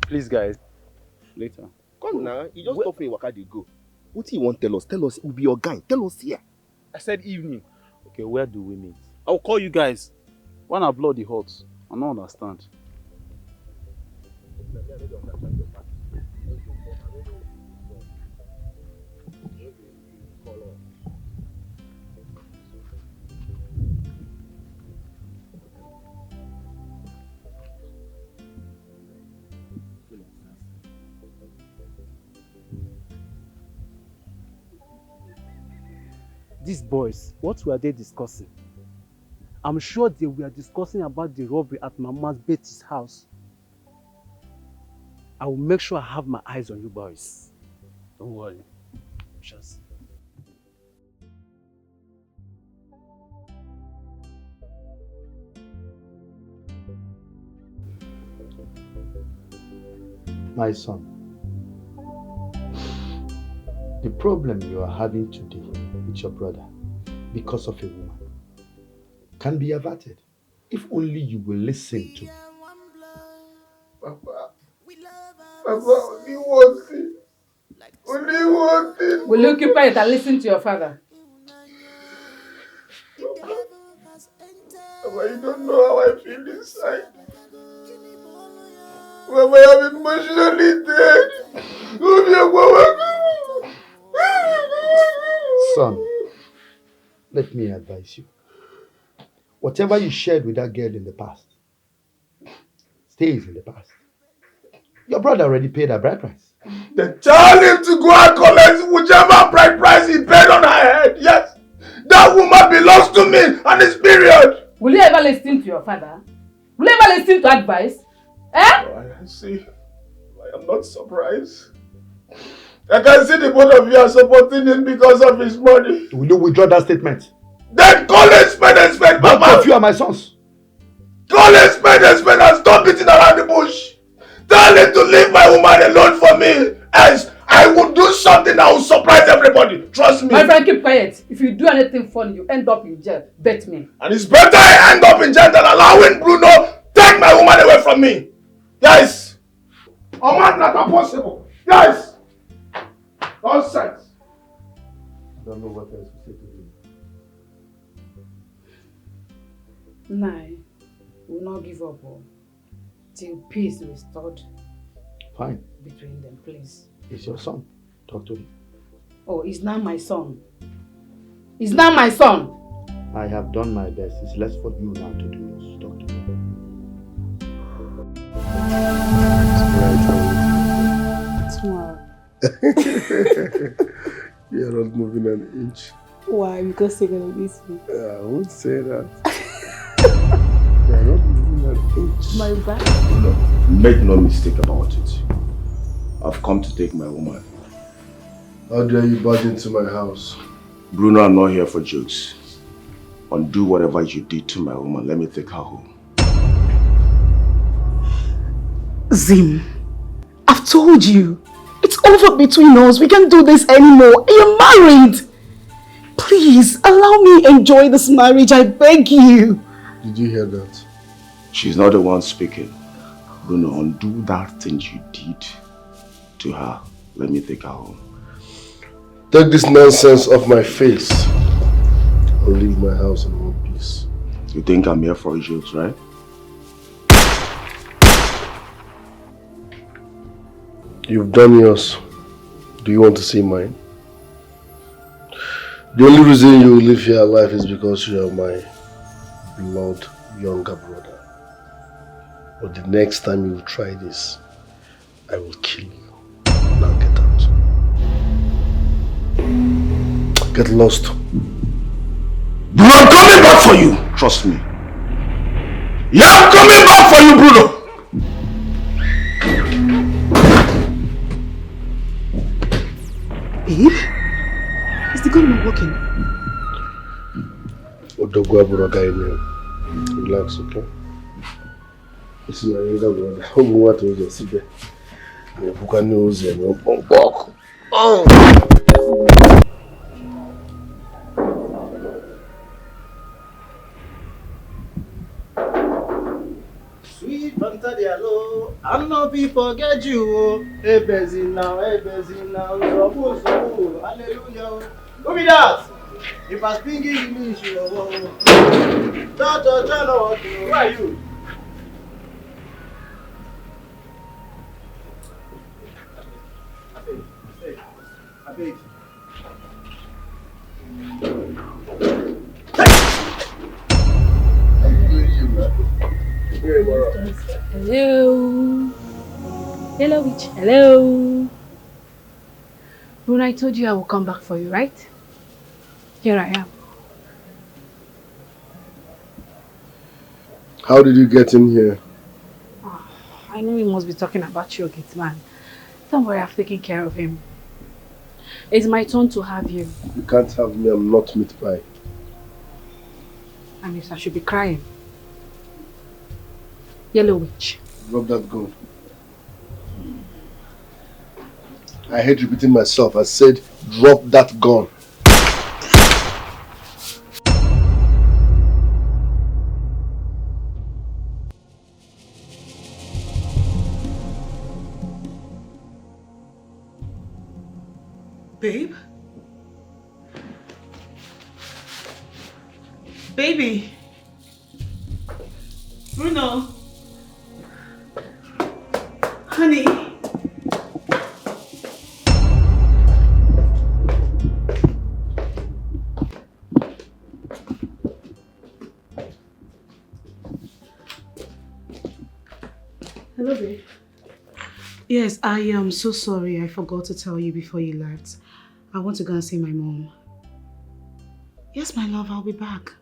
O: Please, guys. Later.
L: Come now. You just stop me. Where they go? What do you want to tell us? Tell us. It will be your gang. Tell us here.
O: I said evening.
R: Okay, where do we meet?
O: I'll call you guys. When I blow the hot, I don't understand.
S: These boys, what were they discussing? I'm sure they were discussing about the robbery at Mama's Betty's house. I will make sure I have my eyes on you boys. Don't worry. We shall see.
F: My son, the problem you are having today with your brother because of a woman can be averted if only you will listen to
D: Papa, only one thing. Only one thing.
E: Will you keep quiet and listen to your father?
D: Papa, you don't know how I feel inside. Papa, I'm emotionally dead.
F: Son, let me advise you. Whatever you shared with that girl in the past stays in the past. Your brother already paid her bride price.
D: Then tell him to go and collect whichever bride price he paid on her head. Yes, that woman belongs to me and it's period.
E: Will you ever listen to your father? Will you ever listen to advice? Eh?
D: Oh, I see. I am not surprised. I can see the both of you are supporting him because of his money.
F: Will you withdraw that statement?
D: Then call it spade and spade, Papa.
F: Both of you are my sons.
D: Call it spade and spade and stop beating around the bush. Tell him to leave my woman alone for me. Else, I will do something that will surprise everybody. Trust me.
E: My friend, keep quiet. If you do anything funny, you end up in jail. Bet me.
D: And it's better I end up in jail than allowing Bruno take my woman away from me. Yes. Oh man, not possible. Yes. Nonsense.
F: I don't know what else to say to him.
E: Nah, we will not give up till peace is restored.
F: Fine.
E: Between them, please.
F: It's your son. Talk to him.
E: Oh, he's not my son. He's not my son.
F: I have done my best. It's less for you now to do yours. Talk to him.
T: Tomorrow.
D: You're not moving an inch.
T: Why? Because you're gonna miss me.
D: I won't say that. You're not moving an inch.
T: My back.
B: No, make no mistake about it. I've come to take my woman.
D: How dare you barge into my house?
B: Bruno, I'm not here for jokes. Undo whatever you did to my woman. Let me take her home.
A: Zim, I've told you. It's over between us. We can't do this anymore. You're married. Please, allow me enjoy this marriage. I beg you.
D: Did you hear that?
B: She's not the one speaking. Bruno, undo that thing you did to her. Let me take her home.
D: Take this nonsense off my face. I'll leave my house in one piece.
B: You think I'm here for jokes, right?
D: You've done yours. Do you want to see mine? The only reason you live here alive is because you are my blood younger brother. But the next time you try this, I will kill you. Now get out. Get lost.
B: Bruno, I'm coming back for you! Trust me. Yeah, I'm coming back for you, Bruno!
A: Babe? Is the gun not working?
D: Relax, okay? This is my younger brother. Who what was your secret? You can use your walk. Oh!
C: Sweet Fanta Diallo, I know people forget you. Hey, busy now, Zobu, hallelujah. Who be that? If I speak English, you know. Who are you? I beg.
T: Hello. Hello, witch. Hello. Bruno, I told you I will come back for you, right? Here I am.
D: How did you get in here?
T: Oh, I know you must be talking about your gate man. Don't worry, I've taken care of him. It's my turn to have you.
D: You can't have me, I'm not meat pie.
T: And if I should be crying. Yellow witch.
D: Drop that gun. I hate repeating myself. I said, drop that gun.
A: Babe? Baby? Bruno? Honey? Hello, babe. Yes, I am so sorry. I forgot to tell you before you left. I want to go and see my mom. Yes, my love, I'll be back.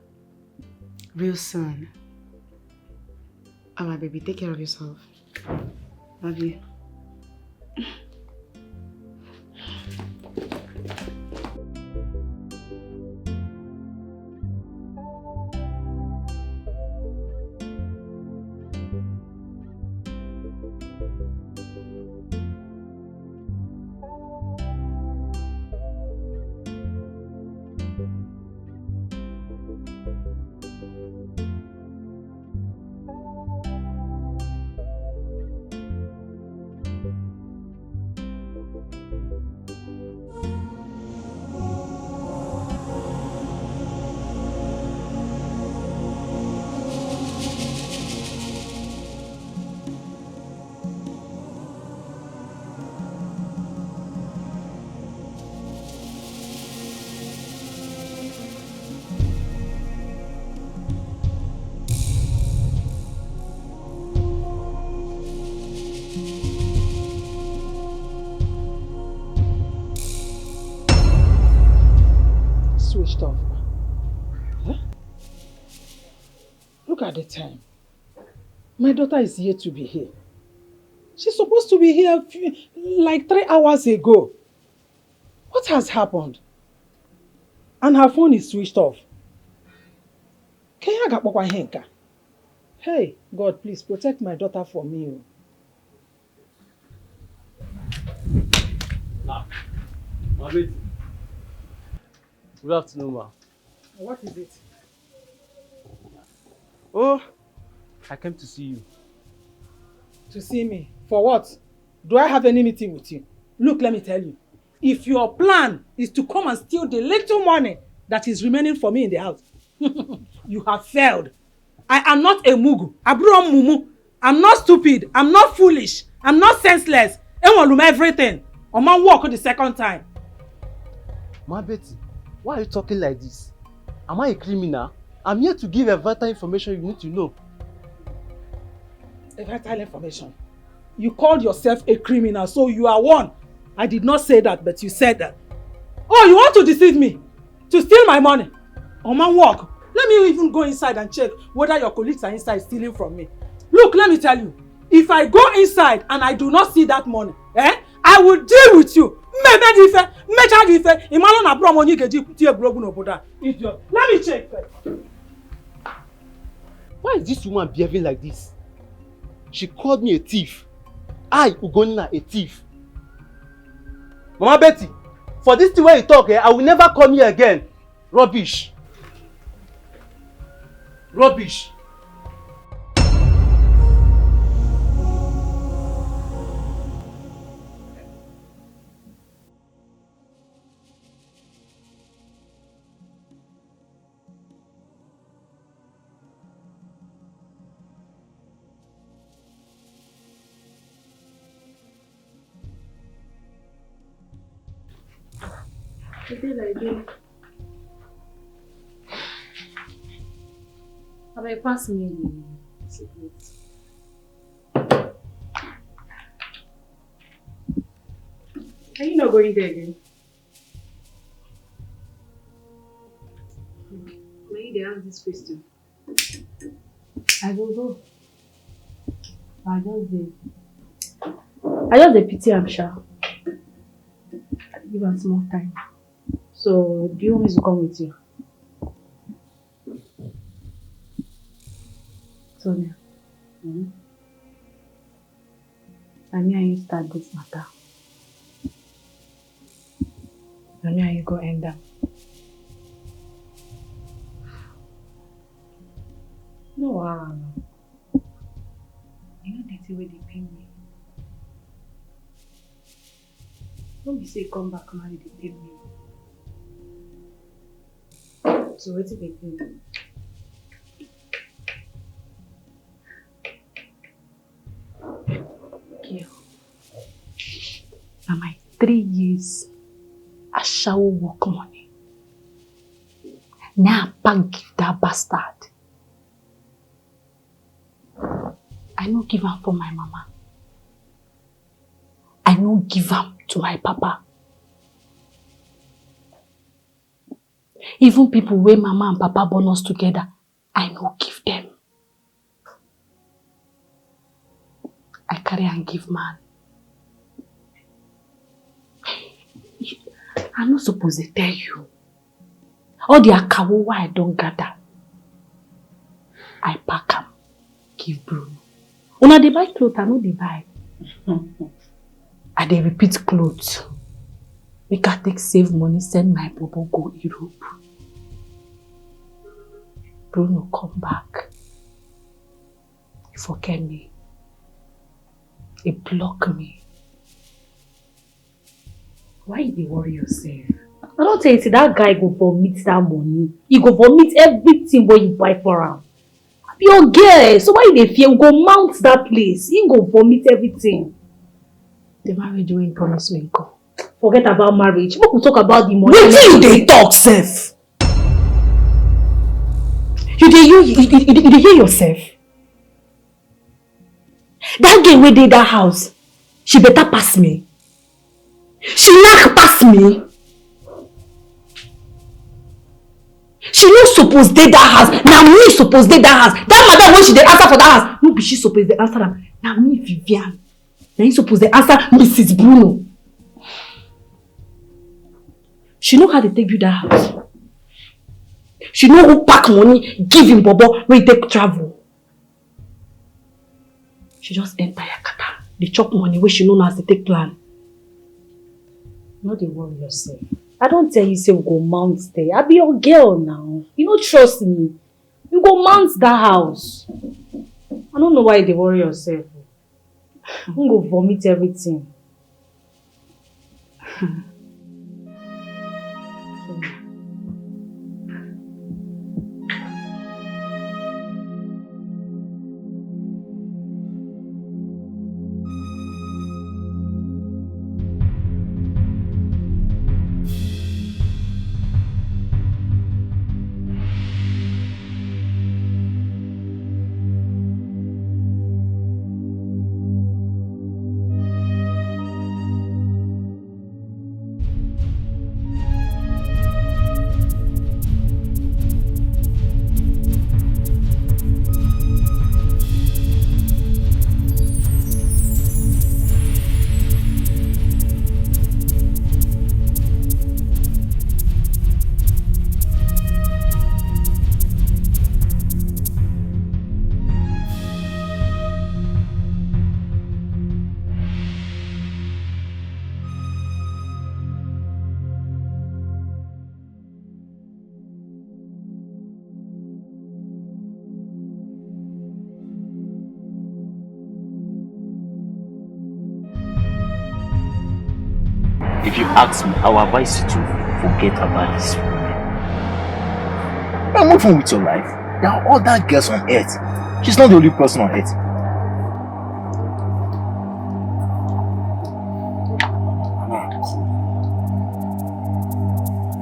A: Real soon. Alright, baby, take care of yourself. Love you.
I: Switched off. Huh? Look at the time. My daughter is here to be here. She's supposed to be here like 3 hours ago. What has happened? And her phone is switched off. Hey, God, please protect my daughter for me.
S: Good afternoon, ma.
I: What is it?
S: Oh, I came to see you.
I: To see me? For what? Do I have any meeting with you? Look, let me tell you. If your plan is to come and steal the little money that is remaining for me in the house, you have failed. I am not a mugu. Abro mumu. I'm not stupid. I'm not foolish. I'm not senseless. Everyone everything. A man walk the second time.
S: Ma Betty, why are you talking like this? Am I a criminal? I'm here to give a vital information you need to know.
I: A vital information? You called yourself a criminal, so you are one. I did not say that, but you said that. Oh, you want to deceive me? To steal my money? Oh man, walk. Let me even go inside and check whether your colleagues are inside stealing from me. Look, let me tell you. If I go inside and I do not see that money, I will deal with you. Let me check first.
S: Why is this woman behaving like this? She called me a thief. I, Ugonina, a thief. Mama Betty, for this thing where you talk, I will never come here again. Rubbish. Rubbish.
T: What did I do? Have I passed me the cigarette? Are you not going there again? May they ask this question? I will go. I just the pity I'm sure. Give us more time. So, do you want me to come with you? Sonia. I mean, I start this matter. I know how you go end up. No, you know the way they pay me. Don't be say come back now they pay me. So what did they pay me? Okay. Now my 3 years I shall work money. Now I give that bastard. I no give am for my mama. I no give am to my papa. Even people where mama and papa born us together, I no give them. I carry and give man. I'm not supposed to tell you. All the akawo I don't gather. I pack them, give Bruno. Una dey buy clothes, I no dey buy. I dey repeat clothes. Make I take save money, send my bobo go Europe. Bruno come back. He forget me. He block me. Why you dey worry yourself? I don't tell you, see, that guy go vomit that money. He go vomit everything when you buy for him. Your girl, so why you dey fear? Go mount that place. He go vomit everything. The marriage wey you promise me go. Forget about marriage. We talk about the money. Wetin you dey talk, sef? You dey hear yourself? That girl wey dey that house, she better pass me. She knack pass me. She no suppose dey that house. Now me suppose dey that house. That madam when she dey answer for that house, no be she suppose dey answer am. Now me Vivian. Now you suppose dey answer Mrs. Bruno. She know how they take you that house. She know who pack money, give him bobo when he take travel. She just enter Yakata. They chop money where she know as they take plan. No dey worry yourself. I don't tell you say we go mount there. I be your girl now. You don't trust me. You go mount that house. I don't know why they worry yourself. I'm gonna go vomit everything.
K: If you ask me, I will advise you to forget about this woman. Now move on with your life. There are other girls on earth. She's not the only person on earth.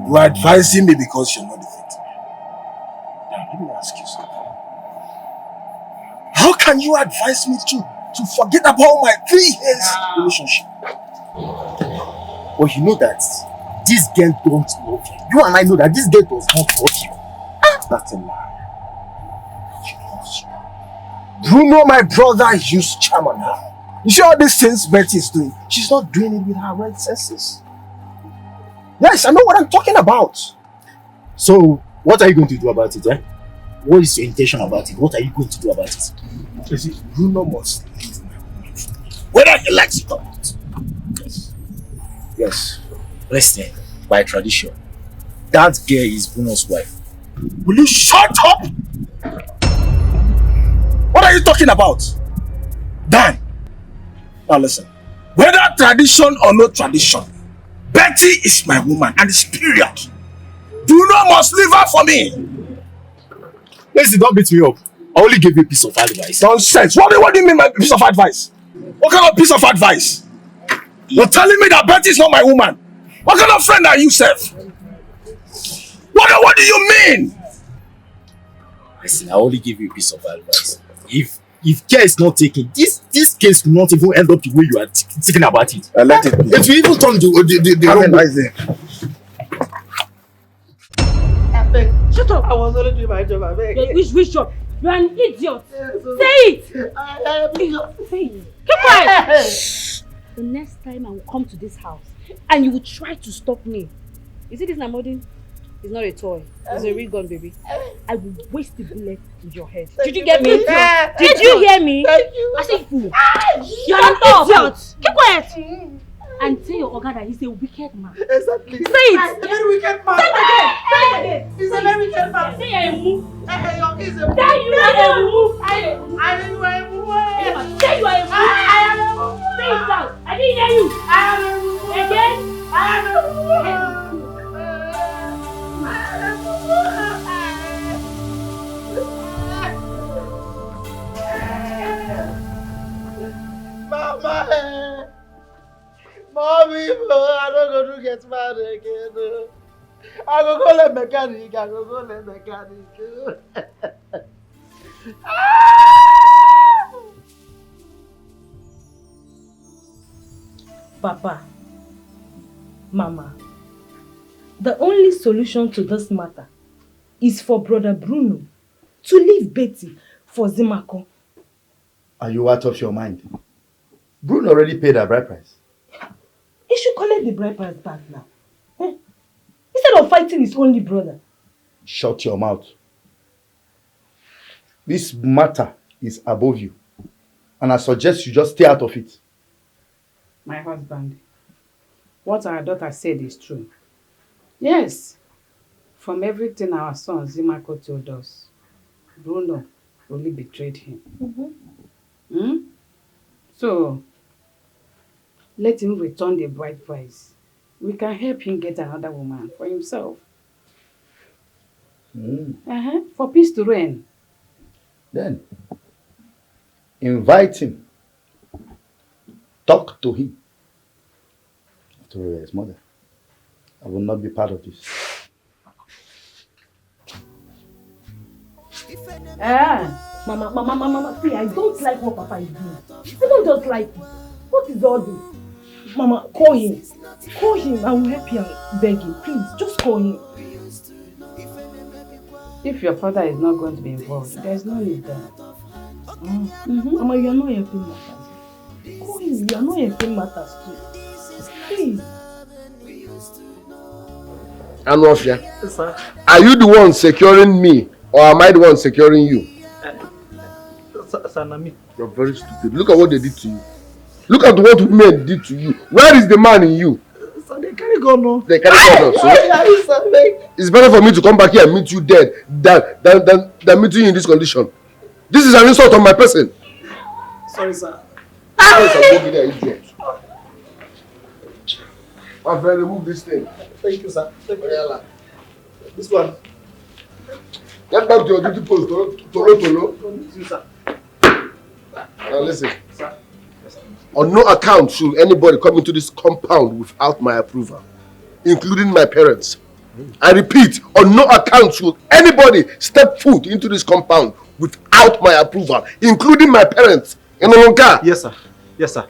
L: You are advising me because you're not the victim. Now, let me ask you something. How can you advise me to forget about my 3 years relationship?
K: Well, you know that this girl don't love you. You and I know that this girl does not love you.
L: That's a lie. She loves you. Bruno, my brother, used charm on her. You see all these things Betty is doing? She's not doing it with her right senses. Yes, I know what I'm talking about.
K: So, what are you going to do about it, eh? What is your intention about it? What are you going to do about it?
L: You see, Bruno must leave my home. Whether he likes it or not.
K: Yes. Listen, by tradition, that girl is Bruno's wife.
L: Will you shut up? What are you talking about? Dan, now listen. Whether tradition or no tradition, Betty is my woman and it's period. Bruno must leave her for me.
K: Listen, don't beat me up. I only gave you a piece of advice.
L: Nonsense. What do you mean by piece of advice? What kind of piece of advice? You're telling me that Betty is not my woman. What kind of friend are you, Seth? What do you mean?
K: Listen, I only give you a piece of advice. If care is not taken, this case will not even end up the way you are thinking about it.
L: Let it be.
K: It will even turn the
I: Shut up! I was only doing my job, I beg.
T: Which job? You are an idiot! Say it! Say it! Keep quiet! The next time I will come to this house and you will try to stop me. You see this Namodin? It's not a toy. It's a real gun, baby. I will waste the bullet in your head. Did you get me? Did you hear me? I said fool. You're an idiot! Keep quiet! And tell your Oga that he's a wicked man.
I: Exactly.
T: Say it!
I: He's a very wicked man.
T: Say it again! Say it again!
I: He's a very wicked man.
T: Say a move.
I: He's a
T: Say you are a move.
I: I am a move.
T: Say you are a move.
I: I am a move.
T: Say it out. I didn't hear you.
I: I am a move.
T: Again?
I: I am a move. Mama, Mommy, I don't go to get married again. I go call a mechanic. I go call a mechanic.
T: Papa, Mama, the only solution to this matter is for Brother Bruno to leave Betty for Zimako.
F: Are you out of your mind? Bruno already paid her bride price.
T: He should collect the bride price back now. Instead of fighting his only brother.
F: Shut your mouth. This matter is above you. And I suggest you just stay out of it.
E: My husband, what our daughter said is true. Yes, from everything our son Zimako told us, Bruno only betrayed him. So, let him return the bride price. We can help him get another woman for himself. For peace to reign.
F: Then, invite him. Talk to him. After all, his mother. I will not be part of this.
T: Mama, see, I don't like what Papa is doing. I don't just like it. What is all this? Mama, call him. Call him. I will help you and beg him. Please, just call him.
E: If your father is not going to be involved, there is no need there.
T: Mama, you are not helping matters. Call him. You are not helping matters too. Please.
D: Anwafia,
I: Yes, sir.
D: are you the one securing me or am I the one securing you?
I: Sanami.
D: You're very stupid. Look at what they did to you. Look at what men did to you. Where is the man in you?
I: So they carry gun now.
D: They carry gun so it's better for me to come back here and meet you dead than meeting you in this condition. This is an insult on my person.
I: Sorry, sir.
D: I've removed this thing.
I: Thank you, sir. Thank you. This one.
D: Get back to your duty post, Tolo. Now listen.
I: Sir.
D: On no account should anybody come into this compound without my approval, including my parents. I repeat, on no account should anybody step foot into this compound without my approval, including my parents.
I: Yes, sir. Yes, sir.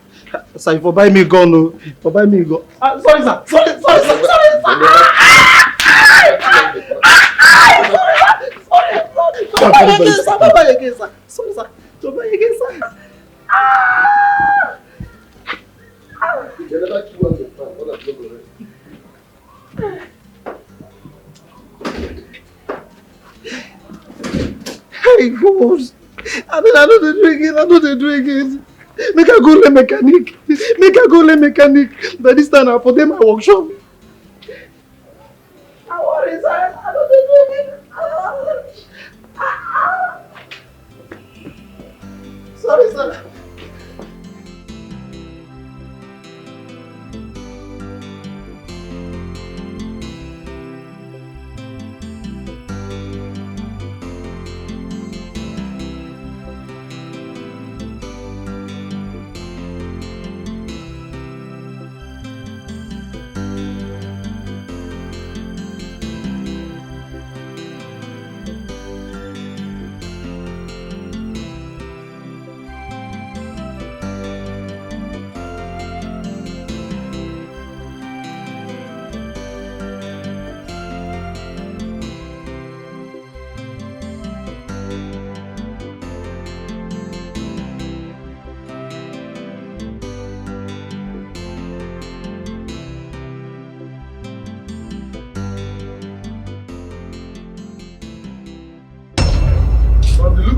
I: Sir, you for buy me gun, no. For buy me gun. Sorry, sir. Sorry, sir. Sorry, sir. Hey, God. I know they do again. Make I go le mechanic. By this time I for them my workshop.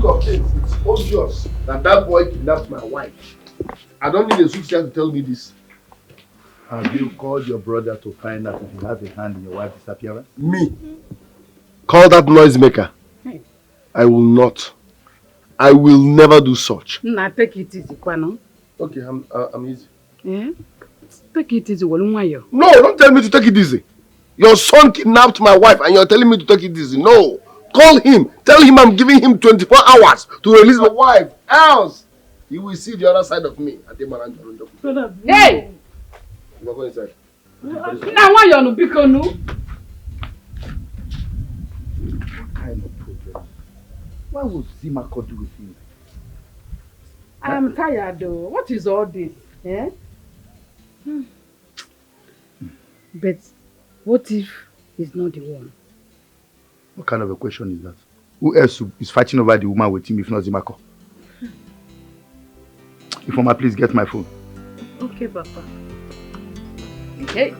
D: of things, it's obvious that that boy kidnapped my wife. I don't need a soothsayer to tell me this.
N: Have you called your brother to find out if you have a hand in your wife's disappearance?
D: Me? Call that noisemaker.
J: Hey.
D: I will not. I will never do such.
J: Nah, take it easy, Kwano.
D: Okay, I'm easy.
J: Yeah? Take it easy, Walunwayo.
D: No, don't tell me to take it easy. Your son kidnapped my wife and you're telling me to take it easy. No. Call him. Tell him I'm giving him 24 hours to release my wife. Else, you will see the other side of me.
J: Hey!
D: You go inside.
J: Now why you no Bcos?
N: What kind of problem? Why would Zimako do with him?
J: I am tired though. What is all this? Eh? But what if he's not the one?
N: What kind of a question is that? Who else is fighting over the woman with him if not Zimako? Ifoma, please get my phone.
J: Okay, Papa. Okay.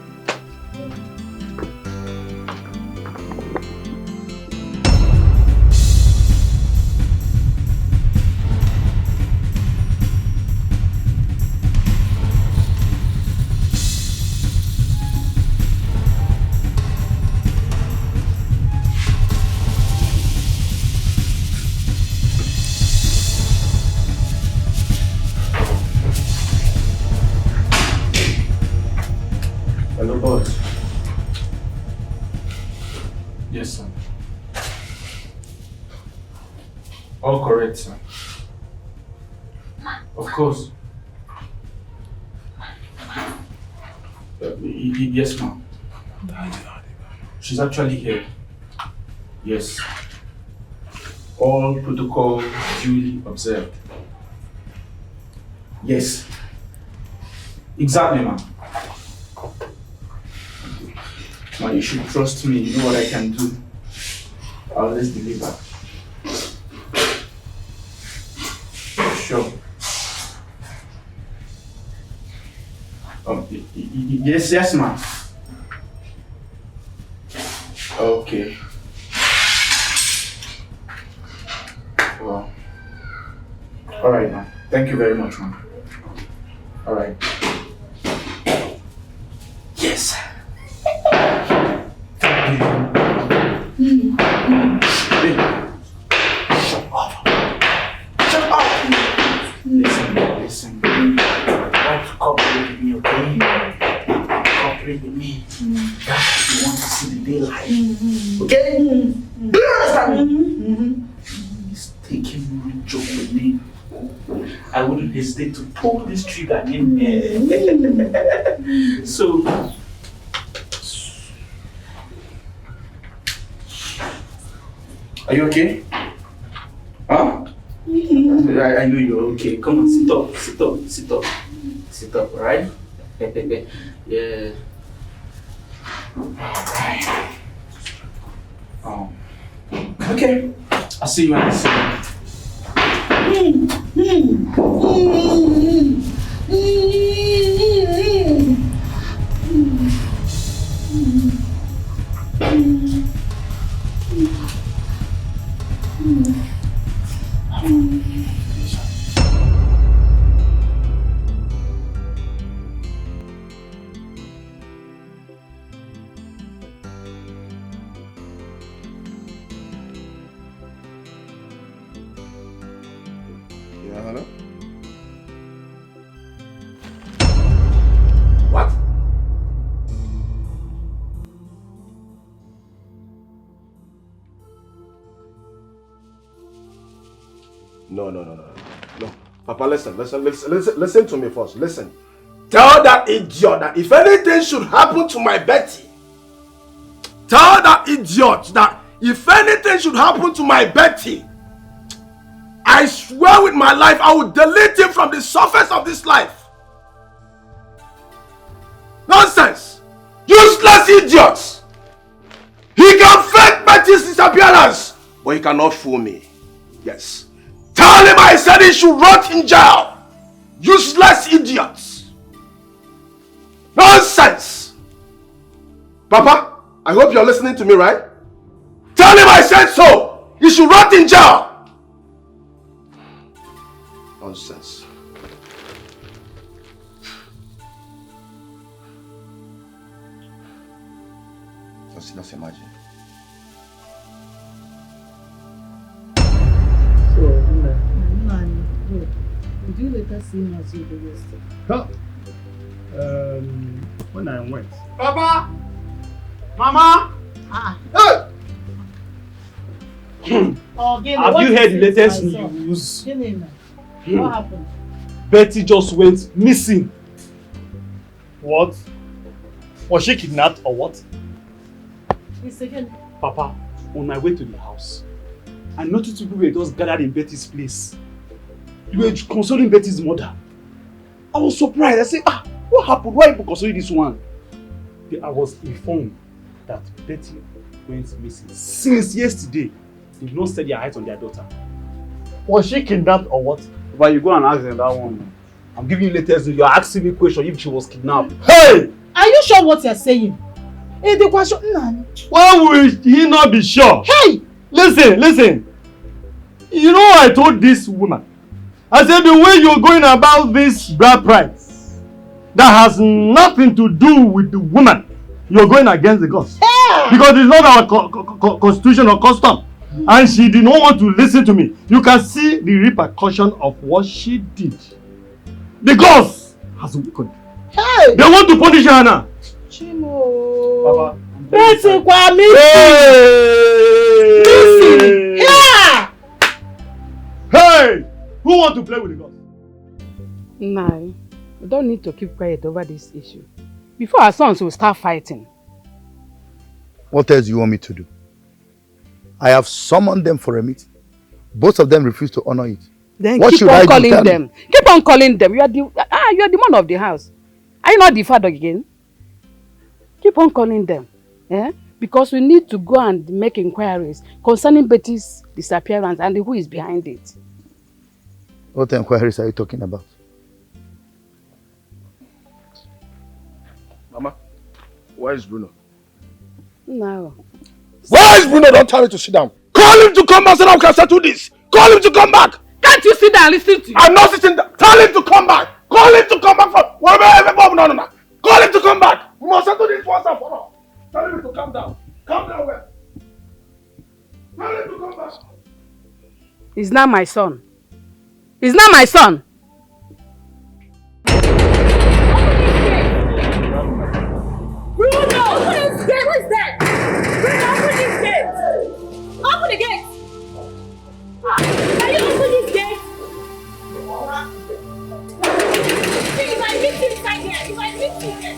U: Hello, boss. Yes, sir. All correct, sir. Of course. Yes, ma'am. She's actually here. Yes. All protocol duly observed. Yes. Exactly, ma'am. Now you should trust me. You know what I can do. I'll always deliver. Sure. Yes, ma'am. Okay. Well. All right, ma'am. Thank you very much, ma'am. All right. Yes. Shut up. Shut up. Listen. Try to cooperate with me, okay? Cooperate with me. That's if you want to see the daylight. Okay? Do you understand? He's taking a joke with me. I wouldn't hesitate to pull this trigger in here. So, are you okay? Huh? I know you're okay. Come on, sit up, alright? Yeah. Alright. Okay. I'll see you when I see you.
D: Yeah, hello?
U: What?
D: No. Papa, listen to me first. Listen. Tell that idiot that if anything should happen to my Betty, I swear with my life, I will delete him from the surface of this life. Nonsense! Useless idiots! He can fake Betty's disappearance, but he cannot fool me. Yes. Tell him I said he should rot in jail. Useless idiots. Nonsense! Papa, I hope you're listening to me, right? Tell him I said so. He should rot in jail. Nonsense.
B: Just imagine.
I: So, Nani, did you later see him as you did yesterday?
H: Huh? When I went.
I: Papa! Mama!
S: Have you heard the latest news?
I: What happened?
S: Betty just went missing.
H: What? Was she kidnapped or what?
I: It's again.
S: Papa, on my way to the house, I noticed people were just gathered in Betty's place. They were consoling Betty's mother. I was surprised. I said, what happened? Why are you consoling this one? I was informed that Betty went missing since yesterday. They've not set their eyes on their daughter.
H: Was she kidnapped or what?
S: But you go and ask them that one. I'm giving you latest news. You're asking me a question if she was kidnapped.
H: Hey!
I: Are you sure what you're saying? Hey, the question, Nani.
H: Why would he not be sure?
I: Hey!
H: Listen. You know I told this woman. I said the way you're going about this bride price, that has nothing to do with the woman. You're going against the gods. Yeah. Because it's not our constitution or custom. And she did not want to listen to me. You can see the repercussion of what she did. The gods has weakened.
I: Hey!
H: They want to punish her now.
I: Chimo.
H: Papa.
I: Betty Kwame.
H: Hey!
I: Yeah!
H: Hey! Who want to play with the gods?
E: No, we don't need to keep quiet over this issue. Before our sons will start fighting.
F: What else do you want me to do? I have summoned them for a meeting. Both of them refuse to honor it.
E: Then
F: what
E: keep on calling them. Keep on calling them. You are the man of the house. Are you not the father again? Keep on calling them. Eh? Because we need to go and make inquiries concerning Betty's disappearance and who is behind it.
F: What inquiries are you talking about?
D: Mama, where is Bruno?
E: No.
D: Where is Bruno? Don't tell me to sit down. Call him to come back so that we can settle this. Call him to come back.
E: Can't you sit down and listen to you?
D: I'm not sitting down. Tell him to come back. Call him to come back from whatever. No. Call him to come back. We must settle this once and for all. Tell him to calm down. Calm down well. Tell him to come back.
E: He's not my son. He's not my son.
G: Bruno! Open this gate! Who is that? Bruno, open this gate! Open the gate! Can you open this gate? See, if I meet you inside here, if I meet you here.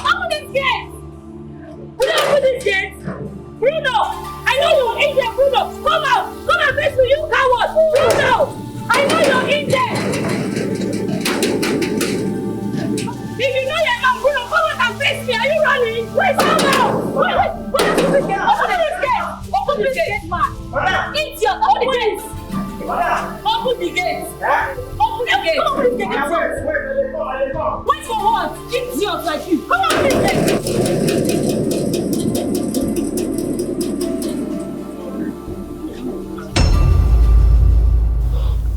G: Open this gate! Open this gate! Bruno, open this gate! Bruno! I know you're in there, Bruno! Come out! Come and face me, you coward! Bruno! I know you're in there! If you know you're not Bruno, come out and face me! Are you running? Wait, come out! Wait! Open this gate! Open this gate! Open this gate, man! Idiot! Open the gate! Open the gate! Open the gate! Come on, this gate! Wait for what? Idiot like you! Come on, this gate!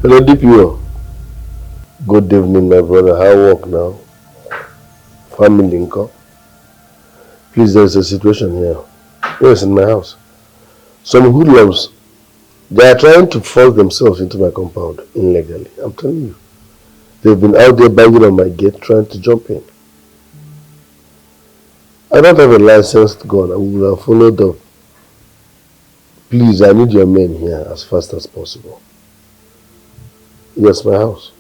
D: Hello, DPO. Good evening, my brother. How work now? Family income? Please, there's a situation here. Yes, in my house. Some hoodlums, they are trying to force themselves into my compound illegally. I'm telling you. They've been out there banging on my gate trying to jump in. I don't have a licensed gun. I will have followed up. Please, I need your men here as fast as possible. Yes, my house.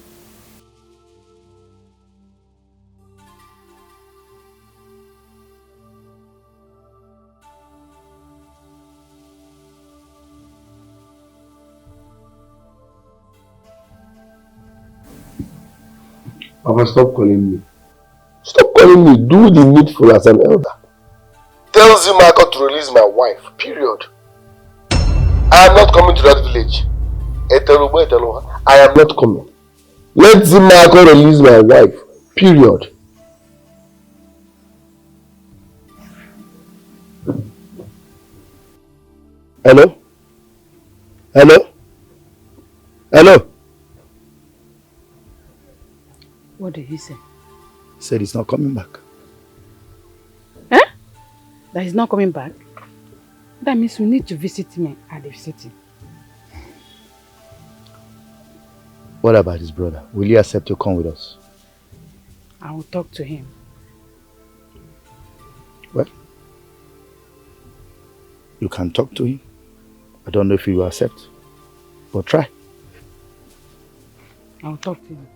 D: Papa, stop calling me. Stop calling me. Do the needful as an elder. Tell Zimako to release my wife. Period. I am not coming to that village. I am not coming. Let Zimako release my wife. Period. Hello? Hello? Hello?
E: What did he say?
F: He said he's not coming back.
E: Eh? That he's not coming back? That means we need to visit me at the city.
F: What about his brother? Will he accept to come with us?
E: I will talk to him.
F: Well, you can talk to him. I don't know if he will accept, but try.
E: I will talk to him.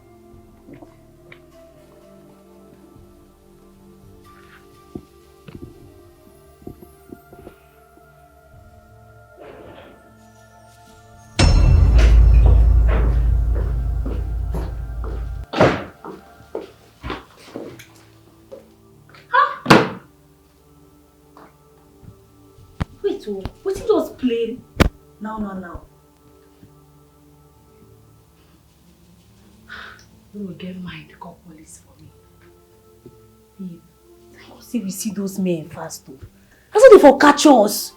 T: Wait, you just play now. You will get mine to call police for me. Babe, I go see we see those men fast too. That's what they for catch us.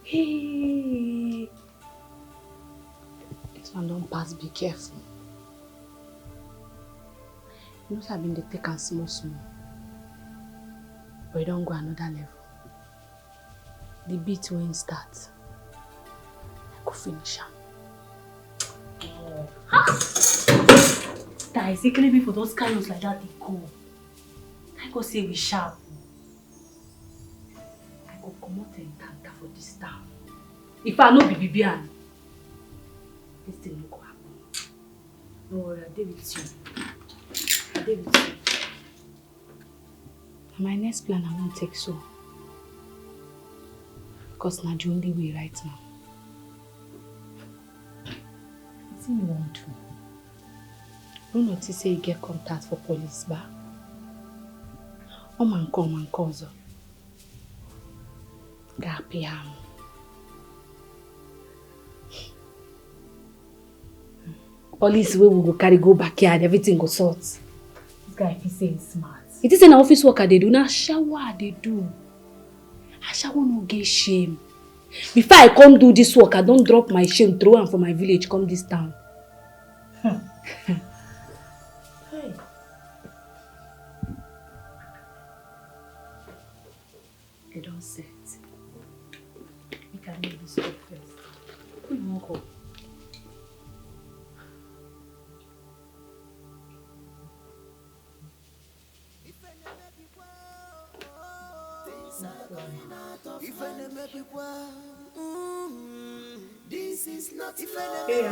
T: Hey,
E: This one don't pass, be careful. You know, I've been the take and small. But you don't go another level. The beat won't start. I go finish him.
T: That is killing me for those carriers like that. They go. I go say we sharp. I go come out and tanta for this town. If I know Bibian, this thing will go happen. Don't worry, I'll deal with you.
E: My next plan I won't take so. Because that's the only way right now.
T: What do you want to?
E: Don't notice say you get contact for police bar. Oh man cause. Gapiam. Police way we go carry go backyard, everything go sort.
T: This guy if he say he's smart.
E: It is an office worker they do, now shower they do. I shower no get shame. Before I come do this work, I don't drop my shame, throw am for my village, come this town.
T: Hey.
E: I don't set. We can make this work first. Who you want go?
P: This is not
T: Hey,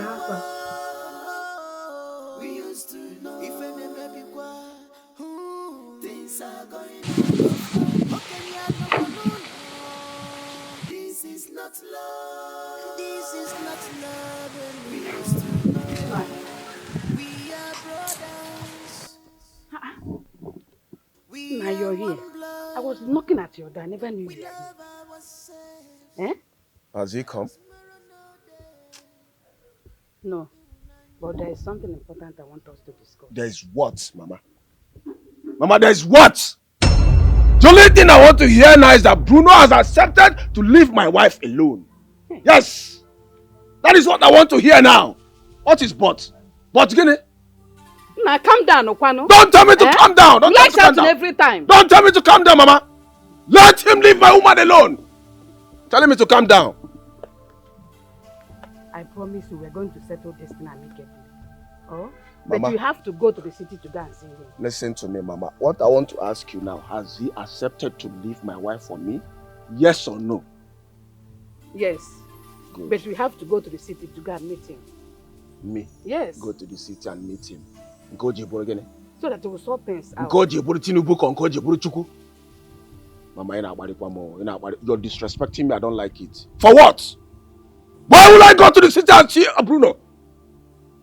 P: we used to know if things are going this is not love. This is not love. And we used to know we are brothers.
E: Now you're here. I was knocking at your door. I never knew you were here. Eh?
L: Has he come?
E: No. But there is something important I want us to discuss.
L: There's what, Mama? Mama, there's what? The only thing I want to hear now is that Bruno has accepted to leave my wife alone. Yes! That is what I want to hear now. What is but? But, Guinea?
J: Now calm down, Okwano.
L: Don't tell me to calm down. Don't tell me to calm down.
J: Every time.
L: Don't tell me to calm down, Mama. Let him leave my woman alone. Telling me to calm down.
E: I promise you we're going to settle this thing amicably. Oh?
L: Mama.
E: But you have to go to the city to go and see him.
L: Listen to me, Mama. What I want to ask you now, has he accepted to leave my wife for me? Yes or no?
E: Yes.
L: Good.
E: But we have to go to the city to go and meet him.
L: Me?
E: Yes.
L: Go to the city and meet him. Go Jeboro again.
E: So that we will sort things out.
L: Go Jeboro Tinubu kon go Jeboro Chuku. Mama, you're disrespecting me. I don't like it. For what? Why will I go to the city and see Bruno?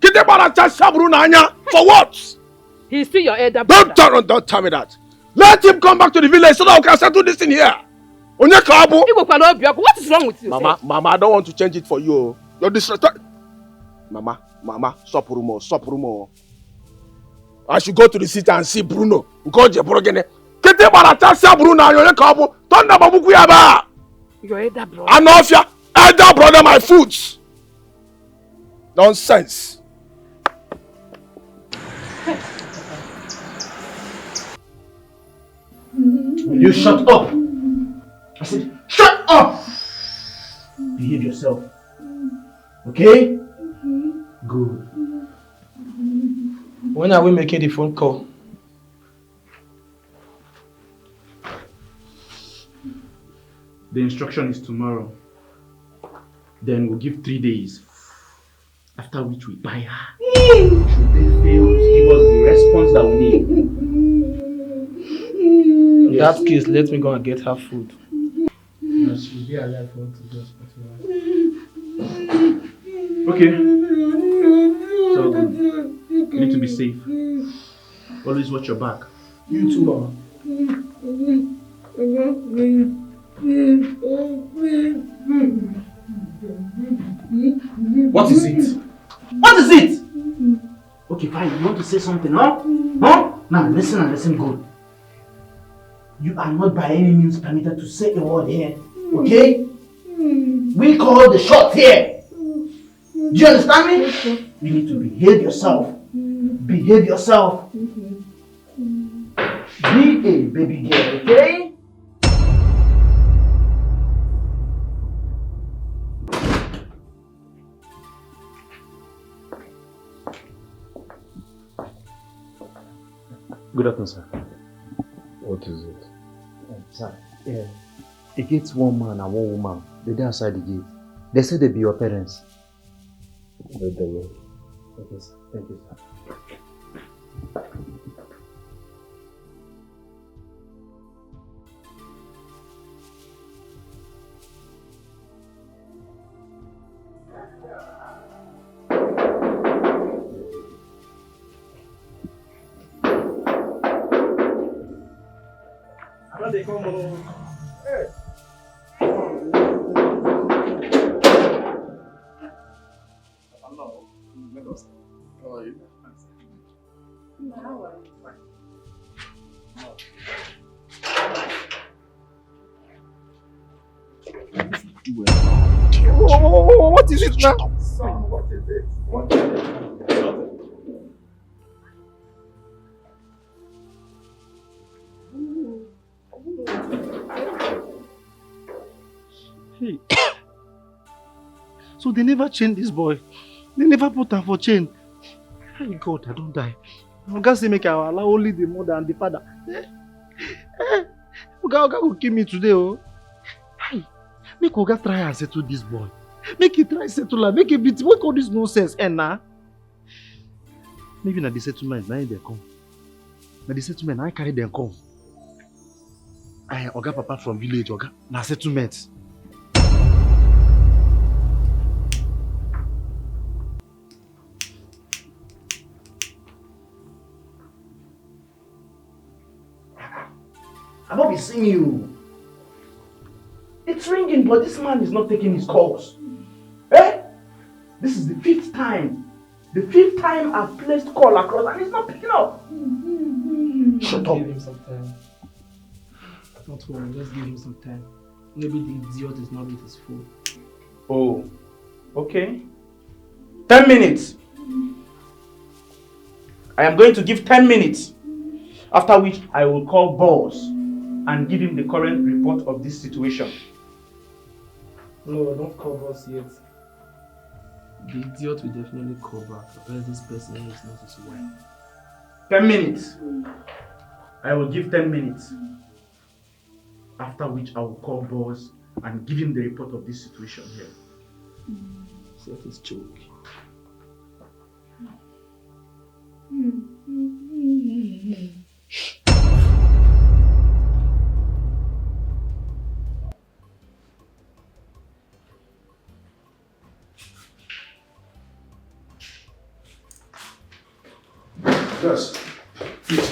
L: For what?
J: He's still your elder brother.
L: Don't tell me that. Let him come back to the village so that we can settle this in here. What
J: is wrong with you?
L: Mama, I don't want to change it for you. You're disrespect. Mama, stop Bruno. I should go to the city and see Bruno. Your
J: elder brother.
L: Anofia, elder brother, my foods. Nonsense.
U: Will you shut up? I said, shut up! Behave yourself. Okay? Good.
S: When are we making the phone call?
U: The instruction is tomorrow. Then we'll give 3 days. After which we buy her. Should they fail to give us the response that we need?
S: In that case, let me go and get her food.
U: Yes, she'll be alive for to just okay. So good. You need to be safe. Always watch your back.
S: You too, Mama.
U: What is it? What is it? Okay, fine. You want to say something, huh? Huh? Now listen and listen good. You are not by any means permitted to say a word here. Okay? We call the shot here. Do you understand me? You need to behave yourself. Behave yourself. Be a baby girl, okay?
K: Good afternoon, sir.
B: What is it?
K: Sir, it gets one man and one woman. They're there outside the gate. They said they be your parents.
B: Let them in.
K: Okay, sir. Thank you, sir.
U: They come over. Hey. Hello. How are you?
L: What is it now?
U: What is it? What is it?
N: Hey. So they never chained this boy. They never put him for chain. Thank God I don't die. Oga say make I allow only the mother and the father. Oga will kill me today. Oh. Hey. Make Oga try and settle this boy. Make he try settle her. Make all this nonsense end now. Maybe na the settlement now they come. Na the settlement I carry them come. Oga papa from village, Oga. Na settlement.
U: I've not been seeing you. It's ringing, but this man is not taking his calls. Eh? This is the 5th time. The 5th time I've placed call across and he's not picking up. Shut up.
S: Give him some time. Don't worry, just give him some time. Maybe the idiot is not with his phone.
U: Oh, okay. 10 minutes. I am going to give 10 minutes. After which I will call boss and give him the current report of this situation.
S: No, don't call boss yet. The idiot will definitely call back, else this person is not his wife.
U: 10 minutes. I will give 10 minutes. After which I will call boss and give him the report of this situation here.
S: Set his choke.
L: Nurse, please.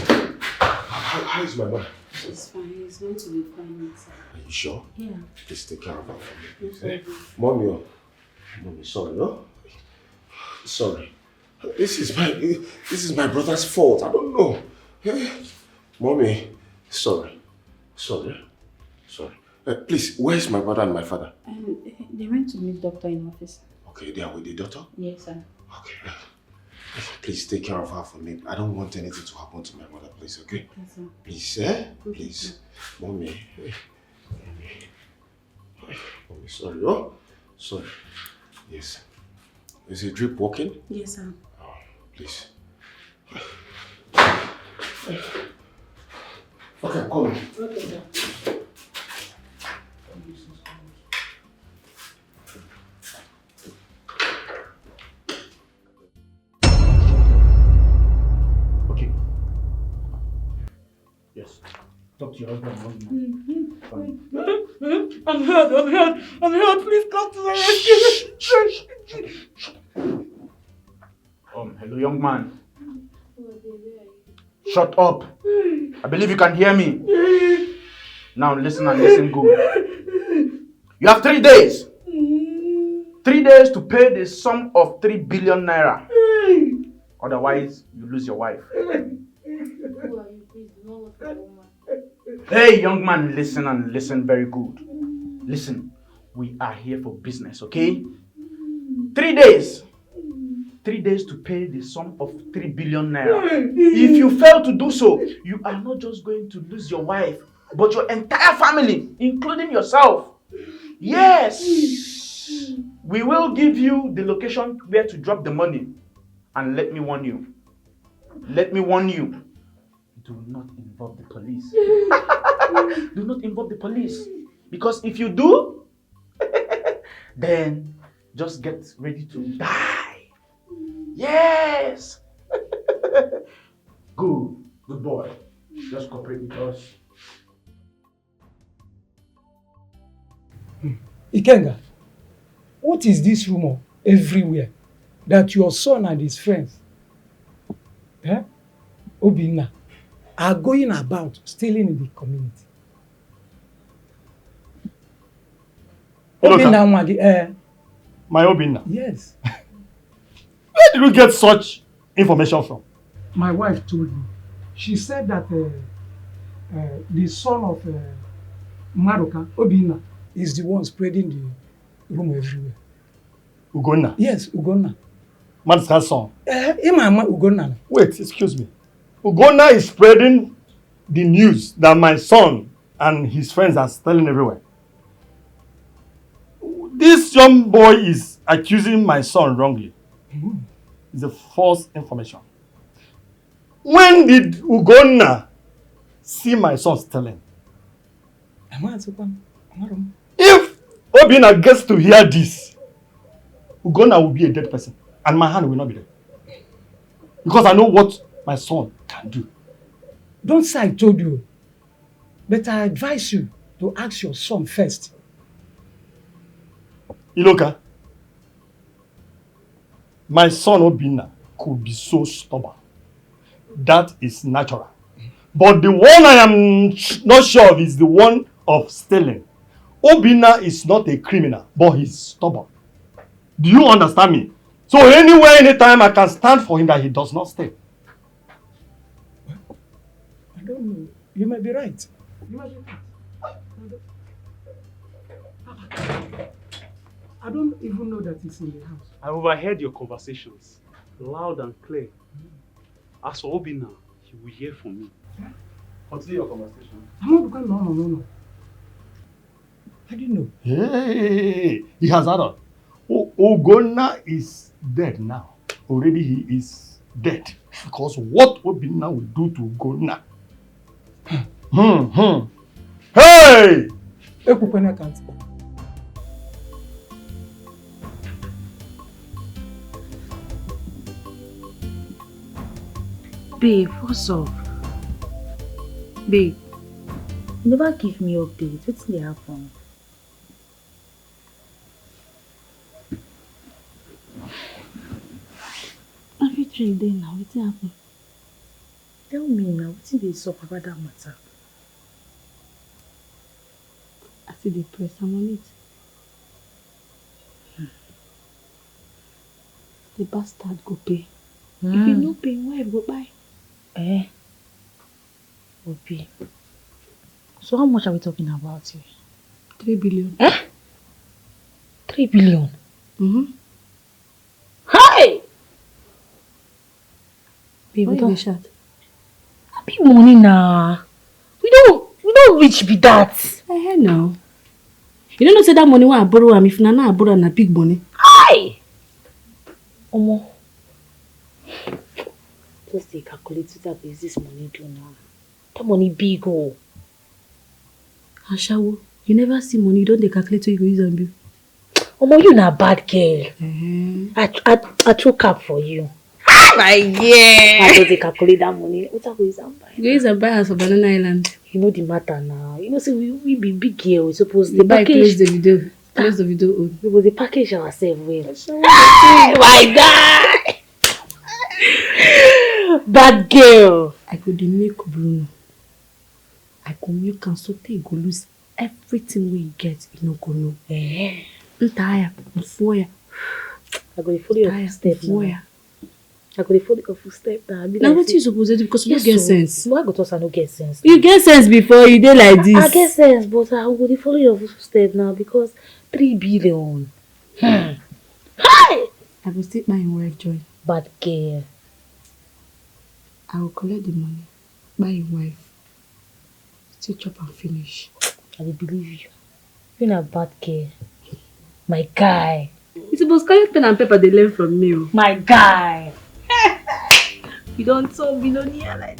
L: How is my mother?
A: She's fine. It's going to be fine.
L: Are you sure?
A: Yeah.
L: Please take care of her for me, please.
A: Okay.
L: Mommy, sorry, no? Sorry. This is my brother's fault. I don't know. Mommy, sorry. Please, where's my brother and my father?
A: They went to meet doctor in office.
L: Okay, they are with the doctor?
A: Yes, sir.
L: Okay. Please take care of her for me. I don't want anything to happen to my mother, please, okay?
A: Yes, sir.
L: Please, Please. Mommy. Mommy, sorry, oh? Sorry. Yes. Is the drip working?
A: Yes, sir.
L: Oh, please. Okay, I'm coming.
A: Okay, sir.
H: Yes. Talk to your husband.
I: I'm hurt. Please come to the rescue.
N: Hello, young man. Shut up. I believe you can hear me. Now listen and listen good. You have 3 days. 3 days to pay the sum of 3 billion naira. Otherwise, you lose your wife. Hey, young man, listen and listen very good. Listen, we are here for business, okay? 3 days. 3 days to pay the sum of 3 billion naira. If you fail to do so, you are not just going to lose your wife, but your entire family, including yourself. Yes! We will give you the location where to drop the money. And let me warn you. Do not involve the police. Do not involve the police. Because if you do, then just get ready to die. Yes! Good boy. Just cooperate with us.
I: Ikenga, what is this rumor everywhere that your son and his friends, Obinna, are going about stealing in the community? Obinna,
H: my Obinna?
I: Yes.
H: Where did you get such information from?
I: My wife told me. She said that the son of Maruka, Obinna, is the one spreading the rumor everywhere.
H: Ugonna?
I: Yes, Ugonna.
H: Maruka's son?
I: Ugonna.
H: Wait, excuse me. Ugonna is spreading the news that my son and his friends are stealing everywhere. This young boy is accusing my son wrongly. It's a false information. When did Ugonna see my son stealing? If Obinna gets to hear this, Ugonna will be a dead person and my hand will not be there. Because I know what my son can do.
I: Don't say I told you. But I advise you to ask your son first.
H: Iloka, my son Obinna could be so stubborn. That is natural. But the one I am not sure of is the one of stealing. Obinna is not a criminal, but he's stubborn. Do you understand me? So anywhere, anytime, I can stand for him that he does not steal.
I: I don't know. You might be right. I don't even know that he's in the house.
O: I overheard your conversations, loud and clear. As for Obinna, he will hear from me. Continue your conversation.
I: No. I didn't know.
H: Hey, he has added. Ugonna is dead now. Already he is dead. Because what Obinna will do to Ugonna? Hey!
T: Babe, what's up? Babe, you never give me updates. What's going to happen?
M: Everything there now, what's happening?
T: Tell me now, what did they talk about that matter?
E: I see the press, I'm on it. The bastard go pay. If you no pay, wife go buy.
T: Obi. So how much are we talking about here?
E: 3 billion.
T: 3 billion?
E: Hi!
T: Baby,
E: Why
T: don't
E: you shout?
T: Big money now. We don't reach be that.
E: I know. You don't know say that money when I borrow am, if na I borrow na big money.
T: Hi! Omo. Just dey calculate what is this money do now. That money big oh.
E: Ashawo, you never see money, you don't dey calculate what you go use and build.
T: Omo, you na bad girl. I throw cap for you.
E: My girl.
T: I just dey calculate that money. What I go use and buy?
E: You go use and buy house for Banana Island.
T: You know the matter now. You know, say we be big girl. We suppose
E: the package. Close the video on.
T: We will package ourselves well. Hey, my God! Bad girl.
E: I could make Bruno. I could make am so they go lose everything we get. You know, go know. I'm tired. I'm full.
T: I go follow your footstep now. I go follow your footstep now.
E: Now what you supposed to do? Because you get sense.
T: No, I go talk I no get sense.
E: You get sense before you dey like this.
T: I get sense, but I go follow your footstep now because 3 billion. Hi!
E: I will take my wife joy.
T: Bad girl.
E: I will collect the money, buy your wife, still chop and finish.
T: I will believe you. You're not a bad girl. My guy.
E: You suppose collect pen and paper they learn from me.
T: My guy.
E: You don't so billionaire like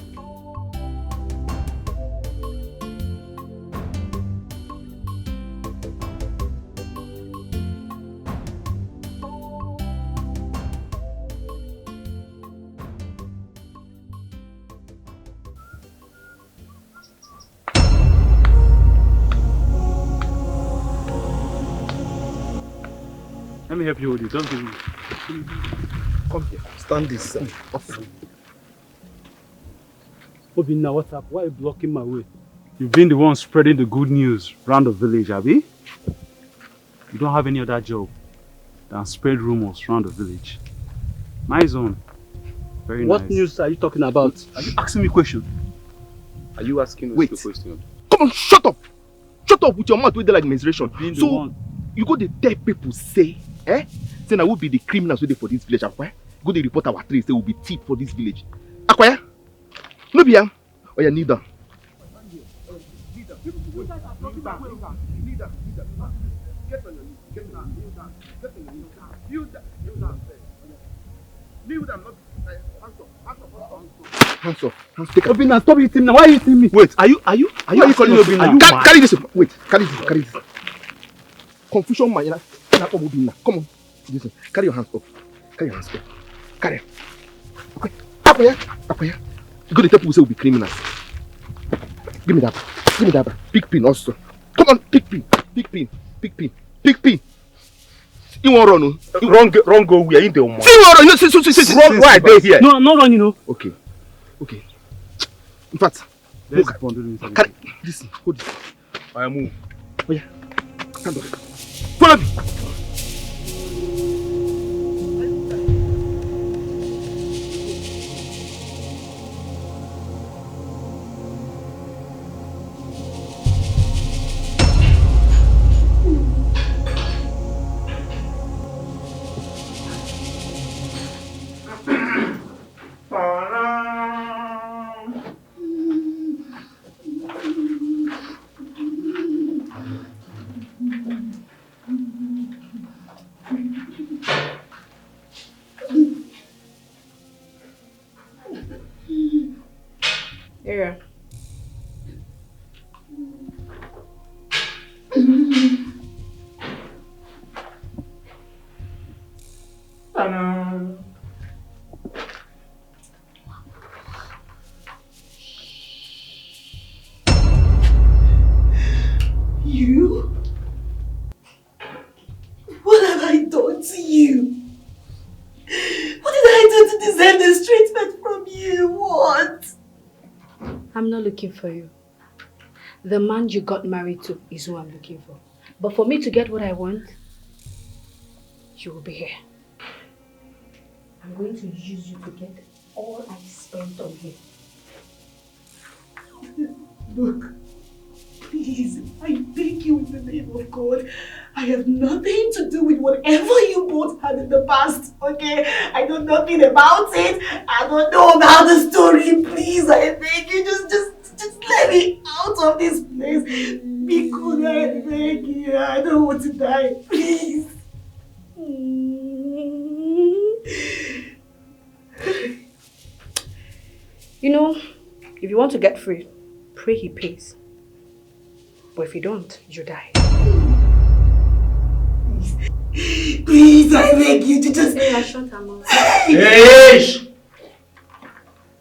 O: Let me help you hold it. Just give me.
D: Come here. Stand this off.
O: Obinna, what's up? Why are you blocking my way? You've been the one spreading the good news around the village, Abi? You don't have any other job than spread rumors around the village. Nice one. Very
N: What
O: nice.
N: news are you talking about?
O: Are you asking me a question?
R: Are you asking us
L: Wait.
R: a question?
L: Come on, shut up! Shut up with your mouth with the like menstruation.
O: Being the
L: So
O: one.
L: you go to tell people say, say I will be the criminals who dey for this village, Akwaya. Go to report our trace, say we will be thief for this village. Akwaya? No be am. Oh yeah, kneel down. Hands up.
N: Obinna, stop hitting me. Why are you hitting me?
L: Wait, are you calling
N: Obinna?
L: Carry this. Wait, carry this. Confusion man, come on. Listen, carry your hands up. Carry. Okay. Up here. You go to tell people say we'll be criminals. Give me that. Big pin also. Come on, big pin. You won't run, no?
R: Wrong go where in the one.
L: You won't run. Run right there here.
O: No, I'm not running, no.
L: Okay. In fact,
O: Let's
L: look.
O: bundle inside.
L: Carry. Listen, hold it.
R: I move.
L: Oh yeah. Stand up. Follow me.
E: Yeah.
A: You? What have I done to you? What did I do to deserve this treatment from you? What?
E: looking for you. The man you got married to is who I'm looking for. But for me to get what I want, you will be here. I'm going to use you to get all I spent on him.
A: Look, please, I beg you in the name of God. I have nothing to do with whatever you both had in the past, okay? I know nothing about it. I don't know about the story. Please, I beg you, just let me out of this place. Because I beg you, I don't want to die. Please.
E: You know, if you want to get free, pray he pays. But if you don't, you die.
A: Please, I beg you to just...
E: Hey, I shut her mouth.
U: Hey!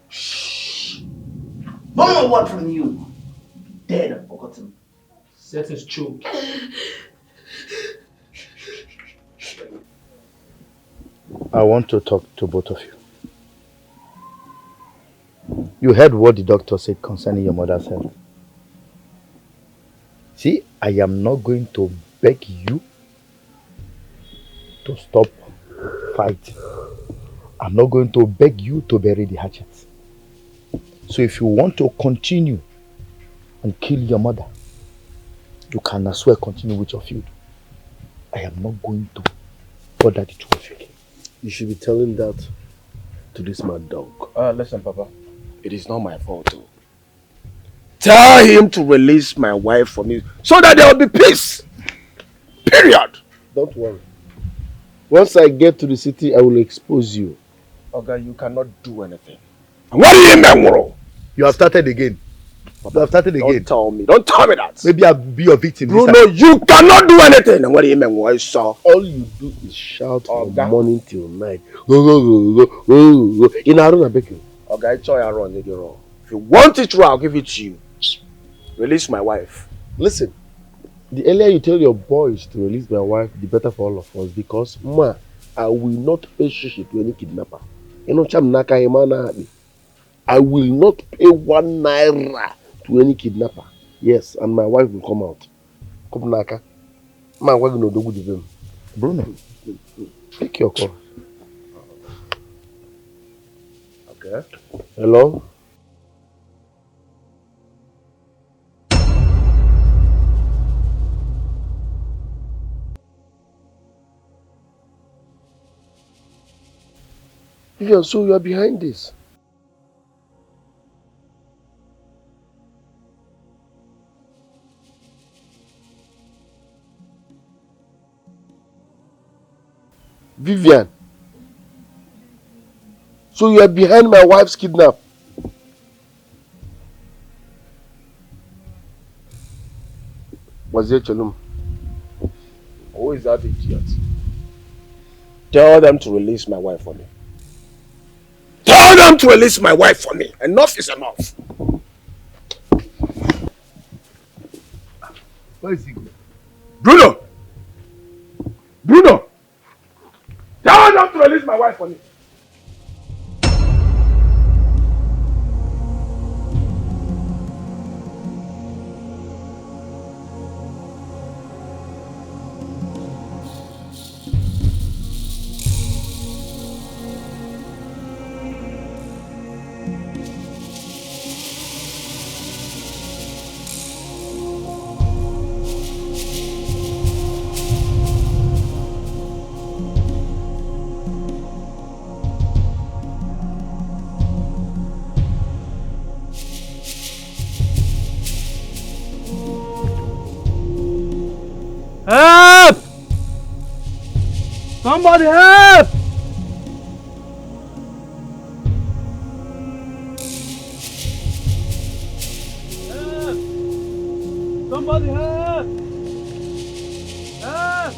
U: Shh! One more word from you. Dead and forgotten. Set is true.
F: I want to talk to both of you. You heard what the doctor said concerning your mother's health. See, I am not going to beg you to stop fighting. I'm not going to beg you to bury the hatchet. So if you want to continue and kill your mother, you can as well continue with your feud. I am not going to bother the two of you.
D: You should be telling that to this mad dog.
L: Listen, Papa. It is not my fault, though. Tell him to release my wife for me so that there will be peace. Period.
D: Don't worry. Once I get to the city, I will expose you.
L: Okay, you cannot do anything. And what do you mean, Moro?
F: You have started again. You have started again.
L: Don't tell me. Don't tell me that.
F: Maybe I'll be your victim.
L: Bruno, you cannot do anything. And what do you mean, what I saw?
D: All you do is shout from morning till night. In Aruna Bekin.
L: Okay, I saw you run, nigga, wrong. If you want it raw, I'll give it to you. Release my wife.
D: Listen, the earlier you tell your boys to release my wife, the better for all of us. Because, I will not pay shishi to any kidnapper. I will not pay 1 naira to any kidnapper. Yes, and my wife will come out. Come naka. Man, we're going to do with them.
F: Bruno, take your call.
L: Okay.
D: Hello? Vivian, so you are behind this. Vivian, so you are behind my wife's kidnap. Was it Chalum?
L: Who is that idiot? Tell them to release my wife for me. Tell them to release my wife for me. Enough is enough.
D: Where is he?
L: Bruno! Bruno! Tell them to release my wife for me.
O: Help! Somebody help! Help! Somebody help! Help!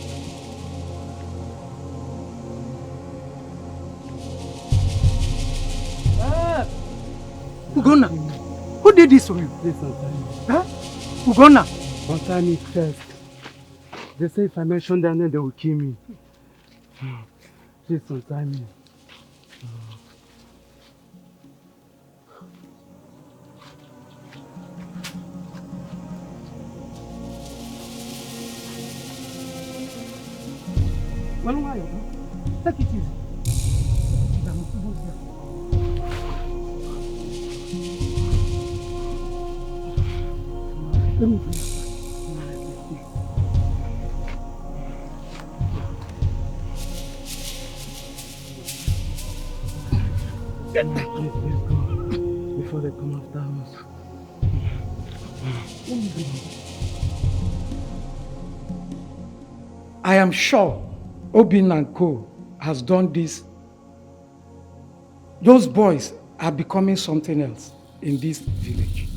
O: Help!
I: Ugonna, who did this to you?
M: Please untie me.
I: Huh? Ugonna.
M: Untie me first. They say if I mention their name, they will kill me. Please untie me.
I: Well, why? Take it easy. Let me
M: Let's go before they come after us.
I: I am sure Obin and Co has done this. Those boys are becoming something else in this village.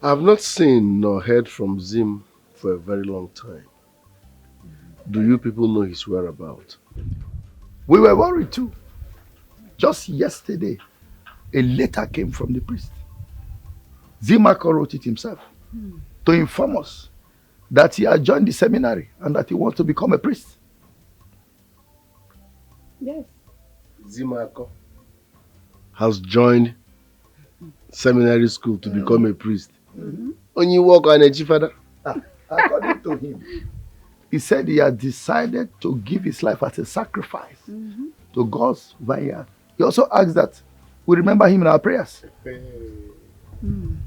D: I have not seen nor heard from Zim for a very long time. Do you people know his whereabouts?
N: We were worried too. Just yesterday, a letter came from the priest. Zimako wrote it himself to inform us that he had joined the seminary and that he wants to become a priest.
J: Yes.
D: Zimako has joined seminary school to become a priest. Only work on a father.
N: According to him, he said he had decided to give his life as a sacrifice to God's vineyard. He also asked that we remember him in our prayers.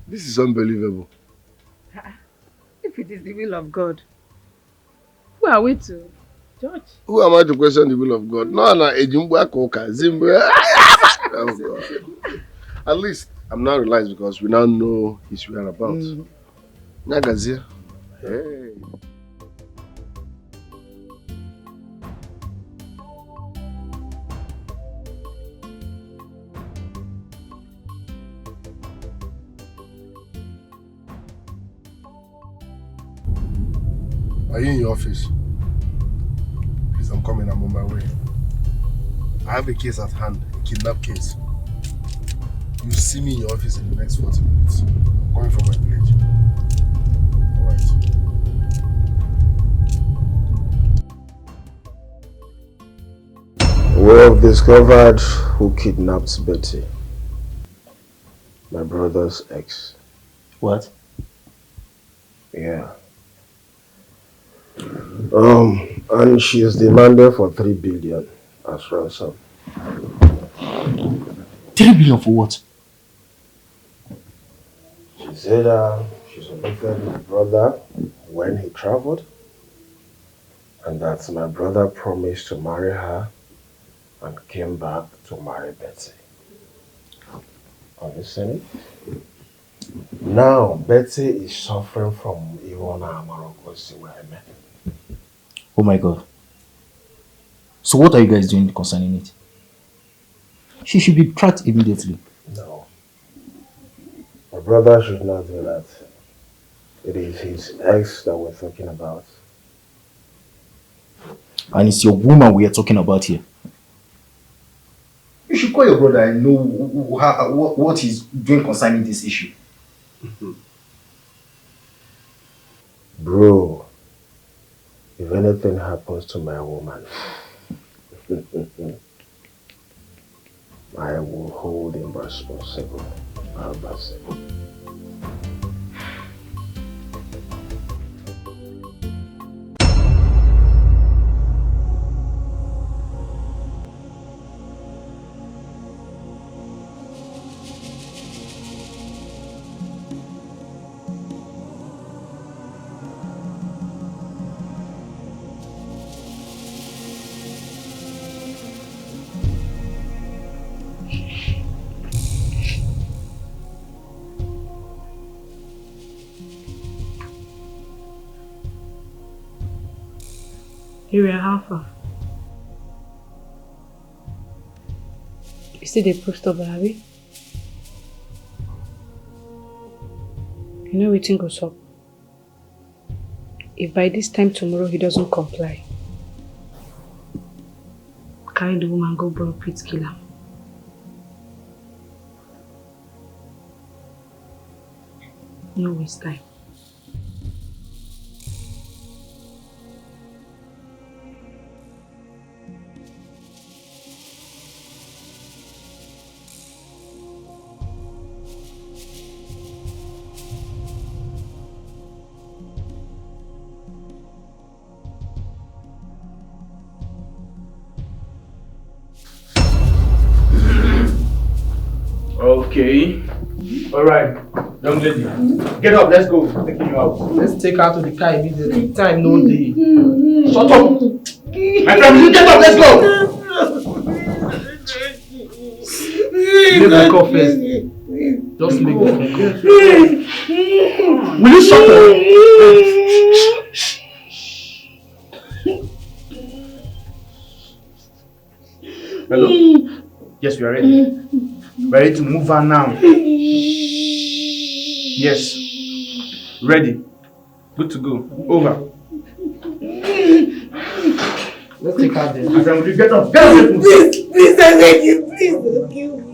D: This is unbelievable.
J: If it is the will of God, who are we to judge?
D: Who am I to question the will of God? No. At least I'm now realized because we now know his whereabouts. Nagazia. Hey. Are you in your office? Please, I'm coming. I'm on my way. I have a case at hand, a kidnap case. You see me in your office in the next 40 minutes. I'm coming from my village. Alright.
B: We have discovered who kidnapped Betty. My brother's ex.
K: What?
B: Yeah. And she is demanded for 3 billion as ransom.
K: 3 billion for what?
B: She said she supported my brother when he traveled, and that my brother promised to marry her and came back to marry Betty. Listen. Now Betty is suffering from Iwona Amarokosi.
K: Oh my God. So what are you guys doing concerning it? She should be tracked immediately.
B: No. My brother should not do that. It is his ex that we're talking about.
K: And it's your woman we are talking about here. You should call your brother and know what he's doing concerning this issue.
B: Bro, if anything happens to my woman, I will hold him responsible.
T: You were half of. You see the post of Harry? You know everything goes up. If by this time tomorrow he doesn't comply, carry the woman go borrow pit kill him. No waste time.
N: Okay. Alright, young lady. Get up, let's go. I'm taking you out.
S: Let's take her to the car immediately. Time no day.
N: Shut up! My friend, will you get up? Let's go! Make the call first. Just make the phone call. Will you shut up? Hello? Yes, we are ready. Ready to move on now. Yes. Ready. Good to go. Over.
S: Let's take her there.
N: My friend, will you get up? Get up!
U: Please, I beg you, please don't kill me.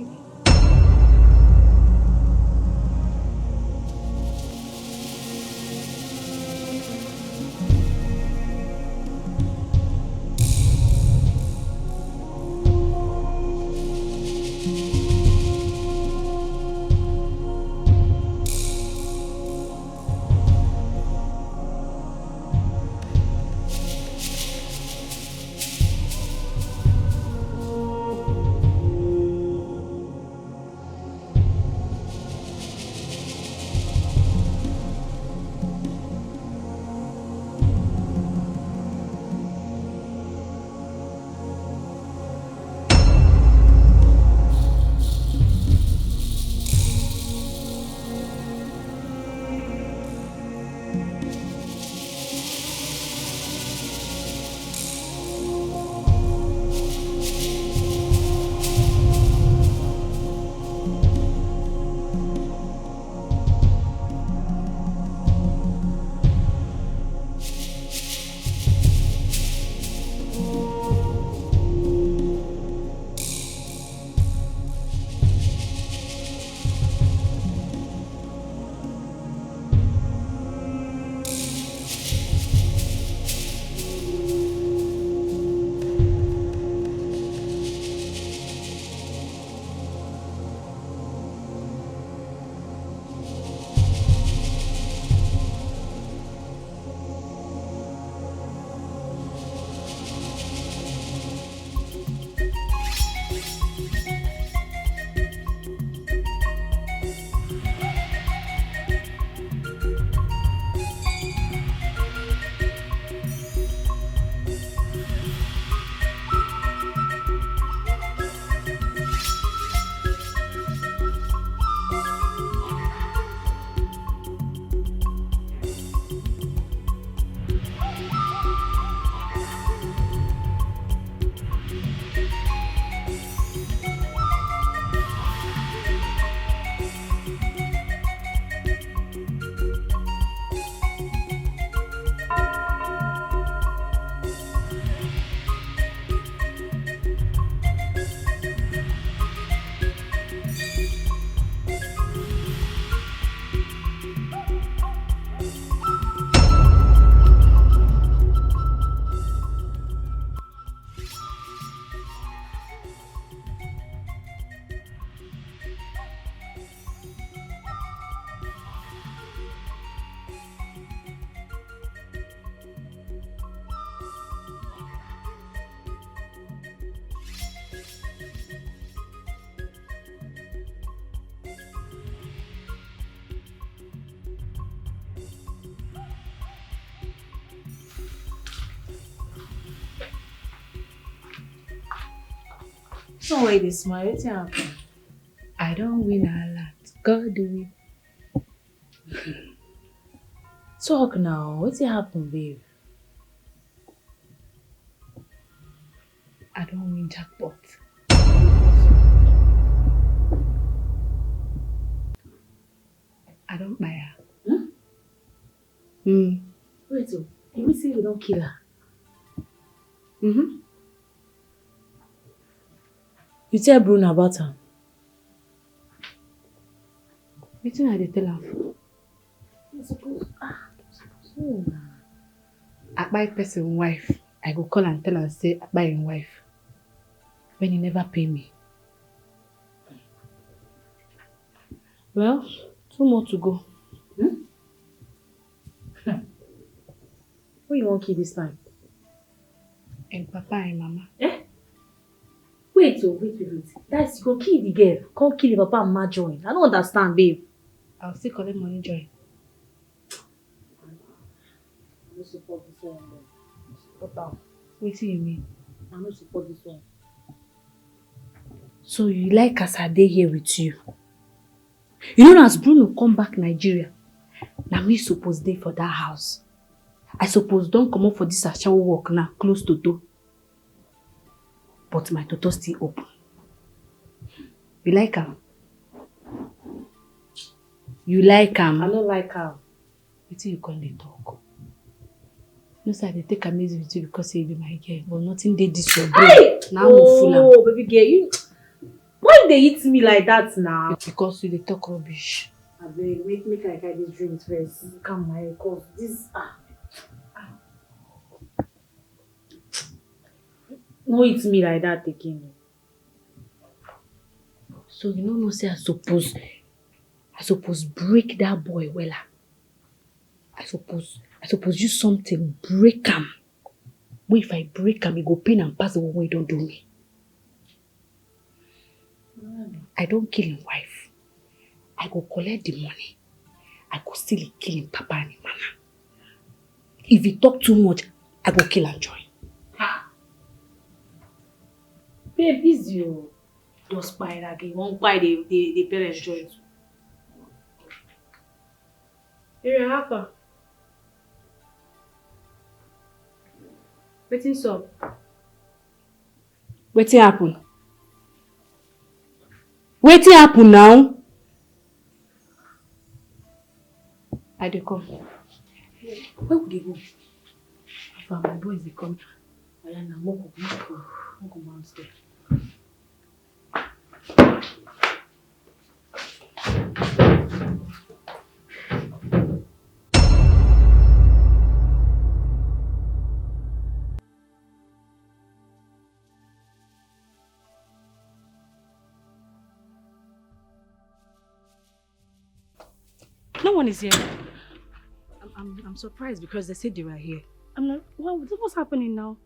T: So why this smile? What's happen? I don't win a lot. God do win. Talk now. What's happen, babe? I don't win jackpot. I don't buy her. Wait, so you say you don't kill her? You tell Bruno about her. Wetin I dey tell her for?
E: I buy person wife. I go call and tell and say I buy him wife. When he never pay me. Well, 2 more to go.
T: Who you want kill this time?
E: And Papa and Mama.
T: Eh? Wait. That's you go kill the girl. Come kill the Papa and Ma join. I don't understand, babe.
E: I'll still collect money join.
T: I don't support this one.
E: What do you mean?
T: I don't support this one.
E: So you like as I dey here with you? You know as Bruno come back Nigeria, now me suppose dey for that house. I suppose don't come up for this ashawo work now, close to door. But my door still open. You like am? You like am?
T: I don't like her.
E: What do you call the talk? No sir, they take amazing with you because you be my girl, but nothing dey this your brain. Now I'm full am.
T: Oh, baby girl, you. Why they hit me like that now?
E: It's because you dey talk rubbish.
T: I beg, make I carry this drink first. Calm my head, cause this No hit me like that again.
E: So you know say I suppose break that boy wella. I suppose use something break him. But if I break him, he go pain and pass the one way he don't do me. I don't kill him wife. I go collect the money. I go still kill him Papa and him Mama. If he talk too much, I go kill and join.
T: Babe, is you just buy it again. Won't buy the parents joint. Here, Alpha. Wetin up?
E: Wetin happen? Wetin happen now? I dey come. Where would they go? Alpha, my boys dey come. Ayana, Moko downstairs.
T: No one is here. I'm surprised because they said they were here. I'm like, what's happening now?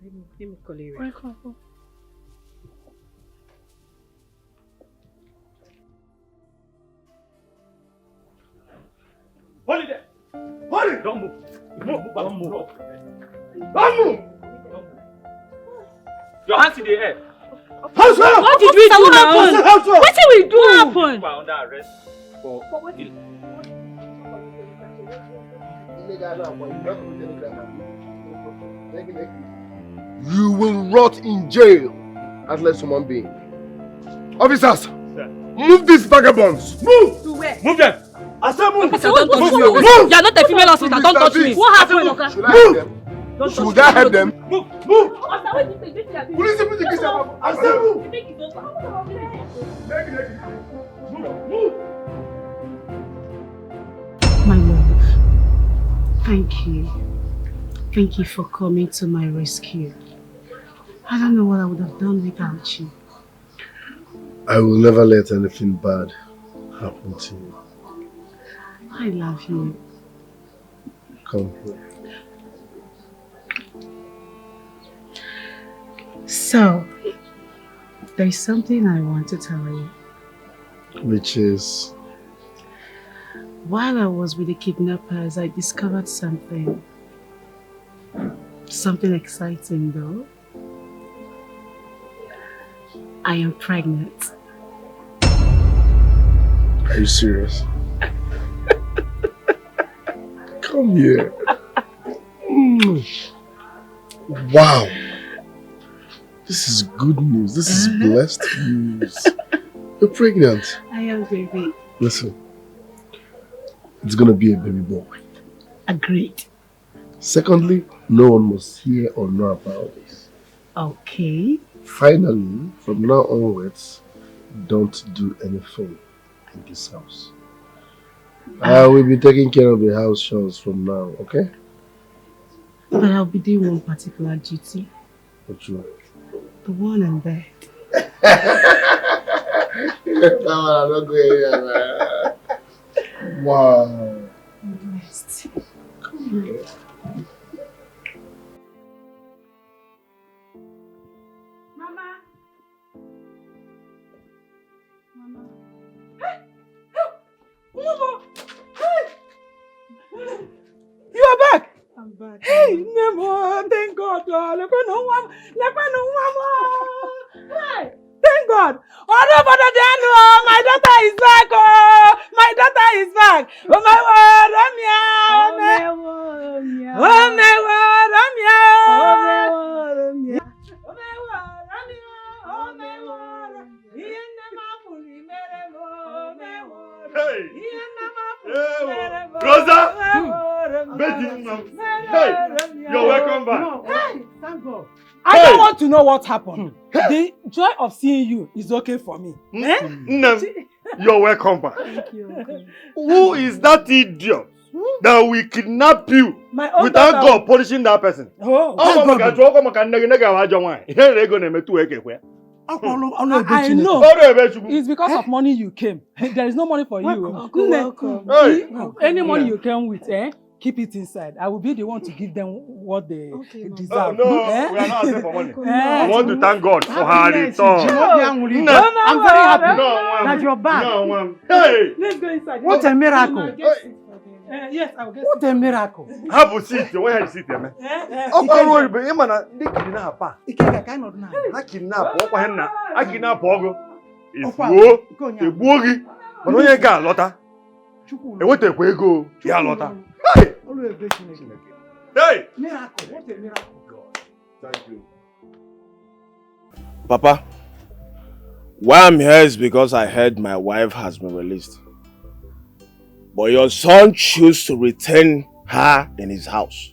T: Let me call you. Right, come.
H: Hold it there! Hold it! Don't move! Don't move! Don't move! Your hands in the air!
T: What did we do now? What did we do? What happened?
H: You are under arrest for
D: You will rot in jail as less human being. Officers, move these vagabonds. Move!
T: To where?
H: Move them! I said move!
T: Don't touch me.
D: Move!
T: You are not a female hospital. Don't touch me. What happened?
D: Move! Should I help them?
H: Move! Move!
D: Police, I said move!
H: Move!
E: My love, thank you. Thank you for coming to my rescue. I don't know what I would have done without you.
D: I will never let anything bad happen to you.
E: I love you.
D: Come here.
E: So, there's something I want to tell you.
D: Which is?
E: While I was with the kidnappers, I discovered something. Something exciting though. I am pregnant.
D: Are you serious? Come here. Wow. This is good news. This is blessed news. You're pregnant.
E: I am, baby.
D: Listen. It's gonna be a baby boy.
E: Agreed.
D: Secondly, no one must hear or know about this.
E: Okay.
D: Finally, from now onwards, don't do anything in this house. I will be taking care of the house chores from now, okay?
A: But I'll be doing one particular duty.
D: What you want?
A: The one in bed.
D: That one I'm not going here, man. Wow.
A: Blessed. Come here.
I: You are back.
A: I'm back.
I: Hey, Nemo, thank God. Hey, thank God. Oh, no, my daughter is back. Oh, my daughter is back. Oh, my word,
H: Rosa! Hey, you're welcome back.
I: Hey, thank God. I don't want to know what happened. The joy of seeing you is okay for me.
H: You're welcome back.
I: Thank you.
H: Who is that idiot that will kidnap you without God punishing that person? I
I: know. It's because of money you came. There is no money for you.
A: Welcome.
I: Any money you came with, keep it inside. I will be the one to give them what they deserve.
H: No, we are not asking for money. I want to thank God for her return.
I: I'm very happy
H: that
I: you're back.
H: Hey!
I: Let's go inside.
N: What a miracle.
I: Yes, I will get
N: What a miracle.
H: Have a seat. Where have a seat, man? Oh, worry, but you man, they kidnap. I kidnap. What for him? I kidnap Pogo. It's go. The boogie. But when you got Lotta, and what the way go? Yeah, Lotta. Hey! Hey!
I: Miracle. What a miracle.
H: God. Thank you.
B: Papa, why I'm here is because I heard my wife has been released. But your son chose to retain her in his house.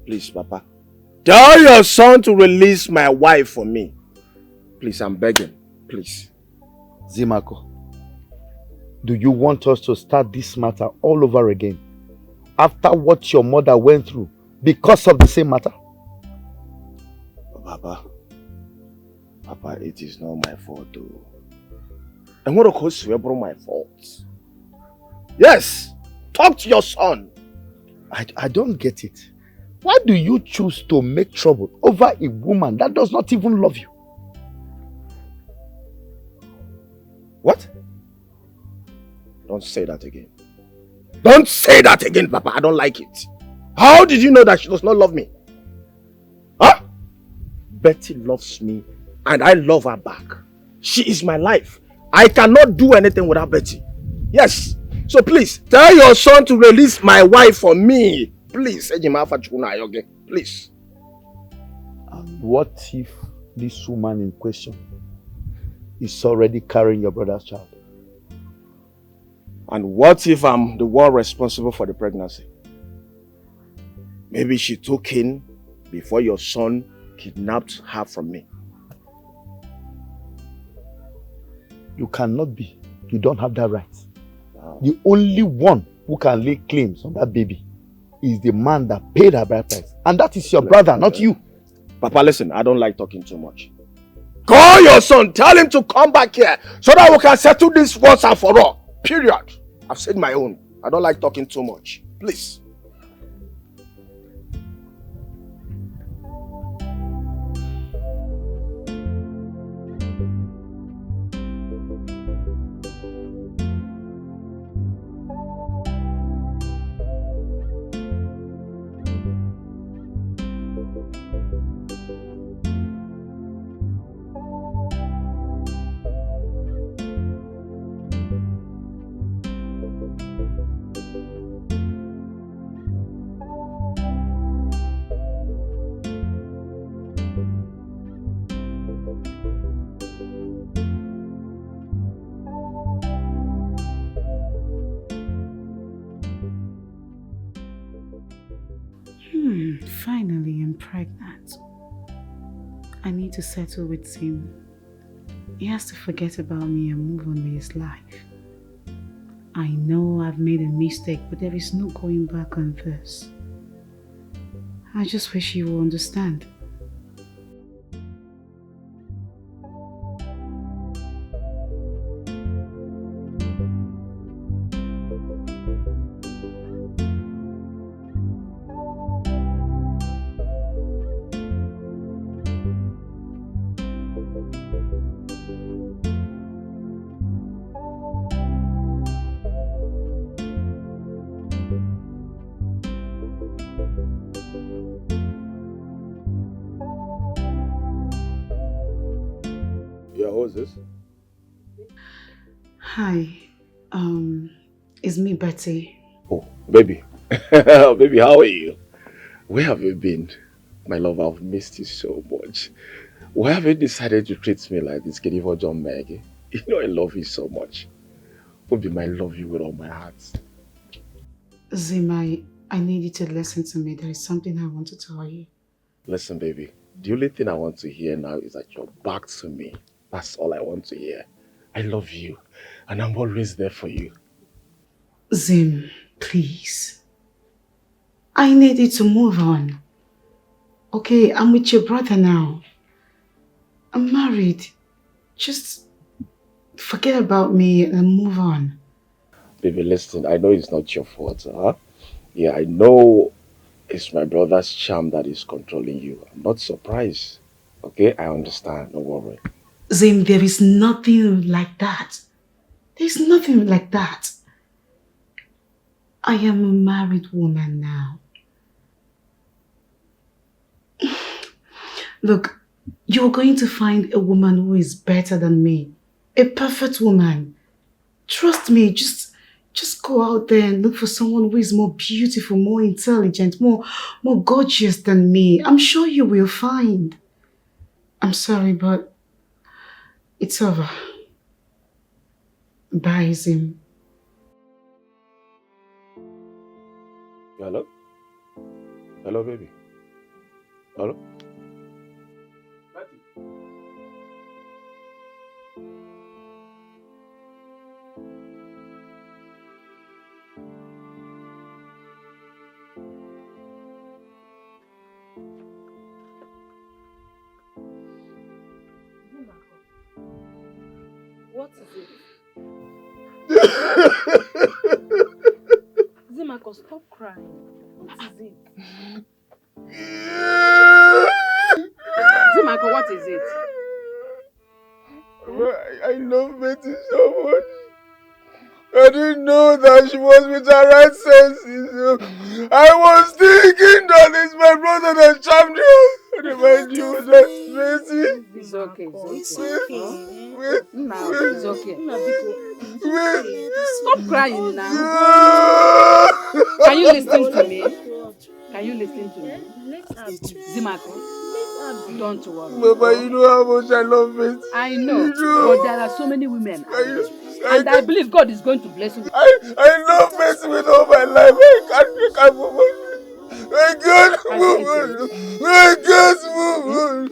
B: Please, Papa. Tell your son to release my wife for me. Please, I'm begging. Please.
F: Zimako, do you want us to start this matter all over again? After what your mother went through because of the same matter?
B: Papa, it is not my fault though. And what of course we brought my fault? Yes, talk to your son.
F: I don't get it. Why do you choose to make trouble over a woman that does not even love you?
B: What? Don't say that again. Don't say that again, Papa. I don't like it. How did you know that she does not love me? Huh? Betty loves me and I love her back. She is my life. I cannot do anything without Betty. Yes. So please, tell your son to release my wife for me. Please. Please.
F: And what if this woman in question is already carrying your brother's child?
B: And what if I'm the one responsible for the pregnancy? Maybe she took in before your son kidnapped her from me.
F: You cannot be. You don't have that right. Wow. The only one who can lay claims on that baby is the man that paid her bride price. And that is your brother, not you.
B: Papa, listen, I don't like talking too much. Call your son, tell him to come back here so that we can settle this once and for all. Period. I've said my own. I don't like talking too much. Please.
A: Finally, I'm pregnant. I need to settle with him. He has to forget about me and move on with his life. I know I've made a mistake, but there is no going back on this. I just wish you will understand.
B: Who's this?
A: Hi, it's me, Betty.
B: Oh, baby. Baby, how are you? Where have you been? My love, I've missed you so much. Why have you decided to treat me like this, Kitty for John Maggie? You know I love you so much. Obi, I love you with all my heart.
A: Zima, I need you to listen to me. There is something I want to tell you.
B: Listen, baby. The only thing I want to hear now is that you're back to me. That's all I want to hear. I love you, and I'm always there for you.
A: Zim, please. I need you to move on. Okay, I'm with your brother now. I'm married. Just forget about me and move on.
B: Baby, listen, I know it's not your fault, huh? Yeah, I know it's my brother's charm that is controlling you. I'm not surprised. Okay, I understand, don't worry.
A: Zim, there is nothing like that. There's nothing like that. I am a married woman now. Look, you're going to find a woman who is better than me. A perfect woman. Trust me, just go out there and look for someone who is more beautiful, more intelligent, more gorgeous than me. I'm sure you will find. I'm sorry, but it's over. Bye, Zim.
B: Hello? Hello, baby. Hello?
G: What is it? Zimako, stop crying. What is it?
J: Zimako, what is it?
L: I love Betty so much. I didn't know that she was with her right senses. I was thinking that it's my brother that charmed you. Remind you that Betty.
J: It's okay.
L: It's
J: okay. Stop crying now. Can you listen to me? Can you listen to me? Zimako, don't worry.
L: Mama, you know how much I love Betty.
J: I know, but there are so many women. And I believe God is going to bless you.
L: I love Betty with all my life. I can't move on. I can't move on. I can't move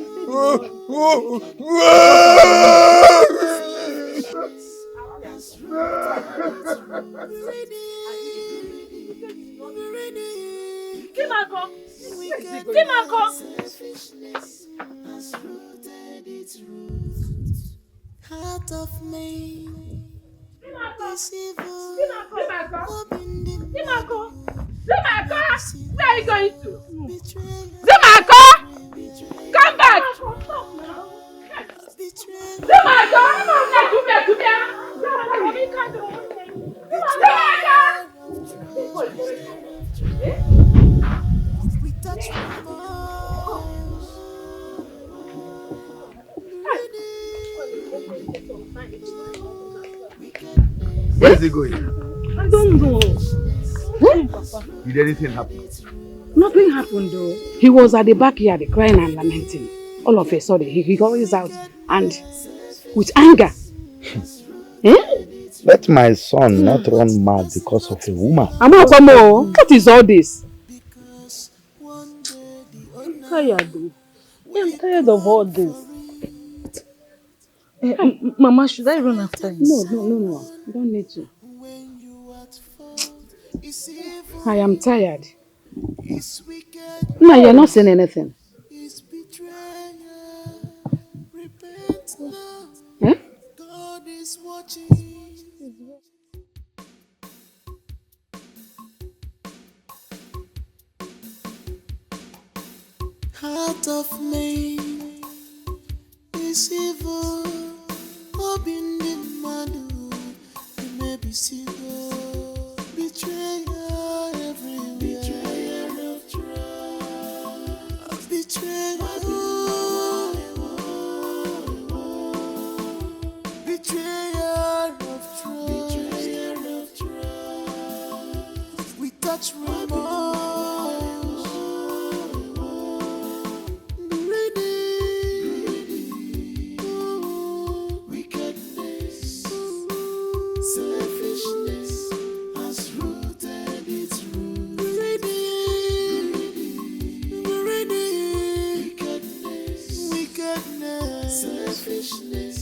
P: Heart of me.
J: Zimako! Where are you going to? Zimako! Come back! Zimako!
N: Where is he going?
J: I don't know.
N: Papa. Did anything happen?
J: Nothing happened though. He was at the backyard crying and lamenting. All of a sudden, he goes out and with anger.
F: Let my son not run mad because of a woman.
J: Amakwamo, what is all this?
G: I'm tired though. I'm tired of all this. Mama, should I run after him?
J: No. You don't need to.
E: I am tired. No, you're not saying anything. Eh?
P: Heart of me is evil. Open the madu, you may be single. Betrayal everywhere. Betrayal of trust. Betrayal. Betrayal of trust. Betrayal of trust. We touch remorse. Wickedness, selfishness has rooted its roots. Wickedness, selfishness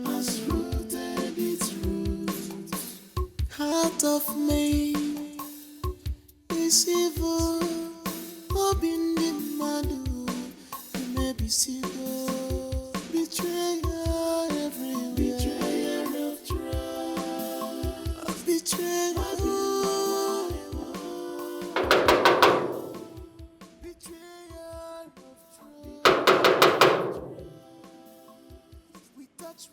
P: has rooted its roots. Heart of me is evil. Open the madu, you may be single. Betrayal everywhere. Betrayal of trust. Betrayal. Betrayal of trust. We touch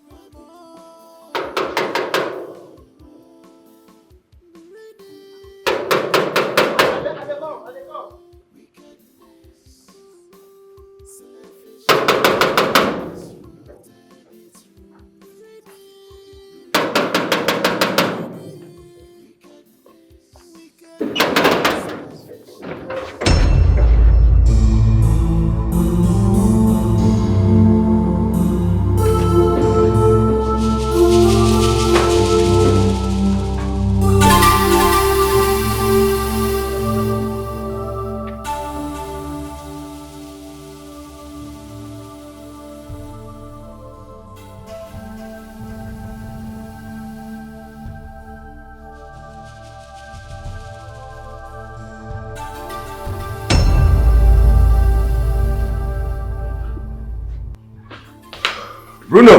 L: Bruno!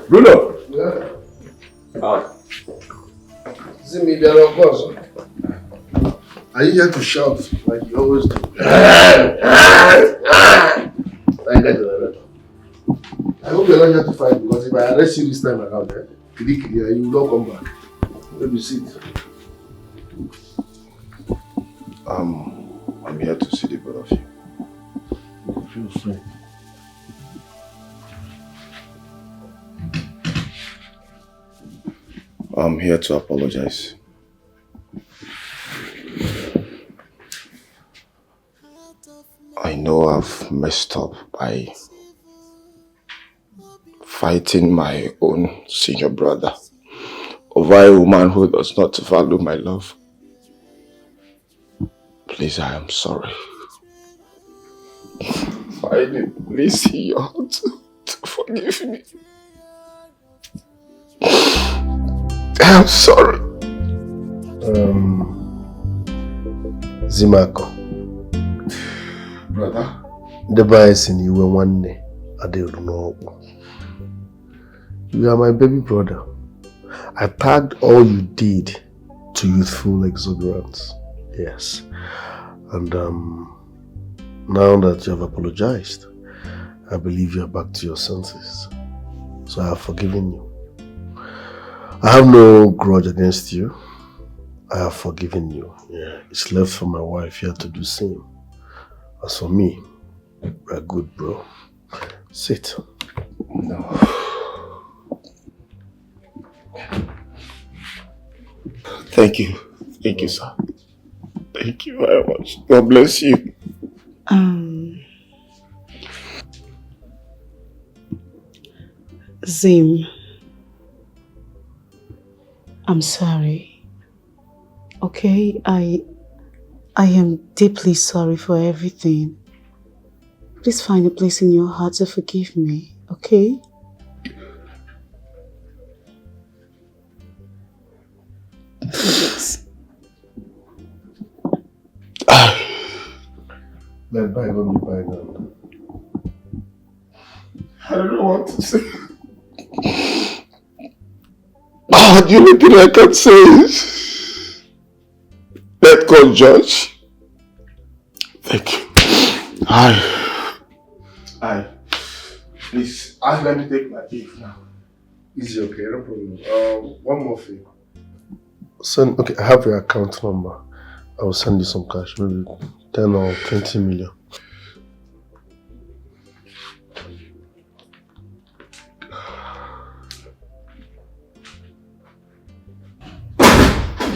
L: Bruno!
D: Yeah.
L: Ah.
D: See me there, of course. Are you here to shout like you always do? I hope you're not here to fight, because if I arrest you this time around, you will not come back. Maybe sit.
B: I'm here to see the both of you.
D: Feel free.
B: I'm here to apologize. I know I've messed up by fighting my own senior brother over a woman who does not value my love. Please, I am sorry. I need please see your heart to forgive me. I'm sorry.
D: Zimako.
B: Brother.
D: The bias in you were one day. I don't know. You are my baby brother. I packed all you did to youthful exuberance. Yes. And now that you have apologized, I believe you are back to your senses. So I have forgiven you. I have no grudge against you. I have forgiven you. Yeah. It's left for my wife here to do the same. As for me, we're good, bro. Sit.
B: No. Thank you. Thank you, sir. Thank you very much. God bless you.
A: Zim, I'm sorry. Okay, I am deeply sorry for everything. Please find a place in your heart to forgive me, okay? Yes.
D: Let bygone be bygone.
L: I don't know what to say. The only thing I can say is let God judge. Thank you. Please, let me take my leave now.
D: Easy, okay, no problem. One more thing. Okay, I have your account number. I will send you some cash, maybe 10 or 20 million.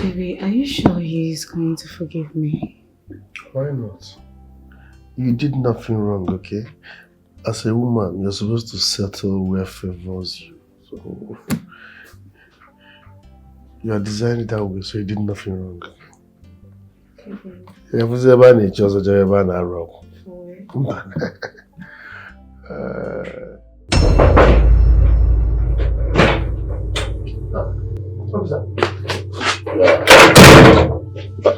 A: Baby, are you sure he's going to forgive me?
D: Why not? You did nothing wrong, okay? As a woman, you're supposed to settle where favors you. So you are designed that way, so you did nothing wrong. You have never need just a job and a rock.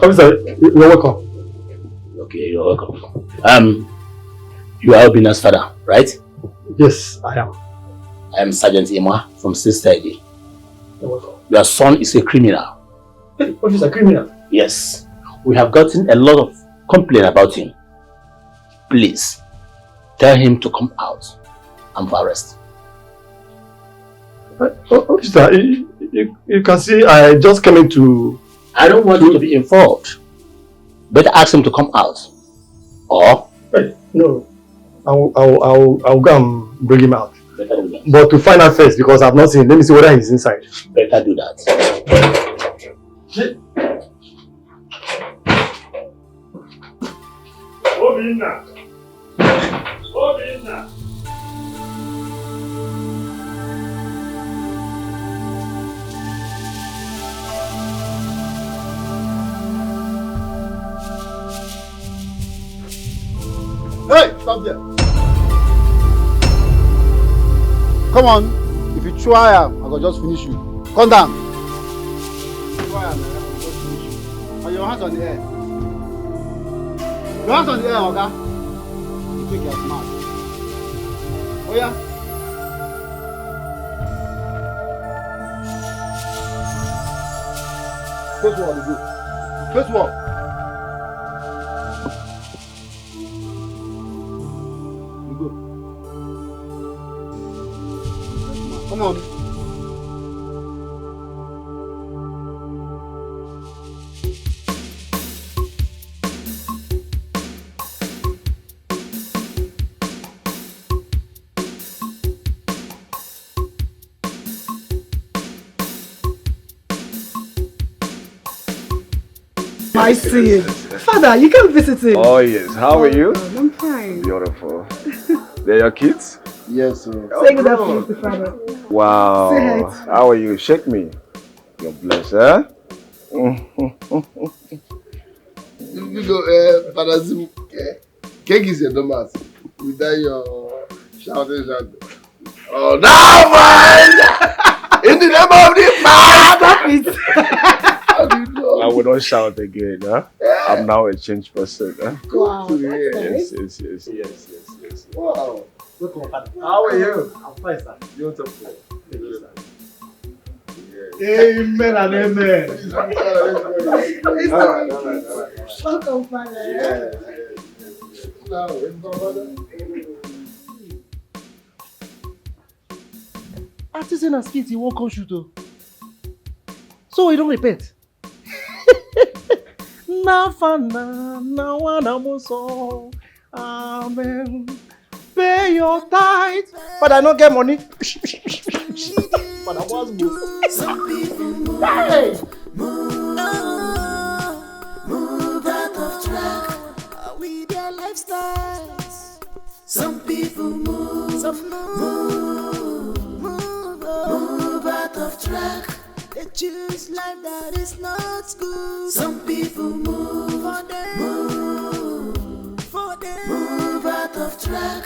H: Officer, you're welcome.
K: Okay, you're welcome. You are Obina's father, right?
H: Yes, I am.
K: I am Sergeant Emma from Sister ID.
H: You're welcome.
K: Your son is a criminal.
H: Hey, what is a criminal?
K: Yes. We have gotten a lot of complaint about him. Please, tell him to come out and for arrest.
H: Officer, you can see I just came into...
K: I don't want you to be involved. Better ask him to come out. Or...
H: Hey, no. I'll go and bring him out.
K: Better do that.
H: But to find out first, because I've not seen him. Let me see whether he's inside.
K: Better do that.
H: Obina! Obina!
F: Hey, stop there. Come on. If you try, I will just finish you. Come down. Try, I will just finish you. And your hands on the air. Your hands on the air, Oga. You think you're smart. Oh yeah? Face wall, you go. Face wall. Come on.
I: I see it. Father, you came visiting.
L: Oh yes, how are you?
I: I'm fine.
L: Beautiful. They're your kids?
D: Yes, sir.
I: Say good afternoon to Father.
L: Wow.
I: Say hi.
L: How are you? Shake me. You're blessed, huh?
D: You go, Father Zim, cake is your domas. Without your shouting. Oh, now, man! In the name of the man! Stop it!
L: I will not shout again, huh? I'm now a changed person, huh?
I: Wow,
L: Yes.
D: Wow.
C: Welcome, Father.
L: How are you?
C: I'm fine, sir.
L: Beautiful.
C: Amen and amen.
I: Welcome, Father.
C: Artisan and skit, he won't come shoot though. So he don't repent. Amen. Pay your tithe. But I don't get money. But I was moved.
P: Some people move,
C: Hey!
P: move out of track with their lifestyles. Some people move out of track. They choose life that is not good. Some people move out of track.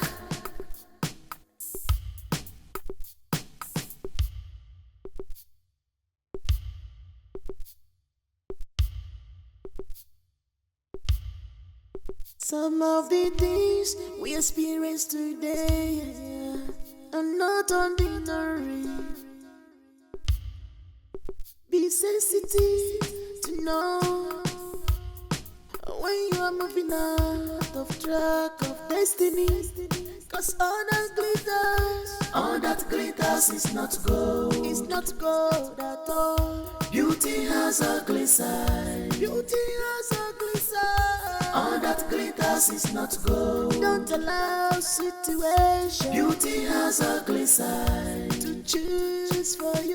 P: Some of the things we experience today are not ordinary. Be sensitive to know when you are moving out of track of destiny. Cause all that glitters is not gold. It's not gold at all. Beauty has ugly side. Beauty has ugly side. All that glitters is not gold. Don't allow situation. Beauty has ugly side to choose for you.